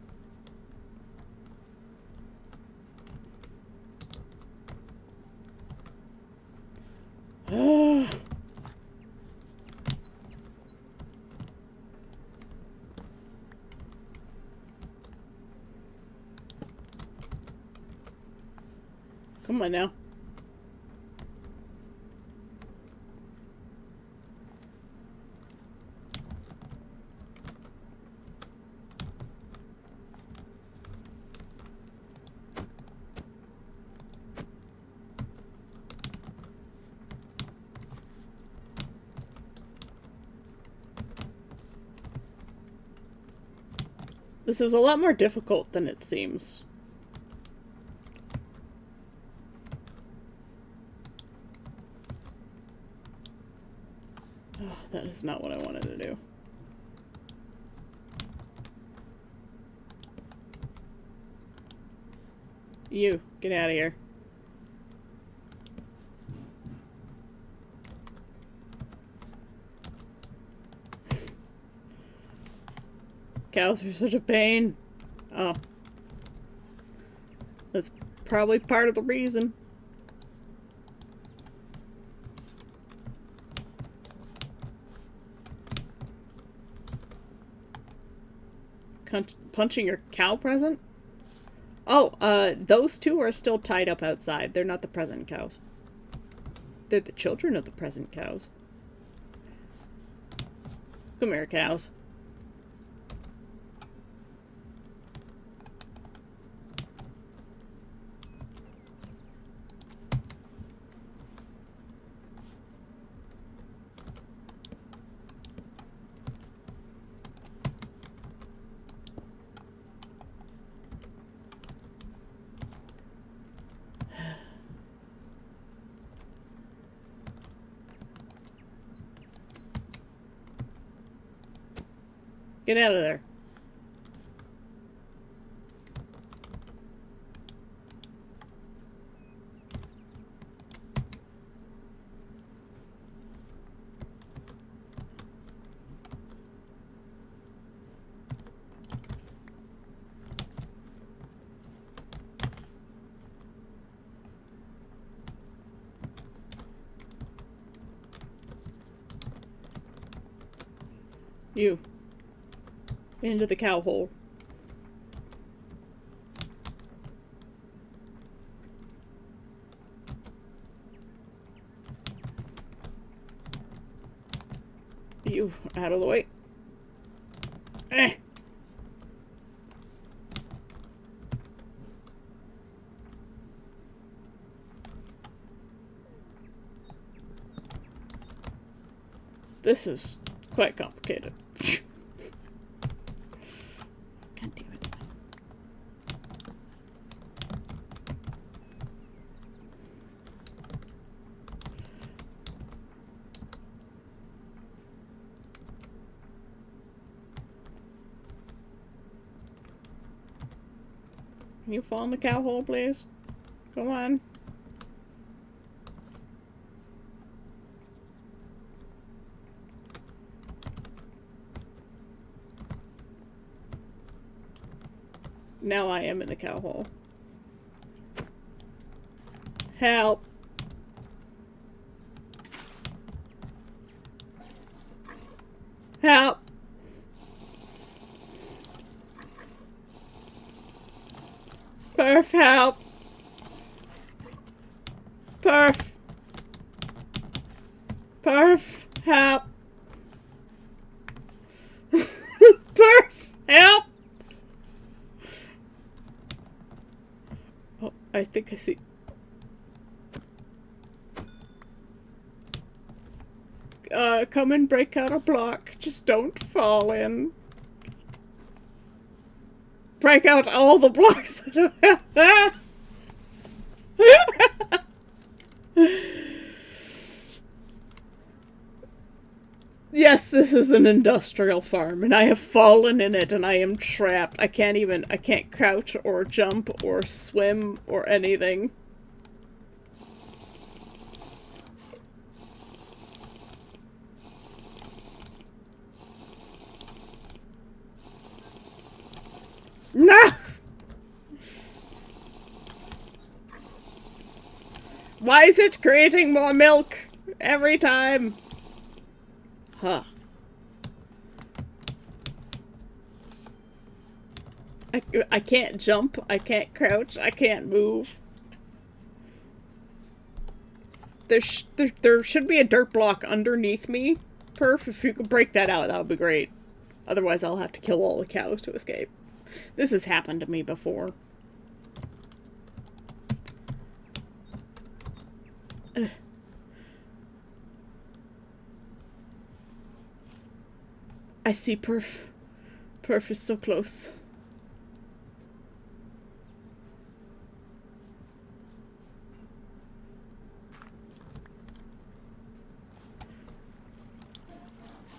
Come on now. This is a lot more difficult than it seems. Oh, that is not what I wanted to do. You, get out of here. Cows are such a pain. Oh. That's probably part of the reason. Punching your cow present? Oh, those two are still tied up outside. They're not the present cows. They're the children of the present cows. Come here, cows. Get out of there. You. Into the cow hole. You. Out of the way. Eh. This is quite complicated. God damn it. Can you fall in the cow hole, please? Come on. Now I am in the cow hole. Help! Help! Perf, help! Perf! Perf, help! Perf, help! Oh, I think I see. Come and break out a block. Just don't fall in. Break out all the blocks. Yes, this is an industrial farm, and I have fallen in it, and I am trapped. I can't crouch or jump or swim or anything. No! Why is it creating more milk every time? Huh. I can't jump, I can't crouch, I can't move. There should be a dirt block underneath me. Perf, if you could break that out, that would be great. Otherwise I'll have to kill all the cows to escape. This has happened to me before. I see Perf. Perf is so close.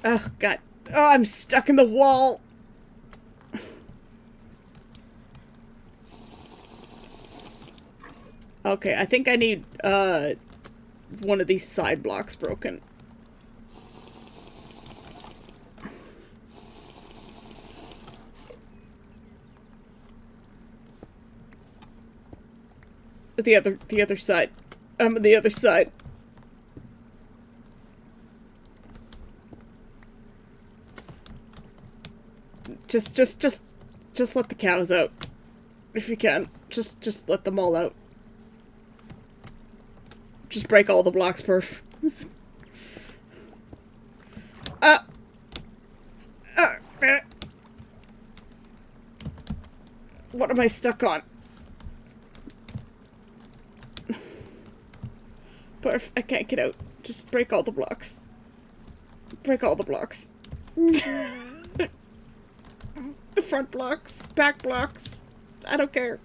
Oh, God. Oh, I'm stuck in the wall. Okay, I think I need, one of these side blocks broken. The other side. I'm on the other side. Just let the cows out. If you can. Just let them all out. Just break all the blocks, Perf. What am I stuck on? Perf, I can't get out. Just break all the blocks. Break all the blocks. The front blocks, back blocks. I don't care.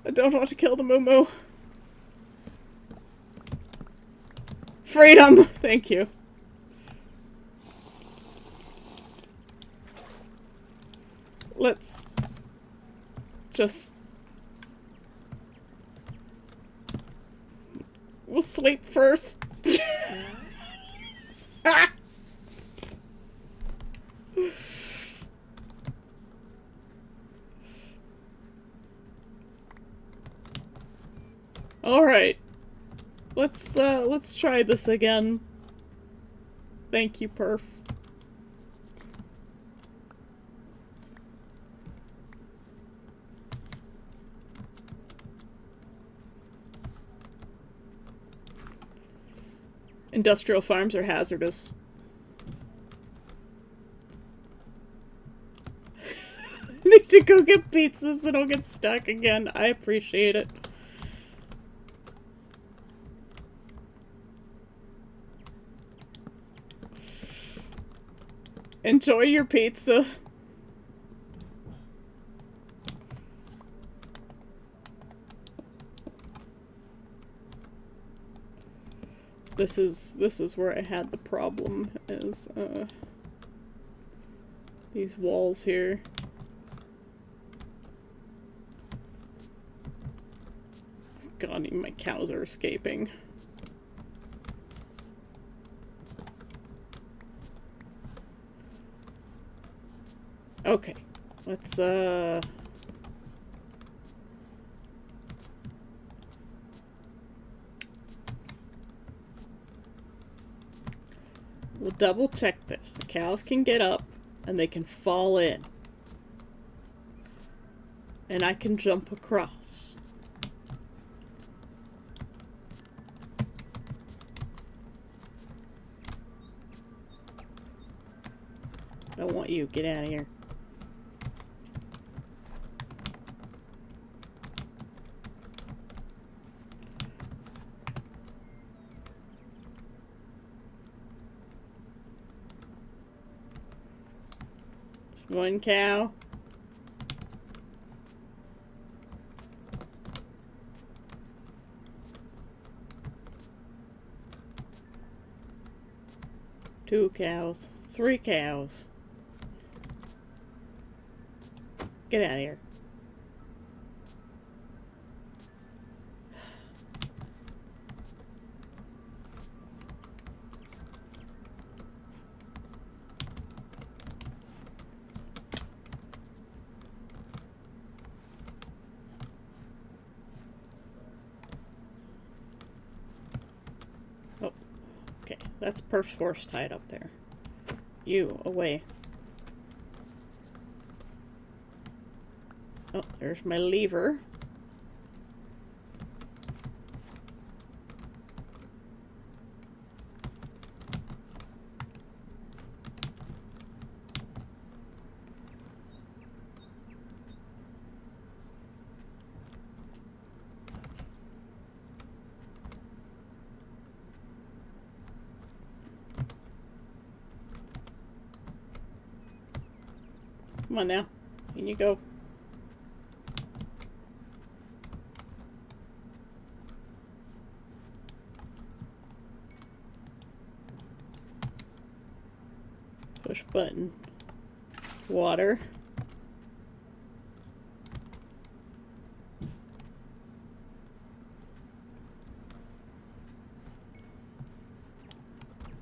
I don't want to kill the Moo. Freedom! Thank you. Let's just... We'll sleep first. Ah! Alright. Let's try this again. Thank you, Perf. Industrial farms are hazardous. I need to go get pizza so I don't get stuck again. I appreciate it. Enjoy your pizza. This is where I had the problem, is these walls here. God, even my cows are escaping. Okay, let's we'll double check this. The cows can get up and they can fall in. And I can jump across. I don't want you. Get out of here. One cow. Two cows. Three cows. Get out of here. Oh, okay. That's Perf's horse tied up there. You, away. Oh, there's my lever. Come on now. In you go. Push button. Water.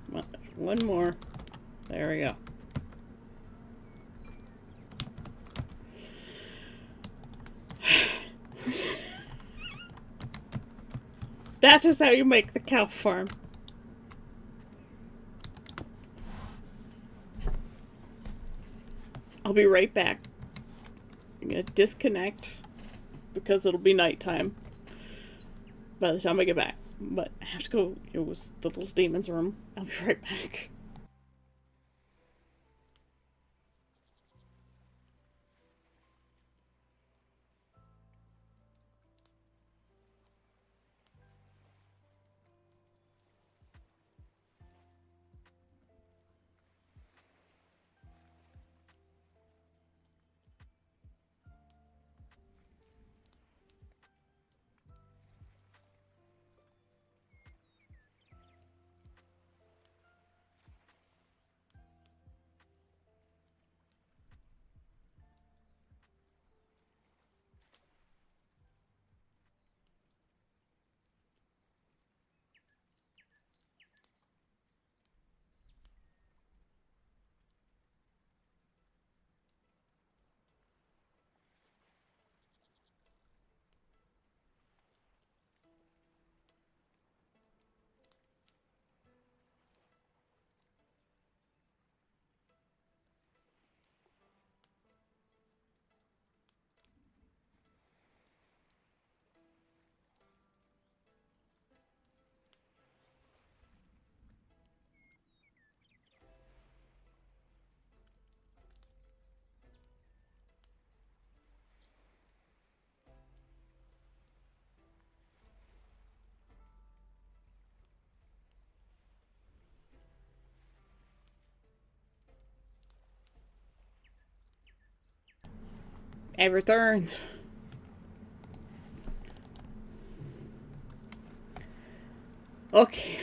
Come on, one more. There we go. That is how you make the cow farm. I'll be right back. I'm gonna disconnect because it'll be nighttime by the time I get back. But I have to go use the little demon's room. I'll be right back. I've returned. Okay.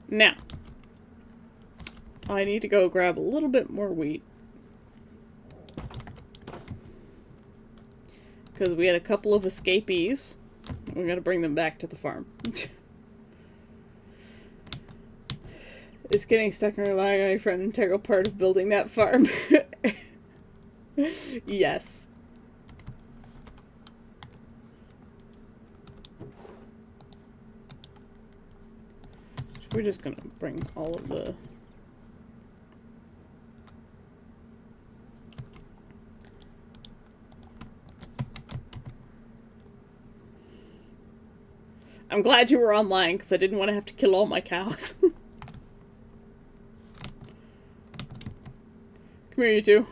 Now, I need to go grab a little bit more wheat. Because we had a couple of escapees. We gotta bring them back to the farm. It's getting stuck and relying on your friend, an integral part of building that farm. Yes. We're just gonna bring all of the... I'm glad you were online, because I didn't want to have to kill all my cows. Come here, you two.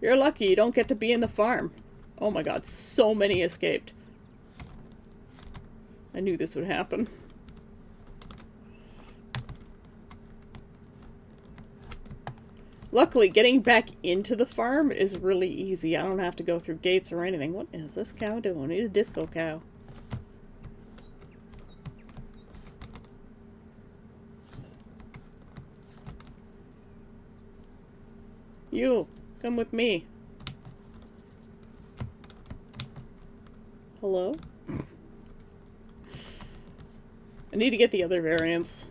You're lucky you don't get to be in the farm. Oh my god, so many escaped. I knew this would happen. Luckily, getting back into the farm is really easy. I don't have to go through gates or anything. What is this cow doing? He's a disco cow. You, come with me. Hello? I need to get the other variants.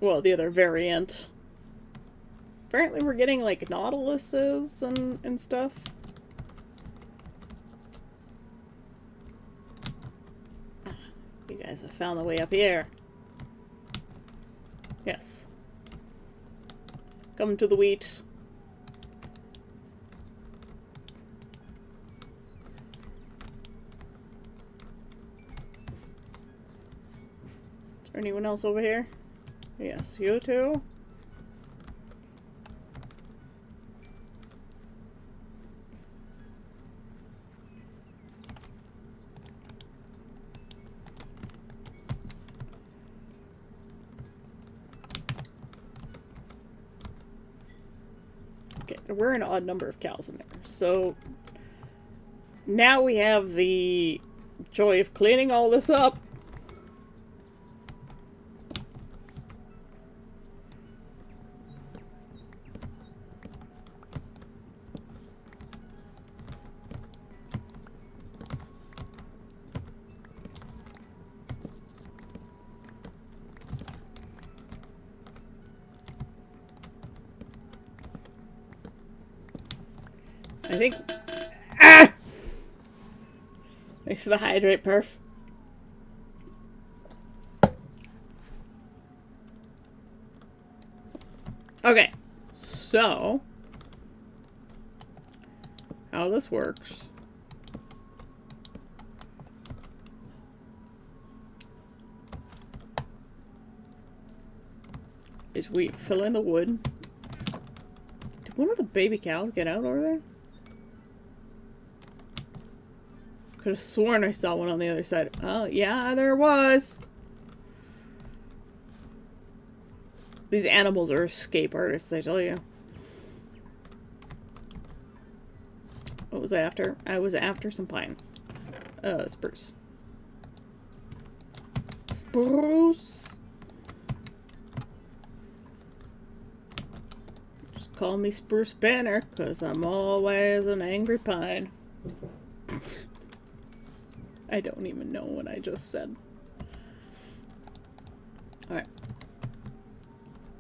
Well, the other variant. Apparently we're getting, like, Nautiluses and stuff. You guys have found the way up here. Yes. Come to the wheat. Is there anyone else over here? Yes, you too. Okay, we're an odd number of cows in there. So now we have the joy of cleaning all this up. I think... Ah! Thanks for the hydrate, perf. Okay, so... how this works... is we fill in the wood. Did one of the baby cows get out over there? Could have sworn I saw one on the other side. Oh, yeah, there was. These animals are escape artists, I tell you. What was I after? I was after some pine. Spruce. Spruce. Just call me Spruce Banner, because I'm always an angry pine. I don't even know what I just said. Alright.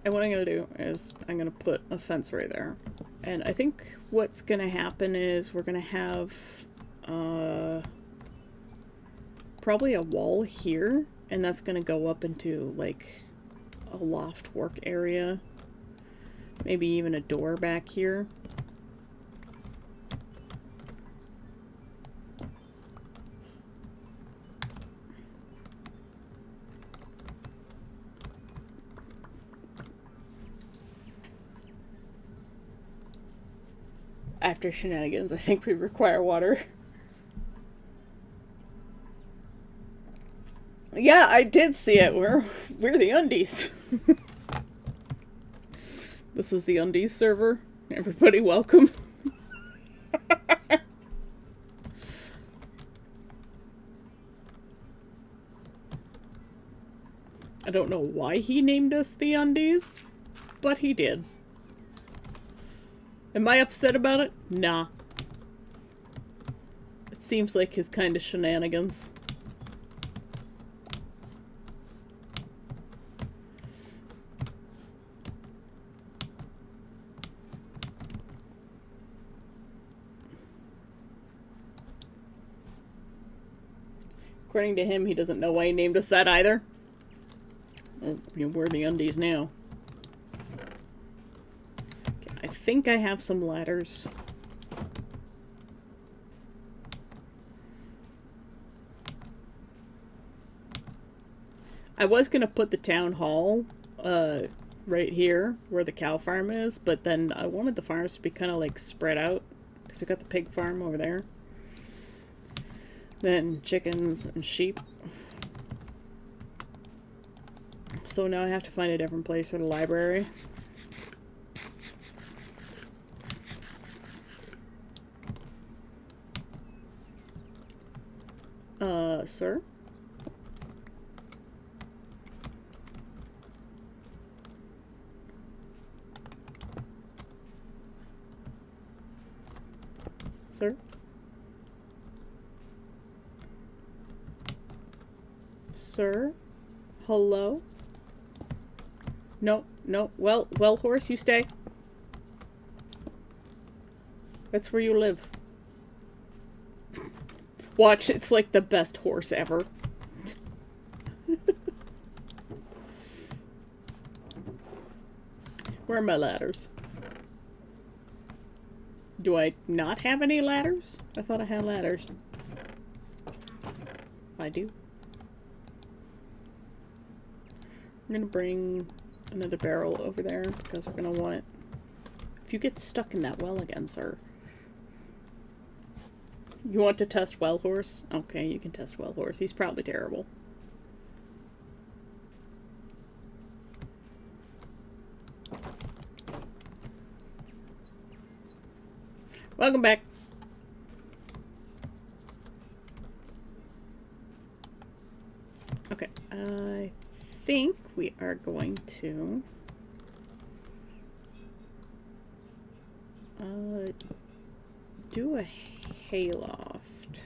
And what I'm going to do is I'm going to put a fence right there. And I think what's going to happen is we're going to have probably a wall here. And that's going to go up into like a loft work area. Maybe even a door back here. After shenanigans, I think we require water. Yeah, I did see it. We're the undies. This is the undies server. Everybody welcome. I don't know why he named us the Undies, but he did. Am I upset about it? Nah. It seems like his kind of shenanigans. According to him, he doesn't know why he named us that either. Well, we're the Undies now. Okay, I think I have some ladders. I was gonna put the town hall right here where the cow farm is, but then I wanted the farms to be kind of like spread out because I got the pig farm over there. Then chickens and sheep. So now I have to find a different place for the library. Sir? Sir? Sir? Hello? No, no. Well, horse, you stay. That's where you live. Watch, it's like the best horse ever. Where are my ladders? Do I not have any ladders? I thought I had ladders. I do. I'm gonna bring another barrel over there because we're gonna want it. If you get stuck in that well again, sir. You want to test Well Horse? Okay, you can test Well Horse. He's probably terrible. Welcome back. Okay, I think we are going to do a hayloft.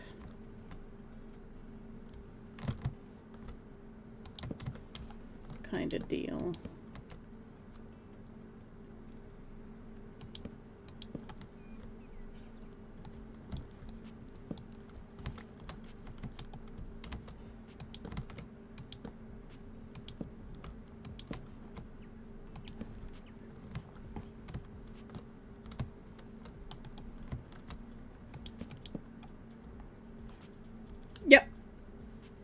Kind of deal. Yep.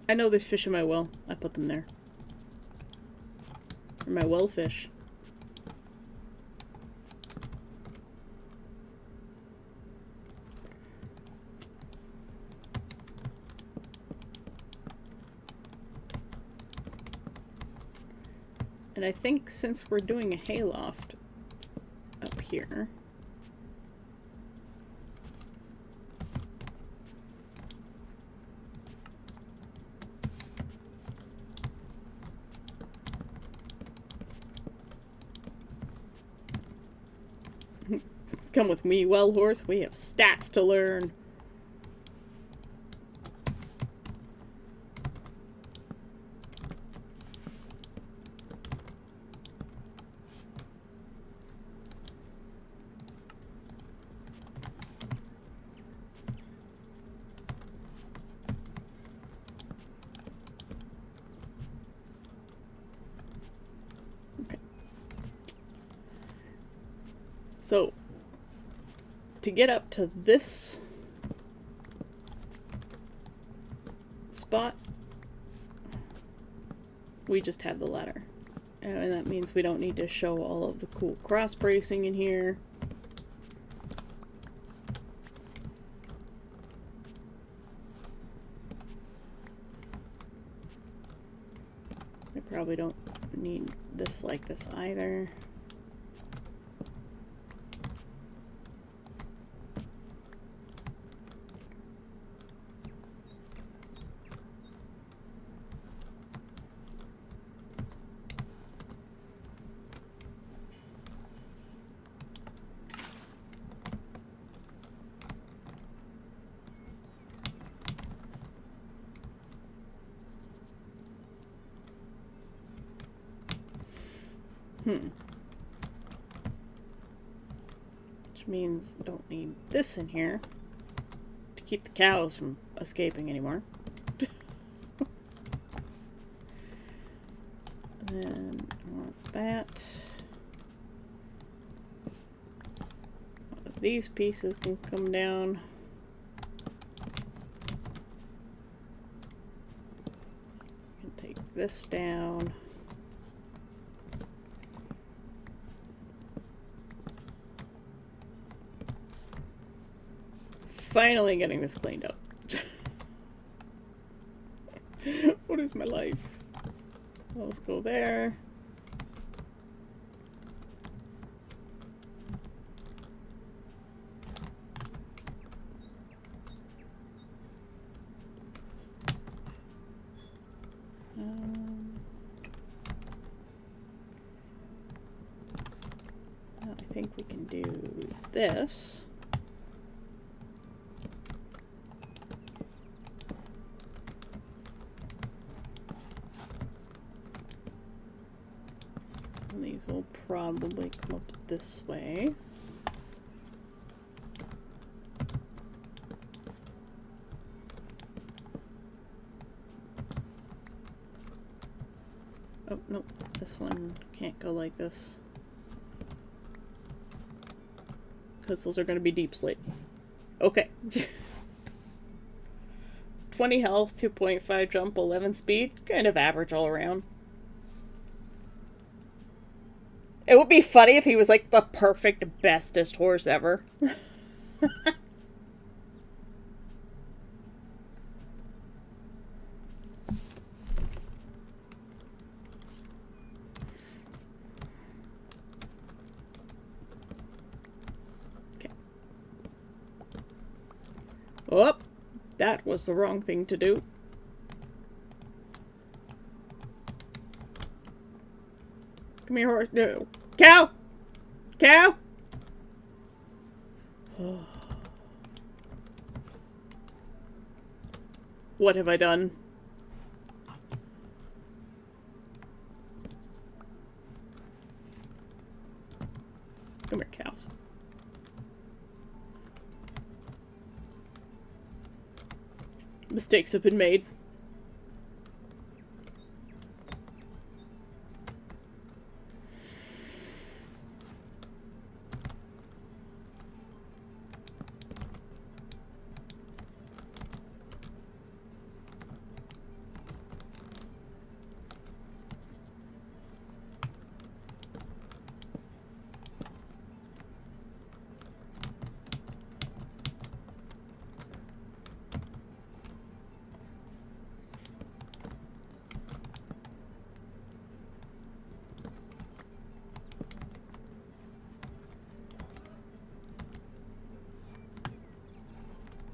I know there's fish in my well. I put them there. They're my well fish. And I think since we're doing a hayloft up here, come with me, Well Horse. We have stats to learn. Okay. So, to get up to this spot, we just have the ladder. And that means we don't need to show all of the cool cross bracing in here. I probably don't need this like this either. Which means I don't need this in here to keep the cows from escaping anymore. And then I want that. These pieces can come down. Can take this down. Finally getting this cleaned up. What is my life? Let's go there. I think we can do this. And these will probably come up this way. Oh, no, this one can't go like this. Because those are going to be deep slate. Okay. 20 health, 2.5 jump, 11 speed. Kind of average all around. It would be funny if he was like the perfect, bestest horse ever. Okay. Oh, that was the wrong thing to do. Come here, horse. No. Cow! Cow! What have I done? Come here, cows. Mistakes have been made.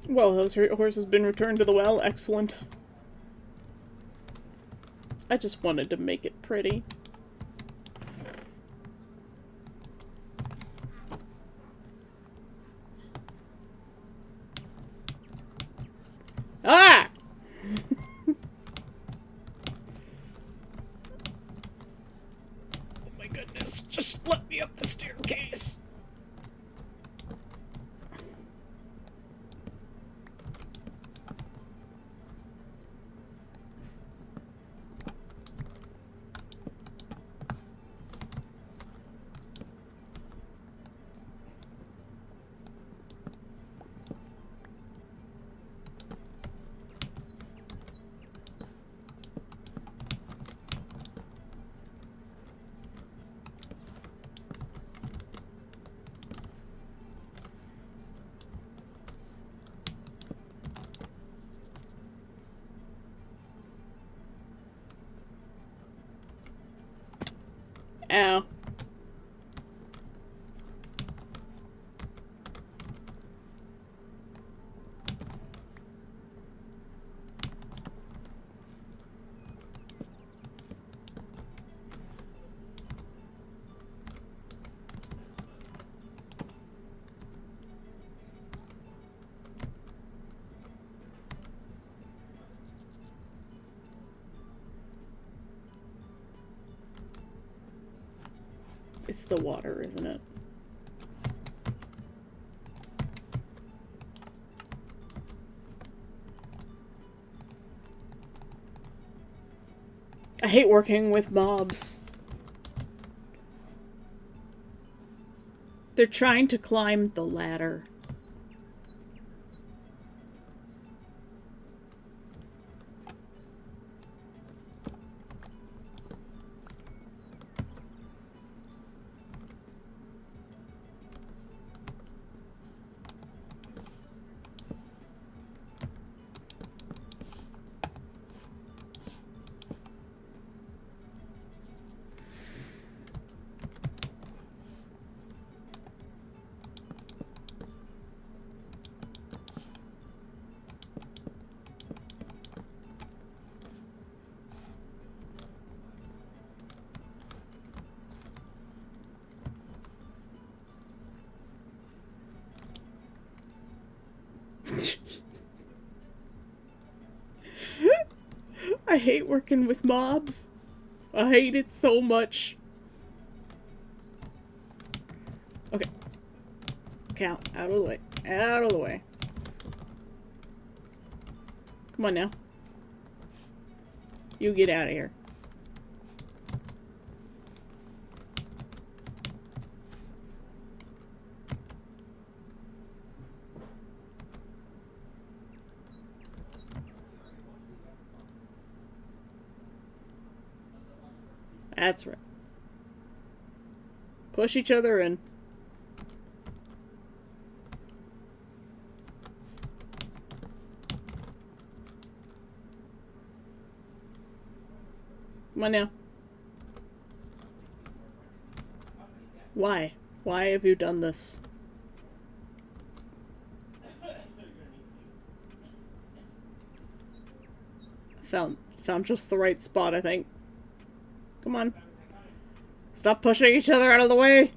Well, those horse has been returned to the well. Excellent. I just wanted to make it pretty. Ah! Oh my goodness, just let me up the staircase. Ow. It's the water, isn't it? I hate working with mobs. They're trying to climb the ladder. I hate working with mobs. I hate it so much. Okay. Count. Out of the way. Out of the way. Come on now. You get out of here. That's right. Push each other in. Come on now. Why? Why have you done this? Found just the right spot, I think. Come on. Stop pushing each other out of the way.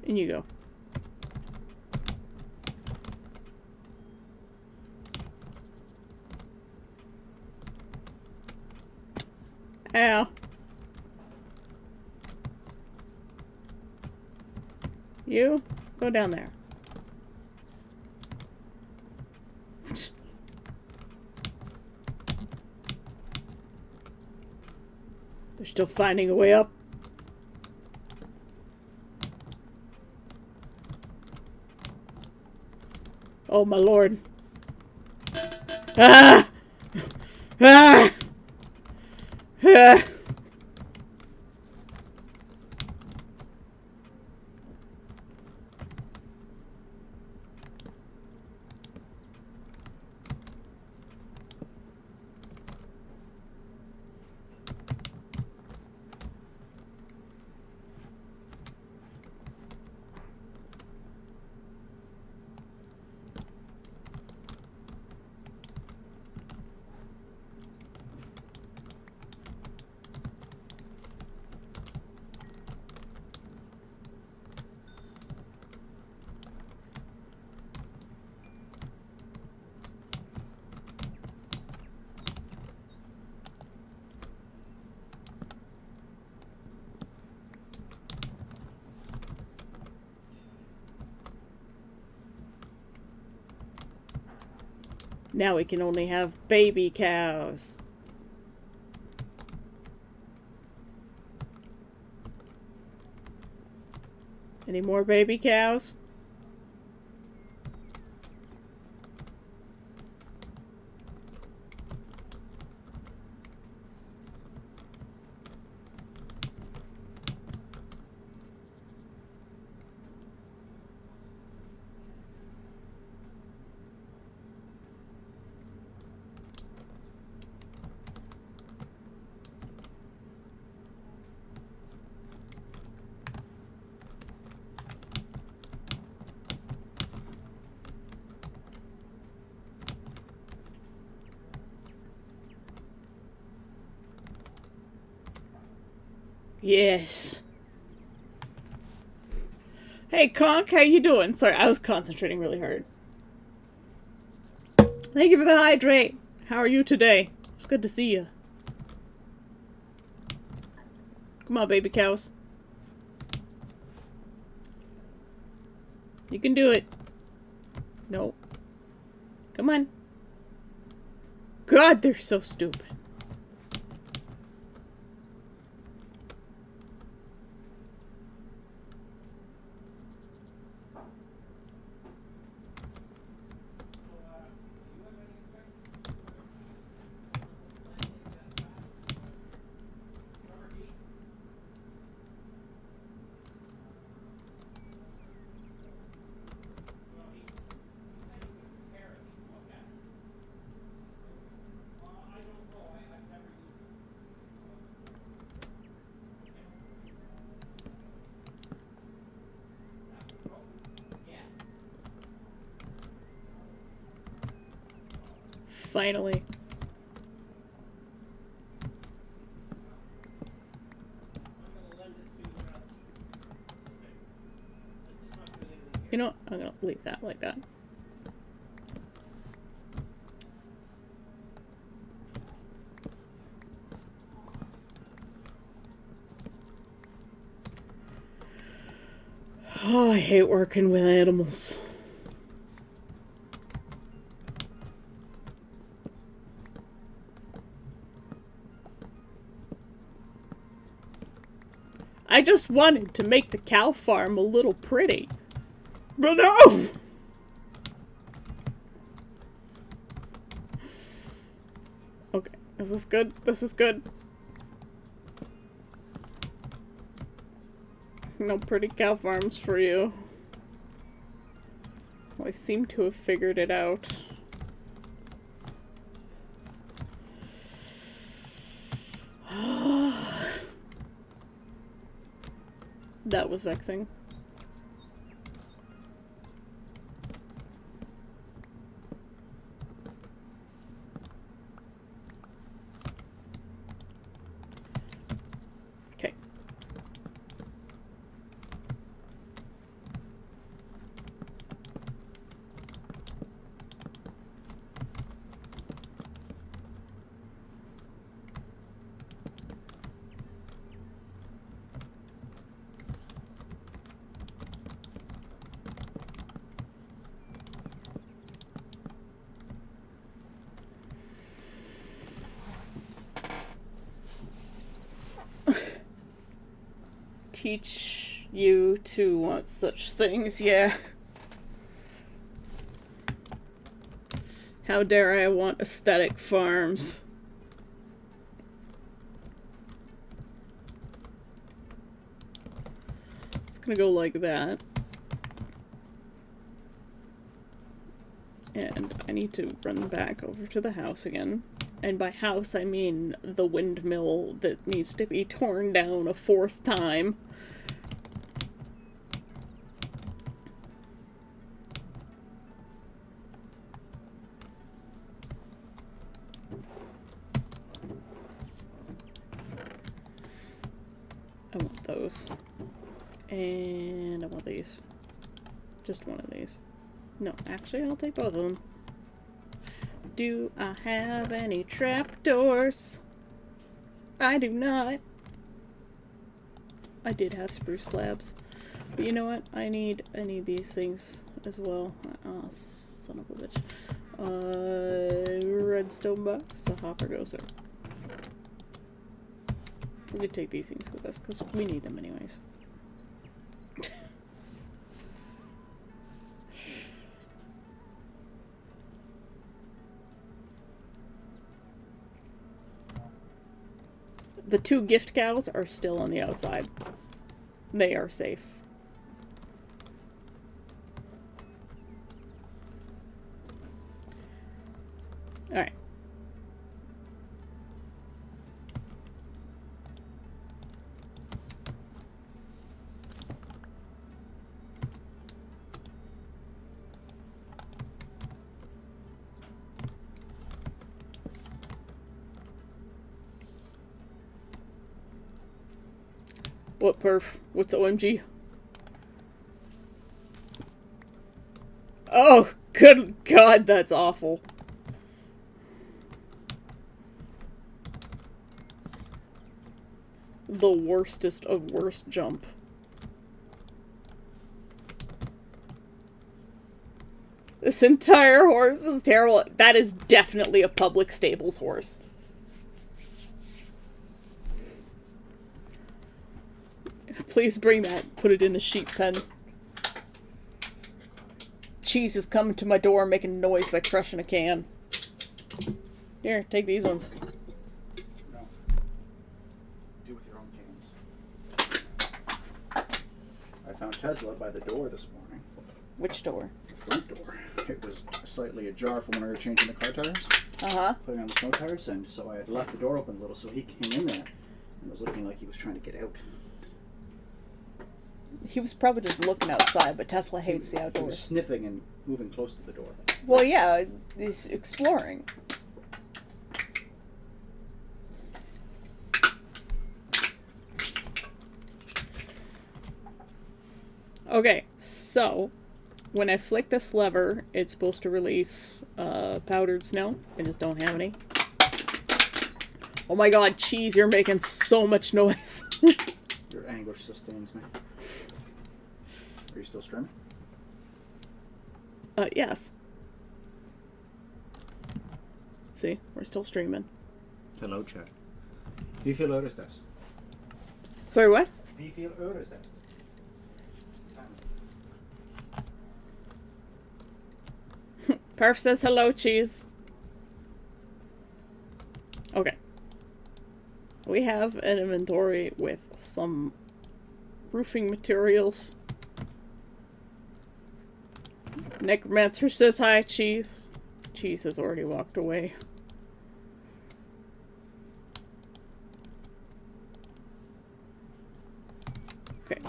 In you go. Ow. You go down there. They're still finding a way up. Oh my lord. Ah! Ah! Ah! Now we can only have baby cows. Any more baby cows? Yes. Hey, Conk, how you doing? Sorry, I was concentrating really hard. Thank you for the hydrate. How are you today? It's good to see you. Come on, baby cows. You can do it. No. Come on. God, they're so stupid. Finally. You know what? I'm gonna leave that like that. Oh, I hate working with animals. I just wanted to make the cow farm a little pretty. But no! Okay, is this good? This is good. No pretty cow farms for you. Well, I seem to have figured it out. That was vexing. Okay. Teach you to want such things, yeah. How dare I want aesthetic farms? It's gonna go like that. And I need to run back over to the house again. And by house, I mean the windmill that needs to be torn down a 4th time. I want those. And I want these. Just one of these. No, actually, I'll take both of them. Do I have any trapdoors? I do not. I did have spruce slabs. But you know what? I need these things as well. Oh, son of a bitch. Redstone box. The hopper goes there. We could take these things with us, because we need them anyways. The 2 gift cows are still on the outside. They are safe. Alright. What perf? What's OMG? Oh, good God, that's awful. The worstest of worst jump. This entire horse is terrible. That is definitely a public stables horse. Please bring that. Put it in the sheep pen. Cheese is coming to my door making noise by crushing a can. Here, take these ones. No. Do with your own cans. I found Tesla by the door this morning. Which door? The front door. It was slightly ajar from when we were changing the car tires. Uh-huh. Putting on the snow tires, and so I had left the door open a little, so he came in there and was looking like he was trying to get out. He was probably just looking outside, but Tesla hates the He was outdoors. sniffing and moving close to the door. Well, yeah, he's exploring. Okay, so when I flick this lever, it's supposed to release powdered snow. I just don't have any. Oh my god, Cheese, you're making so much noise. Your anguish sustains me. Are you still streaming? Yes. See, we're still streaming. Hello, chat. Wie veel uur is dat? Sorry, what? Wie veel uur is dat? Perf says hello, Cheese. Okay. We have an inventory with some roofing materials. Necromancer says hi, Cheese. Cheese has already walked away. Okay.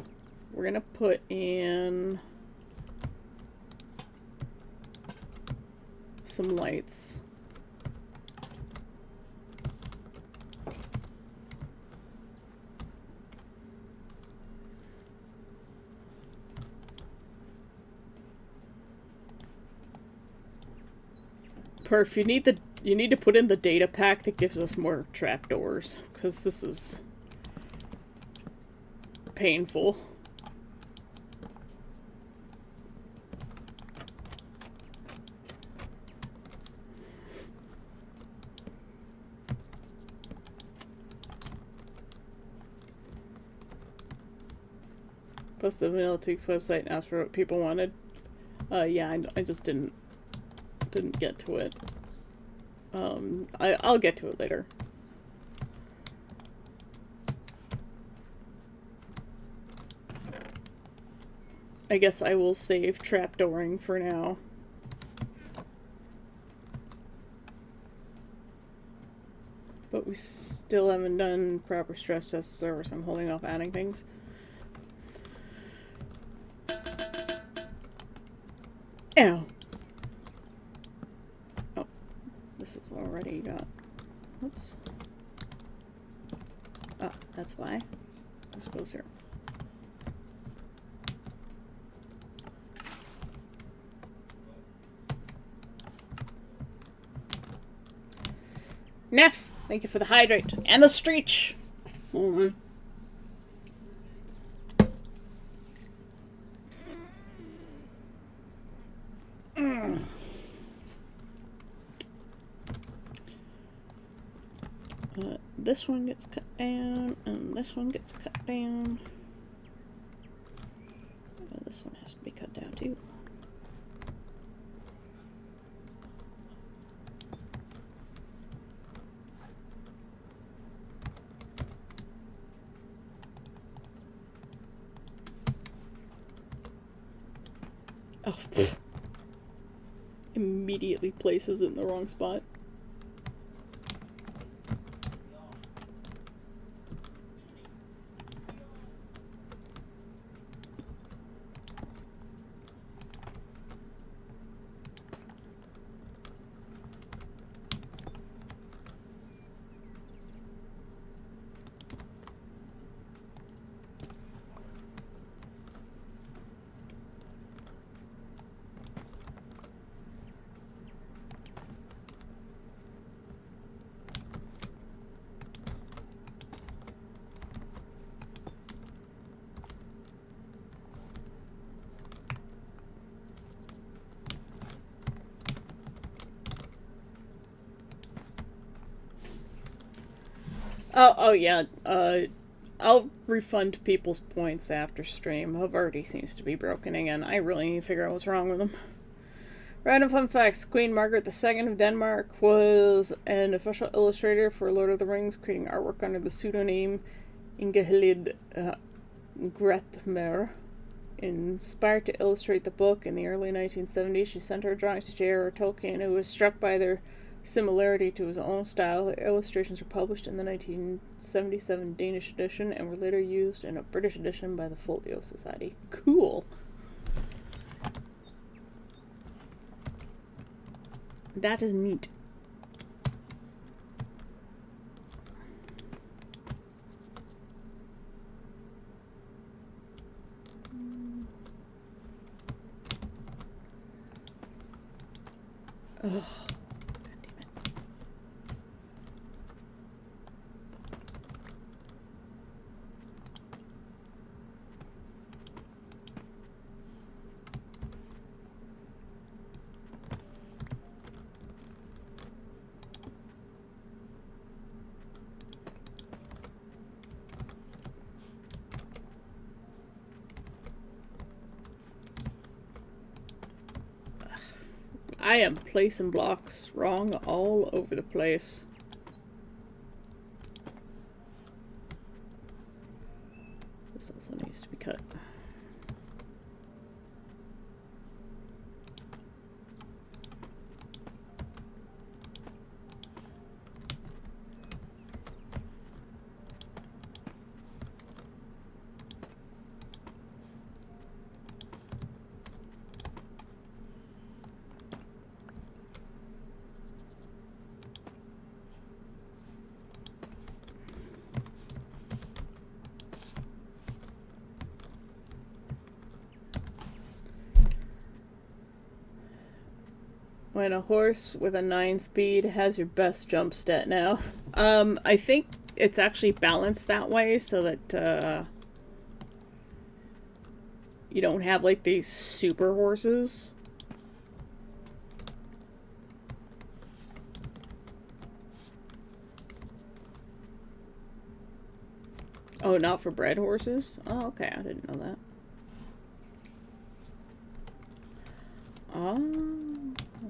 We're gonna put in some lights. Perf, you need to put in the data pack that gives us more trapdoors, because this is painful. Plus the Vanilla Tweaks website and asked for what people wanted. Yeah, I just didn't get to it. I'll get to it later. I guess I will save trapdooring for now. But we still haven't done proper stress test server, so I'm holding off adding things. Ow. Oh. This is already got... Oops. Ah, that's why. Let's go here. Neff, thank you for the hydrate and the streech. This one gets cut down, and this one gets cut down. This one has to be cut down too. Oh, immediately places it in the wrong spot. Oh yeah. I'll refund people's points after stream. Havarti seems to be broken again. I really need to figure out what's wrong with him. Random fun facts. Queen Margaret II of Denmark was an official illustrator for Lord of the Rings, creating artwork under the pseudonym Ingehilid Grethmer. Inspired to illustrate the book in the early 1970s, she sent her drawings to J.R.R. Tolkien, who was struck by their similarity to his own style. The illustrations were published in the 1977 Danish edition and were later used in a British edition by the Folio Society. Cool. That is neat. Ugh. I am placing blocks wrong all over the place. This also needs to be cut. When a horse with a 9 speed has your best jump stat now. I think it's actually balanced that way so that you don't have like these super horses. Oh, not for bred horses? Oh, okay, I didn't know that. Oh.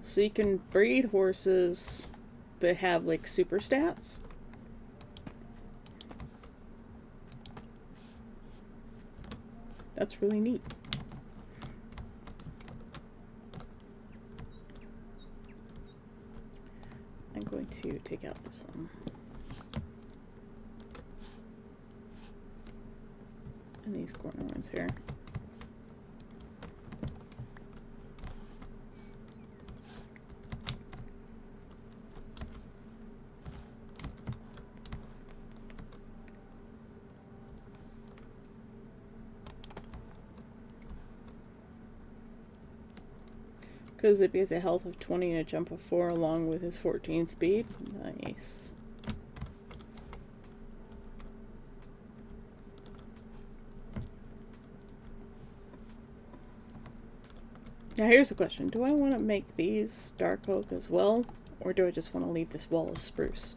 So you can breed horses that have like super stats. That's really neat. I'm going to take out this one. And these corner ones here. Because it has a health of 20 and a jump of 4 along with his 14 speed. Nice. Now here's a question. Do I want to make these dark oak as well? Or do I just want to leave this wall as spruce?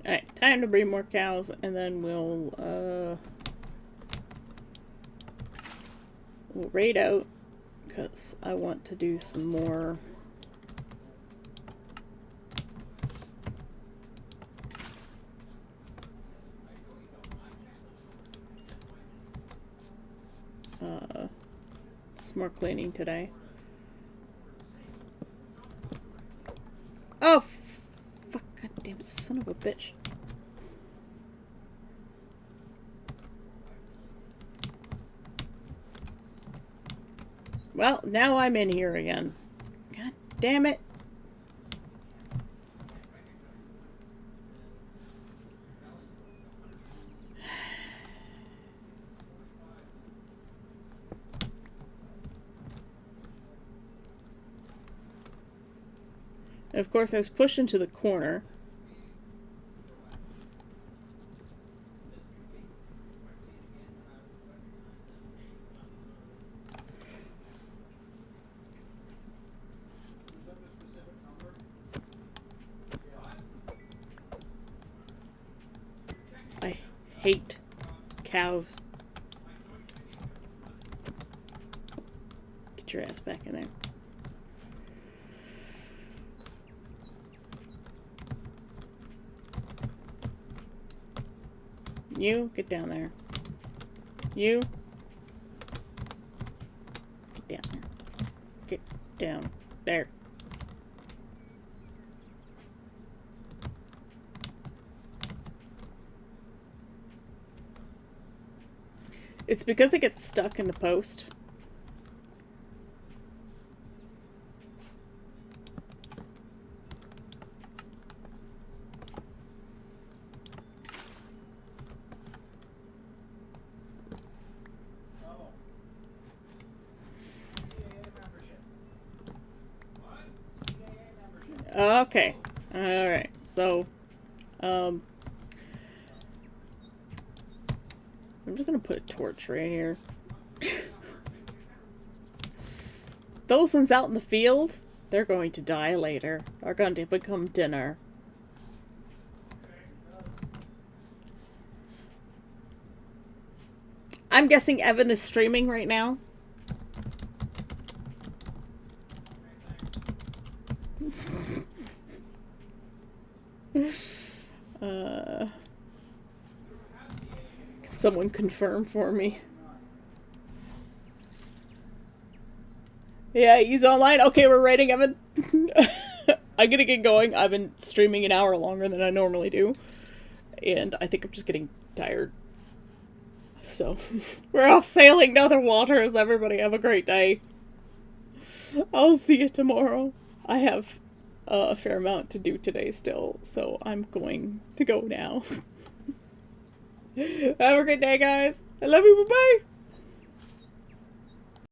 Alright, time to breed more cows, and then we'll raid out, because I want to do some more cleaning today. Oh, fuck, goddamn son of a bitch. Well, now I'm in here again. God damn it. And of course, I was pushed into the corner. I hate cows. Get your ass back in there. You, get down there. You, get down there. Get down there. It's because it gets stuck in the post. Okay. Alright, so, I'm just gonna put a torch right here. Those ones out in the field, they're going to die later. They're going to become dinner. I'm guessing Evan is streaming right now. Can someone confirm for me? Yeah, he's online. Okay, we're writing Evan. I'm gonna get going. I've been streaming an hour longer than I normally do. And I think I'm just getting tired. So, we're off sailing to other waters. Everybody have a great day. I'll see you tomorrow. I have a fair amount to do today still, so I'm going to go now. Have a great day, guys. I love you. Bye-bye.